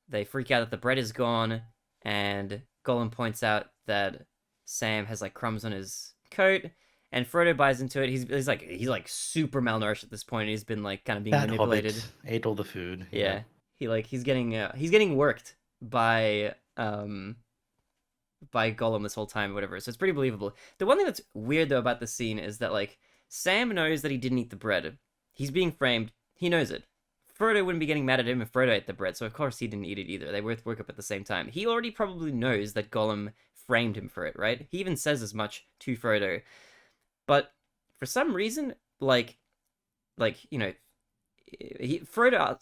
they freak out that the bread is gone, and Gollum points out that Sam has like crumbs on his coat, and Frodo buys into it. He's like super malnourished at this point. He's been like kind of being That manipulated. hobbit ate all the food. Yeah. Yeah, he's getting worked by Gollum this whole time, or whatever. So it's pretty believable. The one thing that's weird though about the scene is that like Sam knows that he didn't eat the bread. He's being framed. He knows it. Frodo wouldn't be getting mad at him if Frodo ate the bread, so of course he didn't eat it either. They both woke up at the same time. He already probably knows that Gollum framed him for it, right? He even says as much to Frodo. But for some reason, Frodo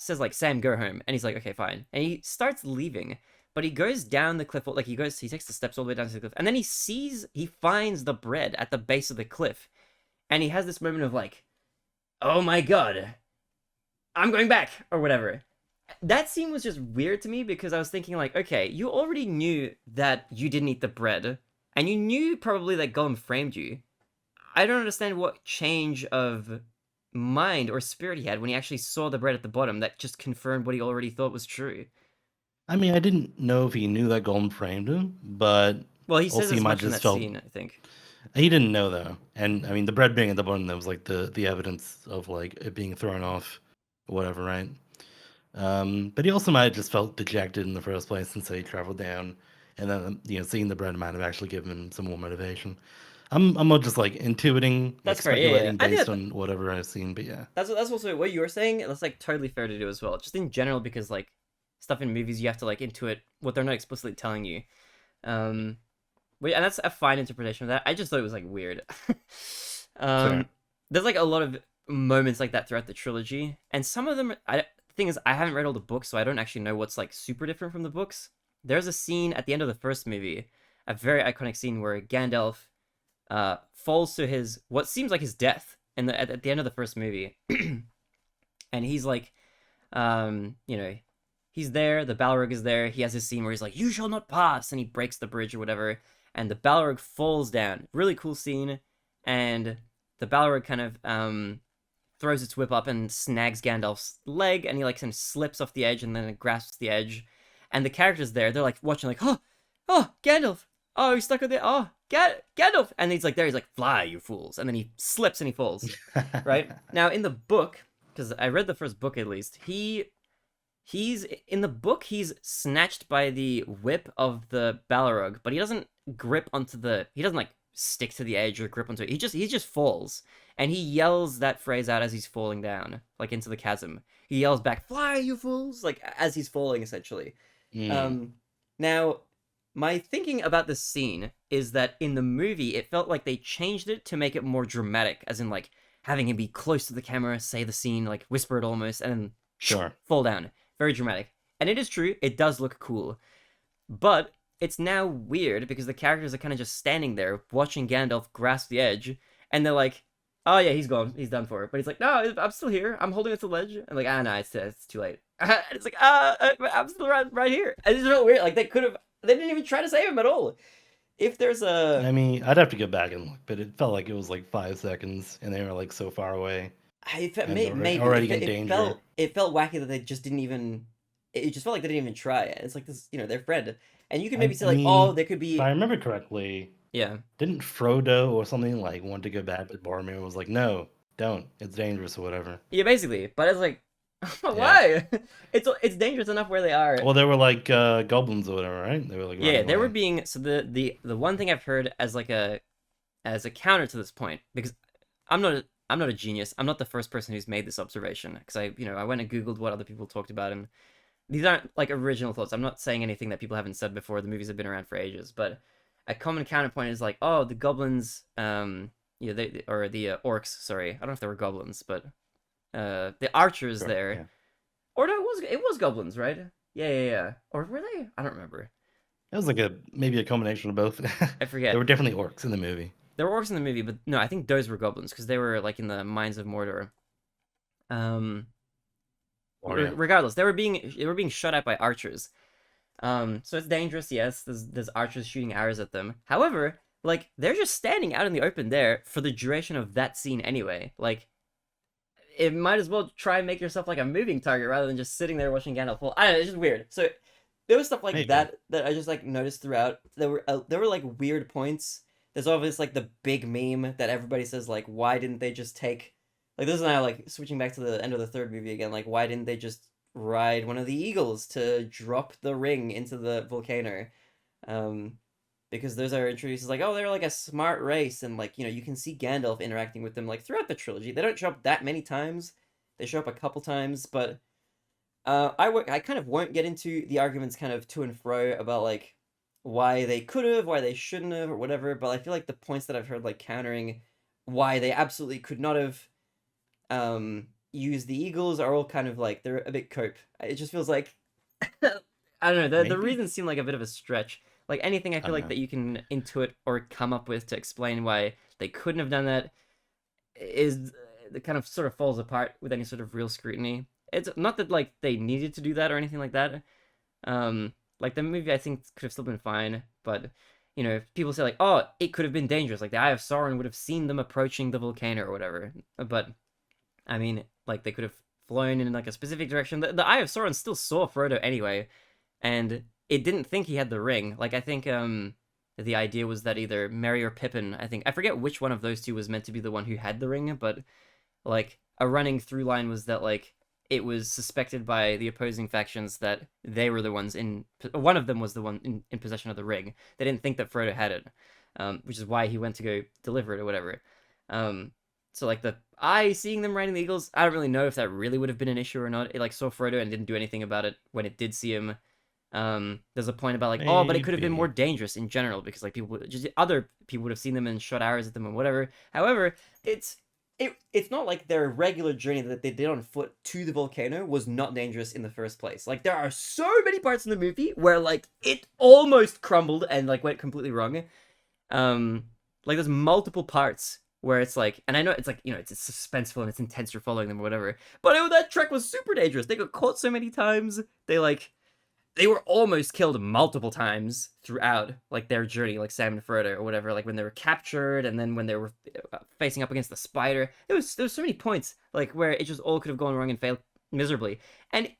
says like, Sam, go home, and he's like, okay, fine, and he starts leaving. But he goes down the cliff, like he takes the steps all the way down to the cliff, and then he finds the bread at the base of the cliff, and he has this moment of like, oh my god, I'm going back, or whatever. That scene was just weird to me because I was thinking like, okay, you already knew that you didn't eat the bread, and you knew probably that Gollum framed you. I don't understand what change of mind or spirit he had when he actually saw the bread at the bottom that just confirmed what he already thought was true. I mean, I didn't know if he knew that Gollum framed him, but Well, he says also he as might much in just that felt scene, I think. he didn't know though. And I mean, the bread being at the bottom, that was like the evidence of like it being thrown off, or whatever, right? But he also might have just felt dejected in the first place, and so he traveled down, and then seeing the bread might have actually given him some more motivation. I'm more just like intuiting, like That's fair. Yeah, yeah. speculating I think based on whatever I've seen. But yeah, that's also what you were saying. That's like totally fair to do as well. Just in general, because like stuff in movies, you have to like intuit what they're not explicitly telling you. Um, and that's a fine interpretation of that. I just thought it was like weird. sure. um, there's like a lot of moments like that throughout the trilogy, and some of them. The thing is, I haven't read all the books, so I don't actually know what's like super different from the books. There's a scene at the end of the first movie, a very iconic scene where Gandalf falls to his what seems like his death at the end of the first movie, and he's like, you know, he's there. The Balrog is there. He has his scene where he's like, "You shall not pass," and he breaks the bridge or whatever, and the Balrog falls down. Really cool scene, and the Balrog kind of throws its whip up and snags Gandalf's leg, and he like kind of slips off the edge and then it grasps the edge, and the characters there, they're like watching like, oh, Gandalf. Oh, he's stuck with it. Oh, Gandalf. And he's like, there, he's like, fly, you fools. And then he slips and he falls. Right? Now, in the book, because I read the first book at least, he's in the book, he's snatched by the whip of the Balrog, but he doesn't he doesn't like stick to the edge or grip onto it. He just falls. And he yells that phrase out as he's falling down, like into the chasm. He yells back, fly, you fools, like as he's falling, essentially. Mm. Um, now, my thinking about this scene is that in the movie, it felt like they changed it to make it more dramatic, as in like having him be close to the camera, say the scene, like whisper it almost, and then Sure. fall down. Very dramatic. And it is true, it does look cool. But it's now weird because the characters are kind of just standing there watching Gandalf grasp the edge, and they're like, oh yeah, he's gone, he's done for. But he's like, no, I'm still here, I'm holding it to the ledge. And like, no, it's too late. And it's like, I'm still right here. And it's real weird. Like they didn't even try to save him at all. If there's a, I mean, I'd have to go back and look, but it felt like it was like 5 seconds, and they were like so far away and maybe already in danger. it felt wacky that they just didn't even. It just felt like they didn't even try it. It's like this, their friend, and you can maybe say I like, oh, mean, there could if I be, remember correctly, yeah, didn't Frodo or something like want to go back, but Boromir was like, "No, don't. It's dangerous or whatever." yeah, basically. But it's like, Yeah. why? It's dangerous enough where they are. Well, they were like goblins or whatever, right? They were like Yeah, running they were away. being so the one thing I've heard as like a as a counter to this point, because I'm not a genius. I'm not the first person who's made this observation, because I went and googled what other people talked about, and these aren't like original thoughts. I'm not saying anything that people haven't said before. The movies have been around for ages, but a common counterpoint is like, oh, the goblins, or the orcs. Sorry, I don't know if they were goblins, but the archers Sure. there, Yeah. or no, it was goblins, right? Yeah, yeah, yeah. Or were they? I don't remember. It was like maybe a combination of both. I There forget. were definitely orcs in the movie. There were orcs in the movie, but no, I think those were goblins because they were like in the mines of Mordor. Um, Or yeah. Regardless, they were being shot at by archers. So it's dangerous. Yes, there's archers shooting arrows at them. However, like they're just standing out in the open there for the duration of that scene anyway. Like it might as well try and make yourself like a moving target rather than just sitting there watching Gandalf fall. I don't know, it's just weird. So there was stuff like Maybe. that I just like noticed throughout. There were like weird points. There's always like the big meme that everybody says like, why didn't they just take, like, this is now like switching back to the end of the third movie again, like why didn't they just ride one of the eagles to drop the ring into the volcano? Um, because those are introduced as like, oh, they're like a smart race, and like you can see Gandalf interacting with them like throughout the trilogy. They don't show up that many times. They show up a couple times, but I kind of won't get into the arguments kind of to and fro about like why they could have, why they shouldn't have, or whatever. But I feel like the points that I've heard like countering why they absolutely could not have used the Eagles are all kind of like they're a bit cope. It just feels like I don't know. The Maybe. reasons seem like a bit of a stretch. Like anything, I I feel don't like know. that you can intuit or come up with to explain why they couldn't have done that is it kind of sort of falls apart with any sort of real scrutiny. It's not that like they needed to do that or anything like that. Like the movie, I think could have still been fine, but people say like, oh, it could have been dangerous. Like the Eye of Sauron would have seen them approaching the volcano or whatever. But I mean, like they could have flown in like a specific direction. The Eye of Sauron still saw Frodo anyway, and it didn't think he had the ring. Like I think the idea was that either Merry or Pippin, I forget which one of those two was meant to be the one who had the ring, but like a running through line was that like it was suspected by the opposing factions that they were the ones in one of them was the one in possession of the ring. They didn't think that Frodo had it, which is why he went to go deliver it or whatever. um so like the eye seeing them riding the eagles, I don't really know if that really would have been an issue or not. It like saw Frodo and didn't do anything about it when it did see him. There's a point about like, oh, but it could have been more Maybe. dangerous in general because like just other people would have seen them and shot arrows at them and whatever. However, it's not like their regular journey that they did on foot to the volcano was not dangerous in the first place. Like there are so many parts in the movie where like it almost crumbled and like went completely wrong. Like there's multiple parts where it's like, and I know it's like it's suspenseful and it's intense, you're following them or whatever, but that trek was super dangerous. They got caught so many times. They were almost killed multiple times throughout like their journey, like Sam and Frodo or whatever. Like when they were captured, and then when they were facing up against the spider, there was so many points like where it just all could have gone wrong and failed miserably. And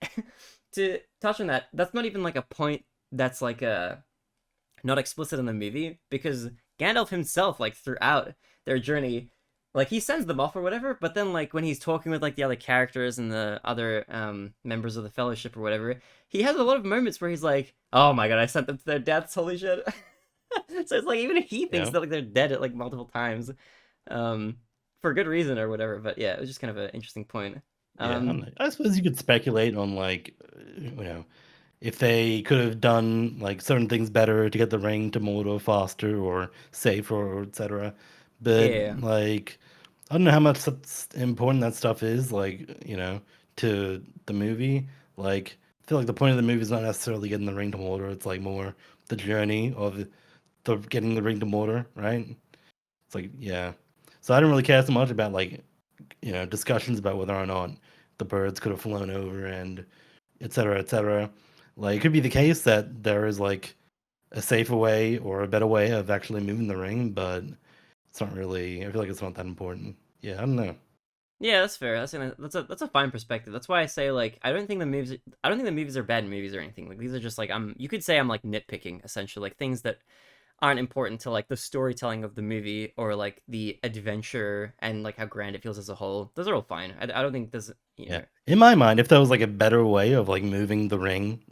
to touch on that, that's not even like a point that's like not explicit in the movie, because Gandalf himself, like throughout their journey, like he sends them off or whatever, but then like when he's talking with like the other characters and the other members of the Fellowship or whatever, he has a lot of moments where he's like, "Oh my god, I sent them to their deaths, holy shit!" So it's like even he thinks Yeah. that like they're dead at like multiple times, um, for good reason or whatever. But yeah, it was just kind of an interesting point. Yeah. I don't Um, know. I suppose you could speculate on like, if they could have done like certain things better to get the ring to Mordor faster or safer or etc. But yeah, like, I don't know how much that's important that stuff is, like, to the movie. Like, I feel like the point of the movie is not necessarily getting the ring to Mordor. It's like more the journey of the getting the ring to Mordor, right? It's like, yeah. So I don't really care so much about like, discussions about whether or not the birds could have flown over and et cetera, et cetera. Like, it could be the case that there is like a safer way or a better way of actually moving the ring, but it's not really. I feel like it's not that important. Yeah, I don't know. yeah, that's fair. That's a fine perspective. That's why I say like I don't think the movies are bad movies or anything. Like these are just like you could say I'm like nitpicking essentially, like things that aren't important to like the storytelling of the movie or like the adventure and like how grand it feels as a whole. Those are all fine. I don't think there's Yeah. In my mind, if there was like a better way of like moving the ring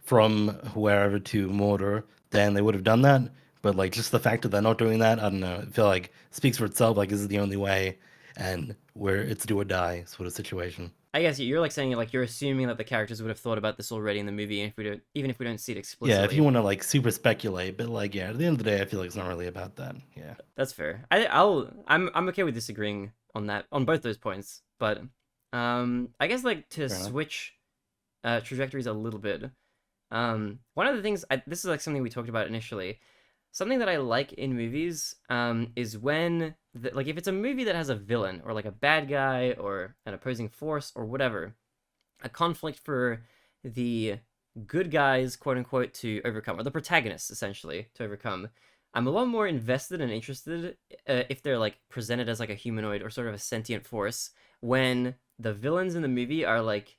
from wherever to Mordor, then they would have done that. But like just the fact that they're not doing that, I don't know. I feel like speaks for itself. Like this is the only way, and where it's do or die sort of situation. I guess you're like saying like you're assuming that the characters would have thought about this already in the movie, and if we don't, even if we don't see it Yeah, if you explicitly. want to like super speculate, but like yeah, at the end of the day, I feel like it's not really about that. Yeah, That's fair. I'm okay with disagreeing on that on both those points, but I guess like to fair enough. switch trajectories a little bit. One of the things this is like something we talked about initially. Something that I like in movies is when like if it's a movie that has a villain or like a bad guy or an opposing force or whatever, a conflict for the good guys, quote unquote, to overcome, or the protagonists essentially to overcome. I'm a lot more invested and interested if they're like presented as like a humanoid or sort of a sentient force when the villains in the movie are like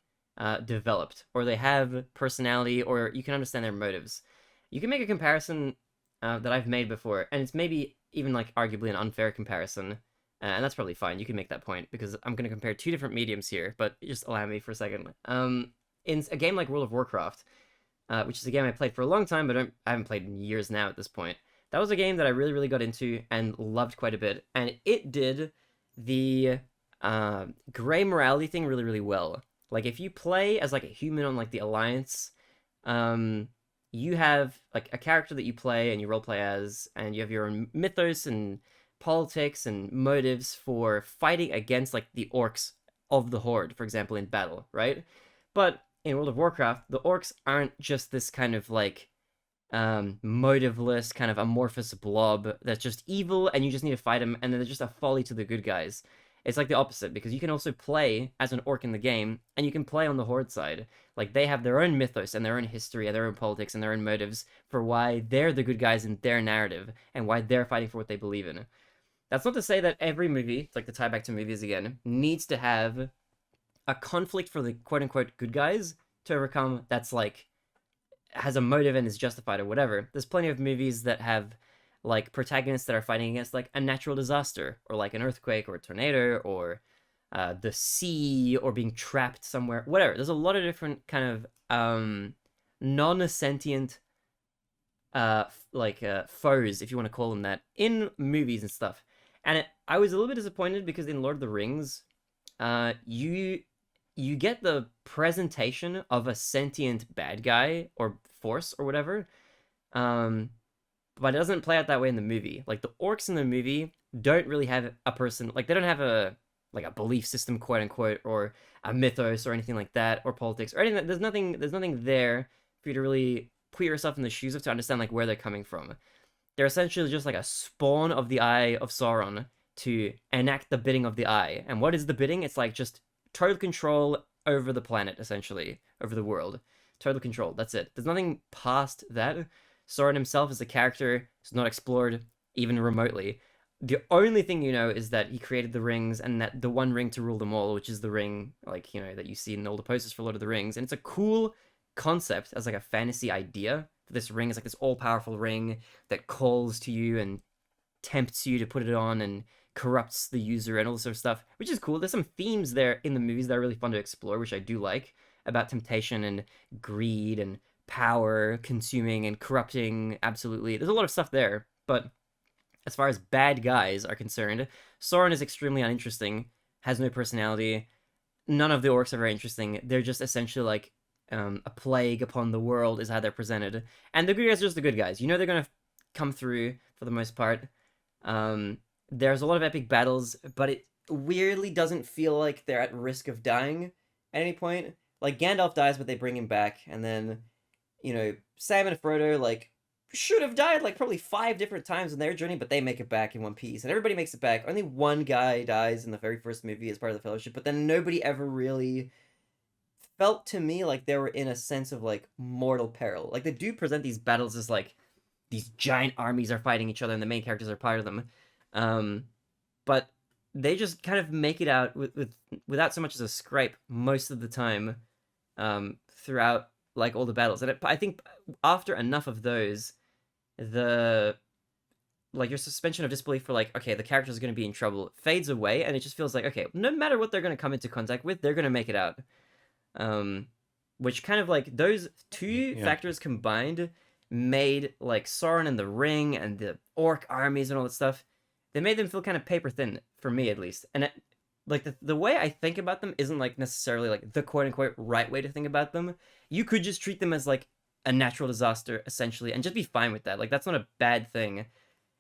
developed or they have personality or you can understand their motives. You can make a comparison that I've made before, and it's maybe even like arguably an unfair comparison, and that's probably fine. You can make that point because I'm going to compare two different mediums here, but just allow me for a second. In a game like World of Warcraft, which is a game I played for a long time, but I haven't played in years now at this point. That was a game that I really, really got into and loved quite a bit, and it did the gray morality thing really, really well. Like if you play as like a human on like the Alliance, um, you have like a character that you play and you role play as, and you have your own mythos and politics and motives for fighting against like the orcs of the Horde, for example, in battle, right? But in World of Warcraft, the orcs aren't just this kind of like motiveless, kind of amorphous blob that's just evil and you just need to fight them, and then they're just a folly to the good guys. It's like the opposite because you can also play as an orc in the game and you can play on the Horde side. Like they have their own mythos and their own history and their own politics and their own motives for why they're the good guys in their narrative and why they're fighting for what they believe in. That's not to say that every movie, like the tie back to movies again, needs to have a conflict for the quote unquote good guys to overcome that's like has a motive and is justified or whatever. There's plenty of movies that have like protagonists that are fighting against like a natural disaster or like an earthquake or a tornado or the sea or being trapped somewhere, whatever. There's a lot of different kind of non-sentient foes, if you want to call them that, in movies and stuff. And I was a little bit disappointed because in Lord of the Rings, you get the presentation of a sentient bad guy or force or whatever, um, but it doesn't play out that way in the movie. Like the orcs in the movie don't really have a person, like they don't have a like a belief system, quote unquote, or a mythos or anything like that, or politics or anything. There's nothing there for you to really put yourself in the shoes of to understand like where they're coming from. They're essentially just like a spawn of the Eye of Sauron to enact the bidding of the Eye. And what is the bidding? It's like just total control over the planet, essentially, over the world. Total control. That's it. There's nothing past that. Sauron himself as a character is not explored even remotely. The only thing you know is that he created the rings and that the one ring to rule them all, which is the ring, like, that you see in all the posters for Lord of the Rings. And it's a cool concept as like a fantasy idea. This ring is like this all-powerful ring that calls to you and tempts you to put it on and corrupts the user and all this sort of stuff, which is cool. There's some themes there in the movies that are really fun to explore, which I do like, about temptation and greed and power consuming and corrupting. Absolutely. There's a lot of stuff there, but as far as bad guys are concerned, Sauron is extremely uninteresting, has no personality. None of the orcs are very interesting. They're just essentially like a plague upon the world is how they're presented. And the good guys are just the good guys. They're going to come through for the most part. There's a lot of epic battles, but it weirdly doesn't feel like they're at risk of dying at any point. Like Gandalf dies, but they bring him back, and then Sam and Frodo like should have died like probably 5 different times in their journey, but they make it back in one piece, and everybody makes it back. Only one guy dies in the very first movie as part of the Fellowship, but then nobody ever really felt to me like they were in a sense of like mortal peril. Like they do present these battles as like these giant armies are fighting each other and the main characters are part of them. But they just kind of make it out without so much as a scrape most of the time, throughout like all the battles. And I think after enough of those, the like your suspension of disbelief for like, okay, the character's going to be in trouble fades away, and it just feels like, okay, no matter what they're going to come into contact with, they're going to make it out. Which kind of like those two Yeah. factors combined made like Sauron and the Ring and the orc armies and all that stuff, they made them feel kind of paper thin for me at least. And like the way I think about them isn't like necessarily like the quote unquote right way to think about them. You could just treat them as like a natural disaster essentially and just be fine with that. Like that's not a bad thing.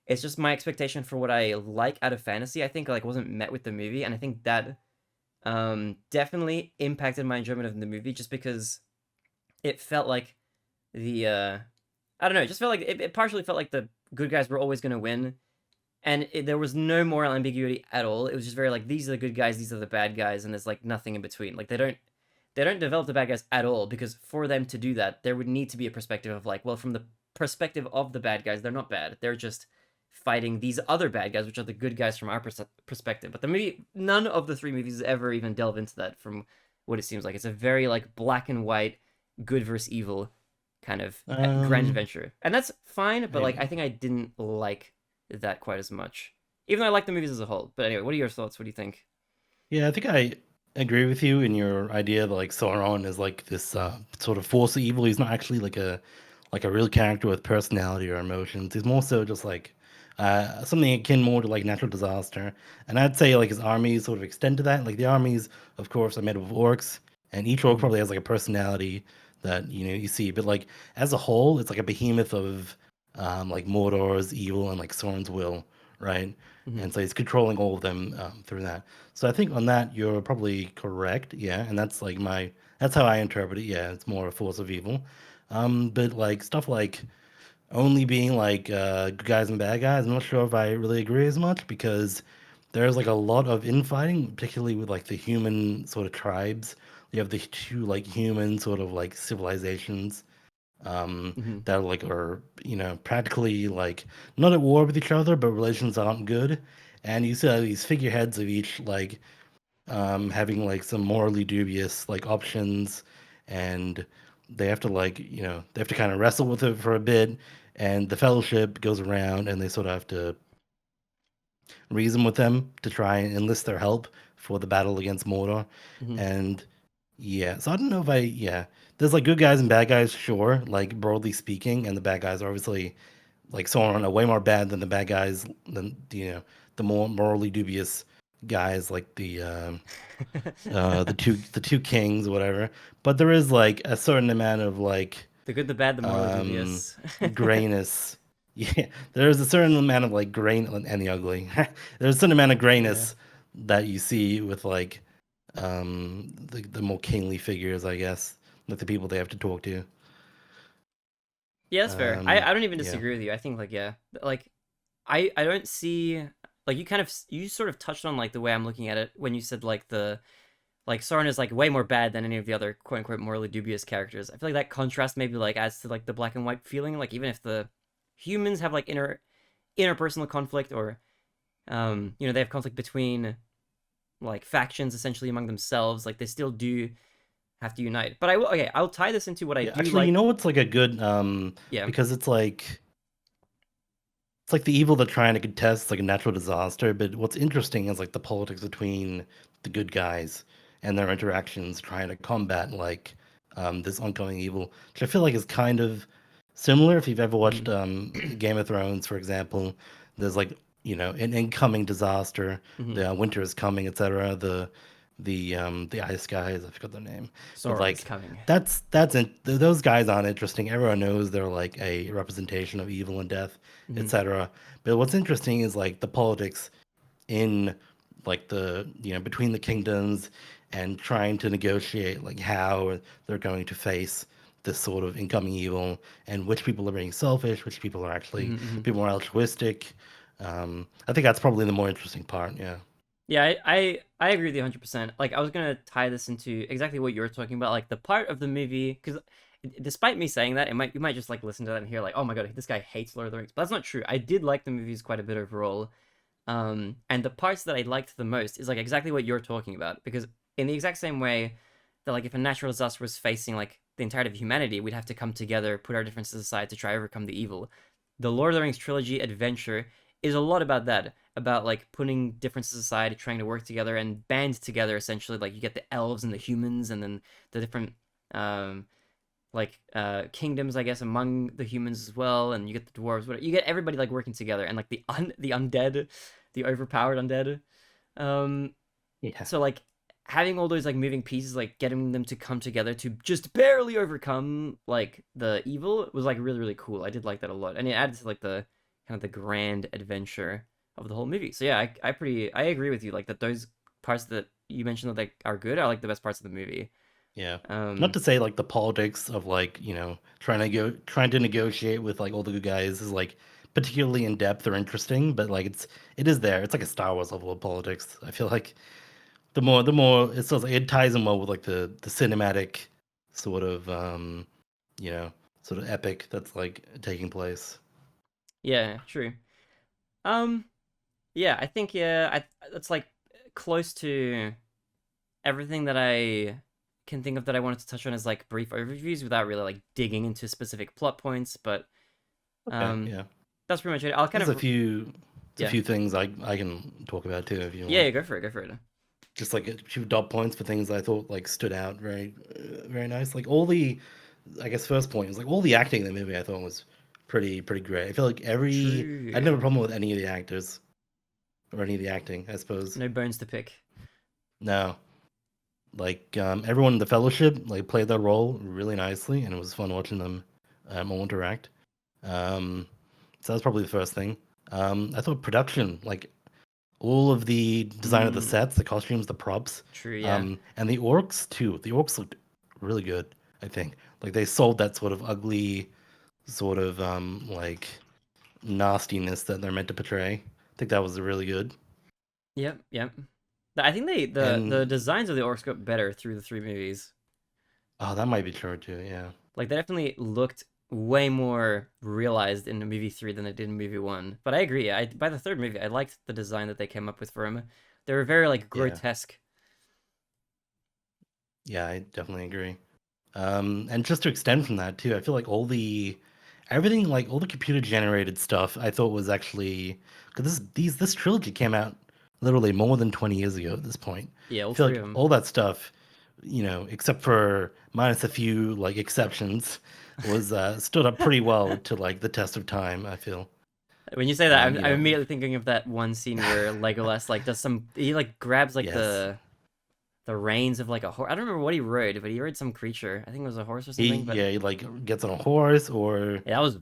It's just my expectation for what I like out of fantasy. I think like wasn't met with the movie, and I think that definitely impacted my enjoyment of the movie just because it felt like the I don't know, it just felt like it partially felt like the good guys were always going to win, and there was no moral ambiguity at all. It was just very like these are the good guys, these are the bad guys, and there's like nothing in between. Like they don't develop the bad guys at all because for them to do that, there would need to be a perspective of like, well, from the perspective of the bad guys, they're not bad. They're just fighting these other bad guys, which are the good guys from our perspective. But the movie, none of the three movies ever even delve into that. From what it seems like, it's a very like black and white, good versus evil kind of grand Um, adventure, and that's fine. But like, I maybe. think I didn't like that quite as much, even though I like the movies as a whole. But anyway, what are your thoughts? What do you think? Yeah, I think I agree with you in your idea that like Sauron is like this sort of force of evil. He's not actually like a real character with personality or emotions. He's more so just like something akin more to like natural disaster. And I'd say like his armies sort of extend to that. Like the armies, of course, are made up of orcs, and each orc Mm-hmm. probably has like a personality that you see. But like as a whole, it's like a behemoth of like Mordor's evil and like Sauron's will, right? Mm-hmm. And so he's controlling all of them through that. So I think on that you're probably correct. Yeah, and that's how I interpret it. Yeah, it's more a force of evil. But like stuff like only being like good guys and bad guys, I'm not sure if I really agree as much because there's like a lot of infighting, particularly with like the human sort of tribes. You have the two like human sort of like civilizations Mm-hmm. that like are practically like not at war with each other, but relations aren't good. And you see these figureheads of each like having like some morally dubious like options, and they have to like they have to kind of wrestle with it for a bit. And the Fellowship goes around, and they sort of have to reason with them to try and enlist their help for the battle against Mordor. Mm-hmm. And yeah, so I don't know if there's like good guys and bad guys, sure, like broadly speaking, and the bad guys are obviously like Sauron are way more bad than the bad guys than the more morally dubious guys like the two kings or whatever. But there is like a certain amount of like The good, the bad, the morally um dubious. grayness. Yeah, there's a certain amount of like grain and the ugly. There's a certain amount of Yeah. grayness that you see with like the more kingly figures, I guess, like the people they have to talk to. Yeah, that's fair. I don't even Yeah. disagree with you. I think like yeah, like I don't see like you sort of touched on like the way I'm looking at it when you said like the like Sauron is like way more bad than any of the other quote unquote morally dubious characters. I feel like that contrast maybe like adds to like the black and white feeling. Like even if the humans have like interpersonal conflict or they have conflict between like factions essentially among themselves, like they still do have to unite. But I will okay, I'll tie this into what I Yeah, do actually, like. what's like a good Yeah. because it's like the evil they're trying to contest, like a natural disaster. But what's interesting is like the politics between the good guys and their interactions trying to combat like this oncoming evil, which I feel like is kind of similar. If you've ever watched Hmm. Game of Thrones, for example, there's like an incoming disaster. Hmm. The winter is coming, etc. The ice guys, I forgot their name, but Sauron is like coming. those guys aren't interesting. Everyone knows they're like a representation of evil and death, Hmm. etc. But what's interesting is like the politics in like between the kingdoms and trying to negotiate like how they're going to face this sort of incoming evil, and which people are being selfish, which people are actually Hmm. be more altruistic. I think that's probably the more interesting part. Yeah. Yeah, I agree with you 100%. Like I was gonna tie this into exactly what you were talking about, like the part of the movie, because despite me saying that, you might just like listen to that and hear like, oh my god, this guy hates Lord of the Rings. But that's not true. I did like the movies quite a bit overall. And the parts that I liked the most is like exactly what you're talking about, because in the exact same way that like if a natural disaster was facing like the entirety of humanity, we'd have to come together, put our differences aside to try overcome the evil. The Lord of the Rings trilogy adventure is a lot about that, about like putting differences aside, trying to work together and band together essentially. Like you get the elves and the humans and then the different um like kingdoms, I guess, among the humans as well, and you get the dwarves. Whatever. You get everybody like working together, and like the undead, the overpowered undead. Um, Yeah. so like having all those like moving pieces, like getting them to come together to just barely overcome like the evil was like really really cool. I did like that a lot, and it added to like the kind of the grand adventure of the whole movie. So yeah, I agree with you like that those parts that you mentioned that like are good are like the best parts of the movie. Yeah. Not Um, to say like the politics of like, trying to negotiate with like all the good guys is like particularly in depth or interesting, but like it is there. It's like a Star Wars level of politics. I feel like the more it ties in well with like the cinematic sort of you know, sort of epic that's like taking place. yeah, true. Um, yeah, I think yeah, that's like close to everything that I can think of that I wanted to touch on as like brief overviews without really like digging into specific plot points. But Okay, um, yeah. that's pretty much it. I'll kind There's a of few there's a yeah, few things I can talk about too if you yeah, want. yeah, go for it, go for it. Just like a few dot points for things I thought like stood out very nice. Like all the I guess first point was like all the acting in the movie I thought was pretty great. I feel like I had True. never problem with any of the actors or any of the acting, I suppose. No bones to pick. No. Like everyone in the fellowship like played their role really nicely and it was fun watching them all interact. Um so that's probably the first thing. I thought production, like all of the design of the Mm, sets, the costumes, the props, true. Yeah. and the orcs too. The orcs looked really good. I think like they sold that sort of ugly, sort of like nastiness that they're meant to portray. I think that was really good. Yep. Yep. I think the And designs of the orcs got better through the three movies. oh, that might be true too. Yeah, Like they definitely looked way more realized in the movie three than they did in movie one. But I agree. I by the third movie, I liked the design that they came up with for him. They were very like yeah, grotesque. yeah. I definitely agree. And just to extend from that too, I feel like everything, like all the computer generated stuff, I thought was actually because this trilogy came out literally more than 20 years ago at this point. Yeah, I all feel three of like them. all that stuff, except for minus a few like exceptions, was stood up pretty well to like the test of time. I feel, When you say that, you I'm know, immediately thinking of that one scene where Legolas like does some he like grabs like yes, the reins of like a horse. I don't remember what he rode, but he rode some creature. I think it was a horse or something. But he like gets on a horse or yeah, that was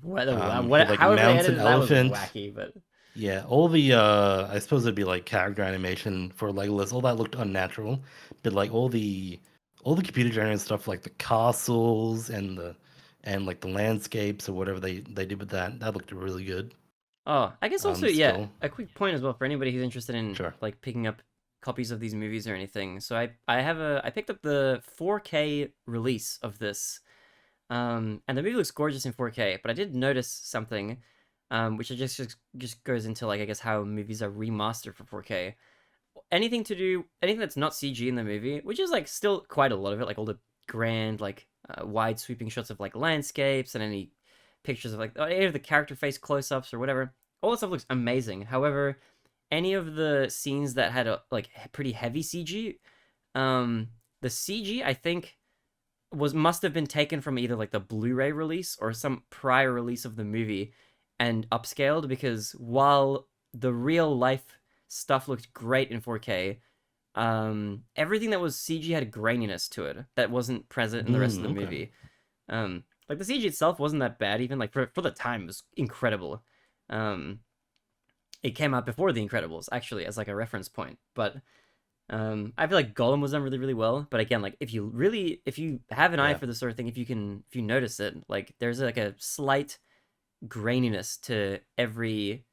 he what like however they mounts an edited it, that was elephant. wacky. But Yeah, all the I suppose it'd be like character animation for Legolas. All that looked unnatural, but like all the computer generated stuff, like the castles and like the landscapes or whatever they did with that looked really good. oh, I guess also yeah, Still, a quick point as well for anybody who's interested in sure. like picking up copies of these movies or anything. So I picked up the 4K release of this. And the movie looks gorgeous in 4K, but I did notice something, which just goes into like I guess how movies are remastered for 4K. Anything that's not CG in the movie, which is like still quite a lot of it, like all the grand like wide sweeping shots of like landscapes and any pictures of like any of the character face close ups or whatever. All that stuff looks amazing. However, any of the scenes that had a like pretty heavy CG, um, the CG I think was must have been taken from either like the Blu-ray release or some prior release of the movie and upscaled because while the real life stuff looked great in 4K, everything that was CG had graininess to it that wasn't present in the rest of the Okay. movie. Like the CG itself wasn't that bad even like for the time it was incredible. Um it came out before The Incredibles actually as like a reference point, but I feel like Gollum was done really, really well. But again, like if you have an eye Yeah. for this sort of thing, if you notice it, like there's like a slight graininess to every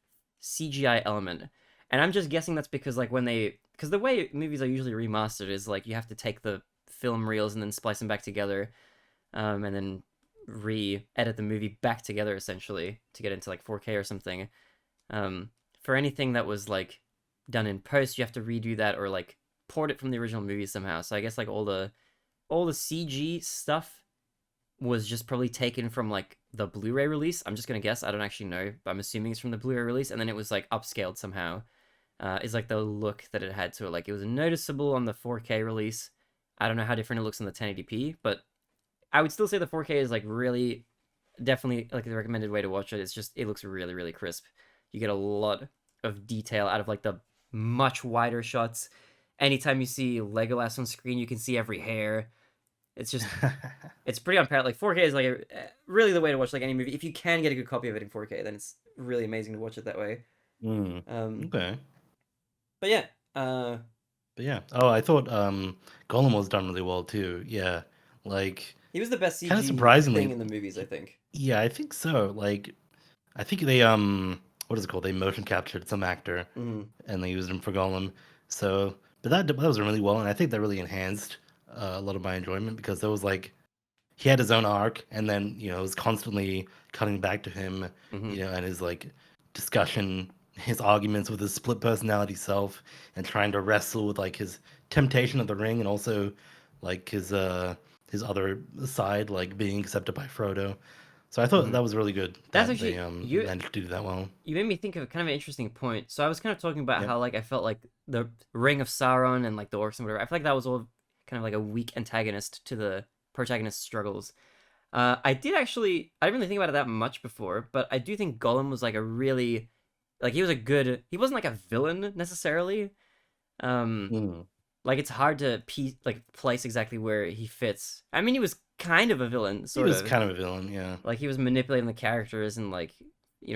CGI element, and I'm just guessing that's because like because the way movies are usually remastered is like you have to take the film reels and then splice them back together, and then re-edit the movie back together essentially to get into like 4K or something. Um, for anything that was like done in post, you have to redo that or like port it from the original movie somehow. So I guess like all the CG stuff was just probably taken from like the Blu-ray release. I'm just gonna guess. I don't actually know, but I'm assuming it's from the Blu-ray release, and then it was like upscaled somehow. Is like the look that it had to it. Like it was noticeable on the 4K release. I don't know how different it looks on the 1080p, but I would still say the 4K is like really definitely like the recommended way to watch it. It's just it looks really really crisp. You get a lot of detail out of like the much wider shots. Anytime you see Legolas on screen, you can see every hair. It's just it's pretty unparalleled. Like 4K is like really the way to watch like any movie. If you can get a good copy of it in 4K, then it's really amazing to watch it that way. Mm, Um, okay. but yeah, uh, But yeah. Oh, I thought Gollum was done really well too. Yeah. Like he was the best kind of CG thing surprisingly, in the movies, I think. yeah, I think so. Like I think they what is it called? They motion captured some actor Hmm. and they used him for Gollum. So, but that was really well, and I think that really enhanced a lot of my enjoyment because there was like he had his own arc, and then it was constantly cutting back to him, Hmm. and his like discussion, his arguments with his split personality self, and trying to wrestle with like his temptation of the ring, and also like his other side, like being accepted by Frodo. So I thought Hmm. that was really good That's that they actually you. managed to do that well. You made me think of kind of an interesting point. So I was kind of talking about Yep. how like I felt like the Ring of Sauron and like the orcs and whatever. I feel like that was all kind of like a weak antagonist to the protagonist's struggles. I didn't really think about it that much before, but I do think Gollum was like a really, like he was a good. He wasn't like a villain necessarily. Um, Mm. like it's hard to place exactly where he fits. I mean, he was kind of a villain, He sort was of. kind of a villain, yeah. Like he was manipulating the characters and like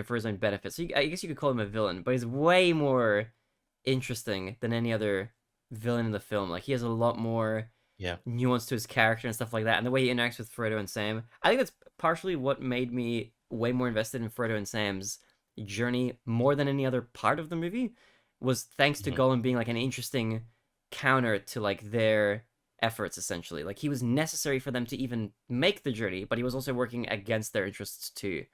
for his own benefit. So I guess you could call him a villain, but he's way more interesting than any other villain in the film. Like he has a lot more Yeah. nuance to his character and stuff like that, and the way he interacts with Frodo and Sam. I think that's partially what made me way more invested in Frodo and Sam's journey more than any other part of the movie. Was thanks to Mhm. Gollum being like an interesting counter to like their efforts essentially. Like he was necessary for them to even make the journey, but he was also working against their interests too.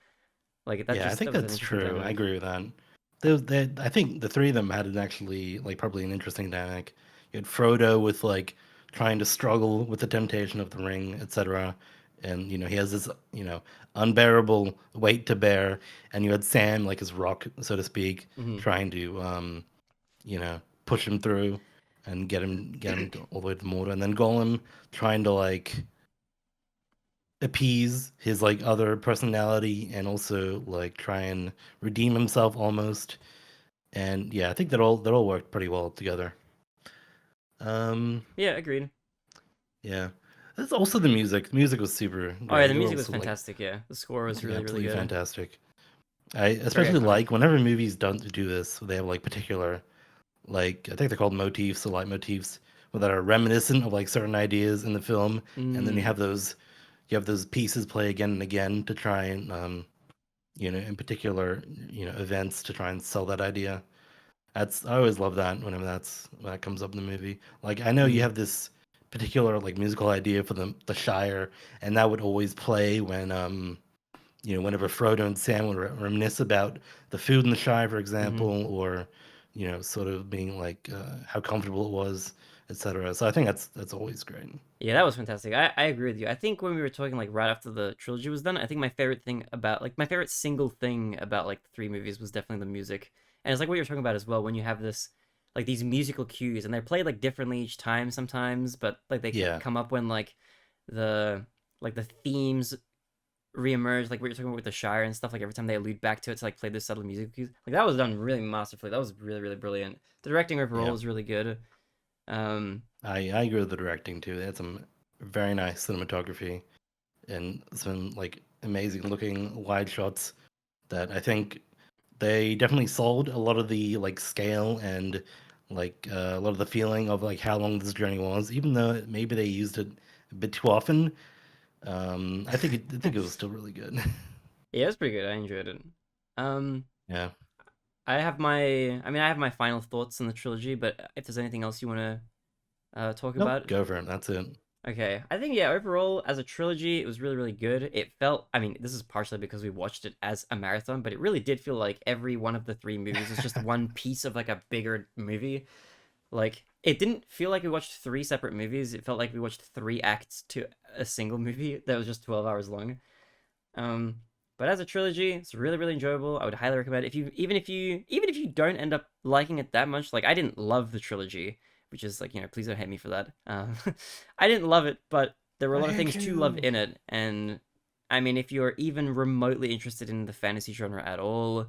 Like Yeah, I think that was an that's interesting true. I dynamic. agree with that. I think the three of them had an actually like probably an interesting dynamic. You had Frodo with like trying to struggle with the temptation of the ring, etc. And he has this unbearable weight to bear. And you had Sam like his rock, so to speak, Hmm. trying to push him through and get him all the way to Mordor. And then Gollum trying to like appease his like other personality and also like try and redeem himself almost. And yeah, I think that all worked pretty well together. Um, Yeah, agreed. yeah. That's also the music. The music was super Oh yeah, great. the They were music was also like fantastic. Yeah, the score was really really absolutely good. fantastic. I Very especially iconic. like whenever movies don't do this, they have like particular like I think they're called motifs or leitmotifs that are reminiscent of like certain ideas in the film, and then you Mm. have those pieces play again and again to try and in particular, events to try and sell that idea. I always love that whenever that comes up in the movie. Like I know you Mm. have this particular like musical idea for the Shire, and that would always play when whenever Frodo and Sam would reminisce about the food in the Shire, for Hmm. example, or sort of being like how comfortable it was, etc. So I think that's always great. Yeah, that was fantastic. I agree with you. I think when we were talking like right after the trilogy was done, I think my favorite thing about like my favorite single thing about like the three movies was definitely the music. And it's like what you're talking about as well when you have this like these musical cues and they're played like differently each time sometimes, but like they Yeah, come up when the the themes reemerge, like what you're talking about with the Shire and stuff. Like every time they allude back to it to like play this subtle music cues, like that was done really masterfully. That was really really brilliant. The directing overall yeah. was really good. Um, I agree with the directing too. They had some very nice cinematography and some like amazing looking wide shots that I think they definitely sold a lot of the like scale and like a lot of the feeling of like how long this journey was, even though maybe they used it a bit too often. I think it was still really good. yeah, it was pretty good. I enjoyed it. Um, Yeah. I have my final thoughts on the trilogy, but if there's anything else you want to talk Nope. about, Go for it. That's it. okay. I think yeah, overall as a trilogy, it was really really good. It felt, I mean, this is partially because we watched it as a marathon, but it really did feel like every one of the three movies was just one piece of like a bigger movie. Like it didn't feel like we watched three separate movies. It felt like we watched three acts to a single movie that was just 12 hours long. Um, but as a trilogy, it's really really enjoyable. I would highly recommend it. If you even if you don't end up liking it that much, like I didn't love the trilogy, which is like please don't hate me for that. I didn't love it, but there were a I lot of hate things to love you. in it, and I mean, if you're even remotely interested in the fantasy genre at all,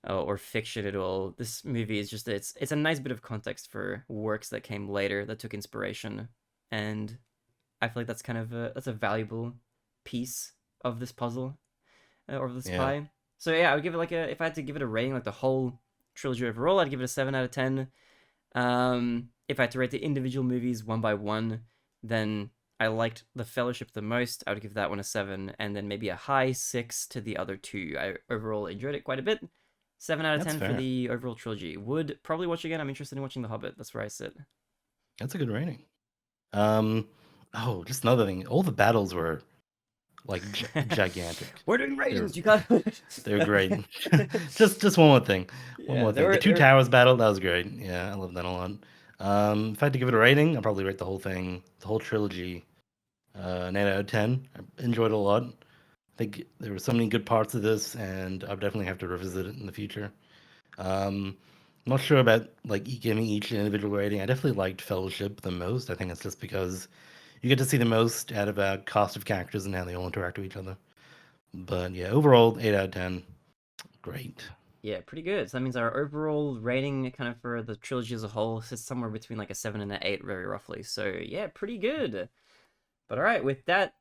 or fiction at all, this movie is just it's a nice bit of context for works that came later that took inspiration, and I feel like that's kind of that's a valuable piece of this puzzle, or of this Yeah, pie. So yeah, I would give it like a if I had to give it a rating, like the whole trilogy overall, I'd give it a 7 out of 10. If I had to rate the individual movies one by one, then I liked The Fellowship the most. I would give that one a 7, and then maybe a high 6 to the other two. I overall enjoyed it quite a bit. 7 out of that's 10 for fair. the overall trilogy. Would probably watch again. I'm interested in watching The Hobbit. That's where I sit. That's a good rating. Um, oh, just another thing. All the battles were like gigantic. We're doing They're ratings. You got. they're great. Just one more thing. One Yeah, more there thing. The were two there. towers battle, that was great. Yeah, I love that a lot. If I had to give it a rating, I'd probably rate the whole thing, the whole trilogy, an 8 out of 10. I enjoyed it a lot. I think there were so many good parts of this, and I'll definitely have to revisit it in the future. Um, I'm not sure about like giving each individual rating. I definitely liked Fellowship the most. I think it's just because you get to see the most out of a cast of characters and how they all interact with each other. But yeah, overall, 8 out of 10, great. Yeah, pretty good. So that means our overall rating, kind of for the trilogy as a whole, sits somewhere between like a 7 and an 8, very roughly. So yeah, pretty good. But all right, with that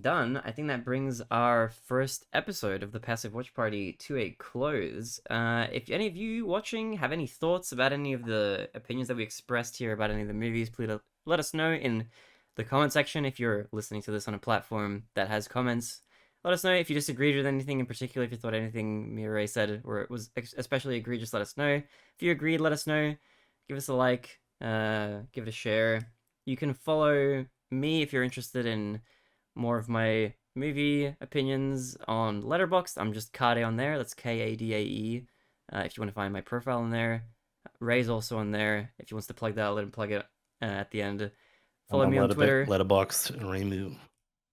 done, I think that brings our first episode of the Passive Watch Party to a close. If any of you watching have any thoughts about any of the opinions that we expressed here about any of the movies, please let us know in the comment section. If you're listening to this on a platform that has comments, let us know if you disagreed with anything in particular. If you thought anything Mireille said or it was especially egregious, let us know. If you agreed, let us know. Give us a like. Give it a share. You can follow me if you're interested in more of my movie opinions on Letterboxd. I'm just Kadae on there. That's Kadae. If you want to find my profile in there, Ray's also on there. If he wants to plug that, I'll let him plug it at the end. I'm Follow on me on Twitter. Letterbox Remu.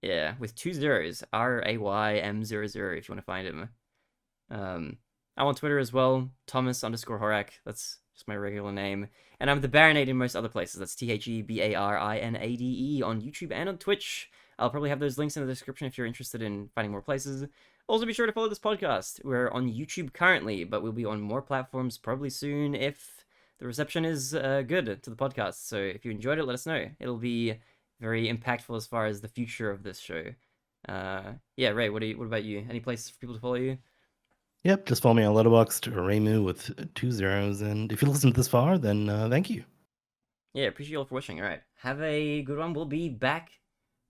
Yeah, with two zeros, RAYM00 if you want to find him. Um, I'm on Twitter as well, Thomas underscore Horak. That's just my regular name. And I'm the Baronade in most other places. That's TheBarinade on YouTube and on Twitch. I'll probably have those links in the description if you're interested in finding more places. Also, be sure to follow this podcast. We're on YouTube currently, but we'll be on more platforms probably soon if the reception is good to the podcast. So if you enjoyed it, let us know. It'll be very impactful as far as the future of this show. Yeah, Ray, what about you? Any places for people to follow you? Yep, just follow me on Letterboxd Remu with 2 zeros. And if you listened this far, then thank you. Yeah, appreciate you all for watching. All right, have a good one. We'll be back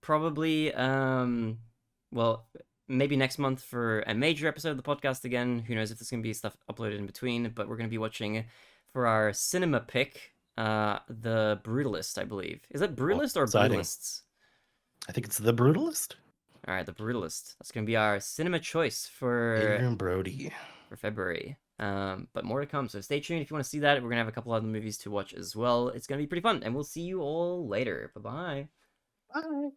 probably, well, maybe next month for a major episode of the podcast again. Who knows if there's gonna be stuff uploaded in between? But we're gonna be watching for our cinema pick, the Brutalist, I believe. Is it Oh, Brutalist or exciting. Brutalists? I think it's The Brutalist. All right, the Brutalist. That's gonna be our cinema choice Adrian Brody. for February. But more to come, so stay tuned if you want to see that. We're gonna have a couple other movies to watch as well. It's gonna be pretty fun, and we'll see you all later. Bye bye. Bye.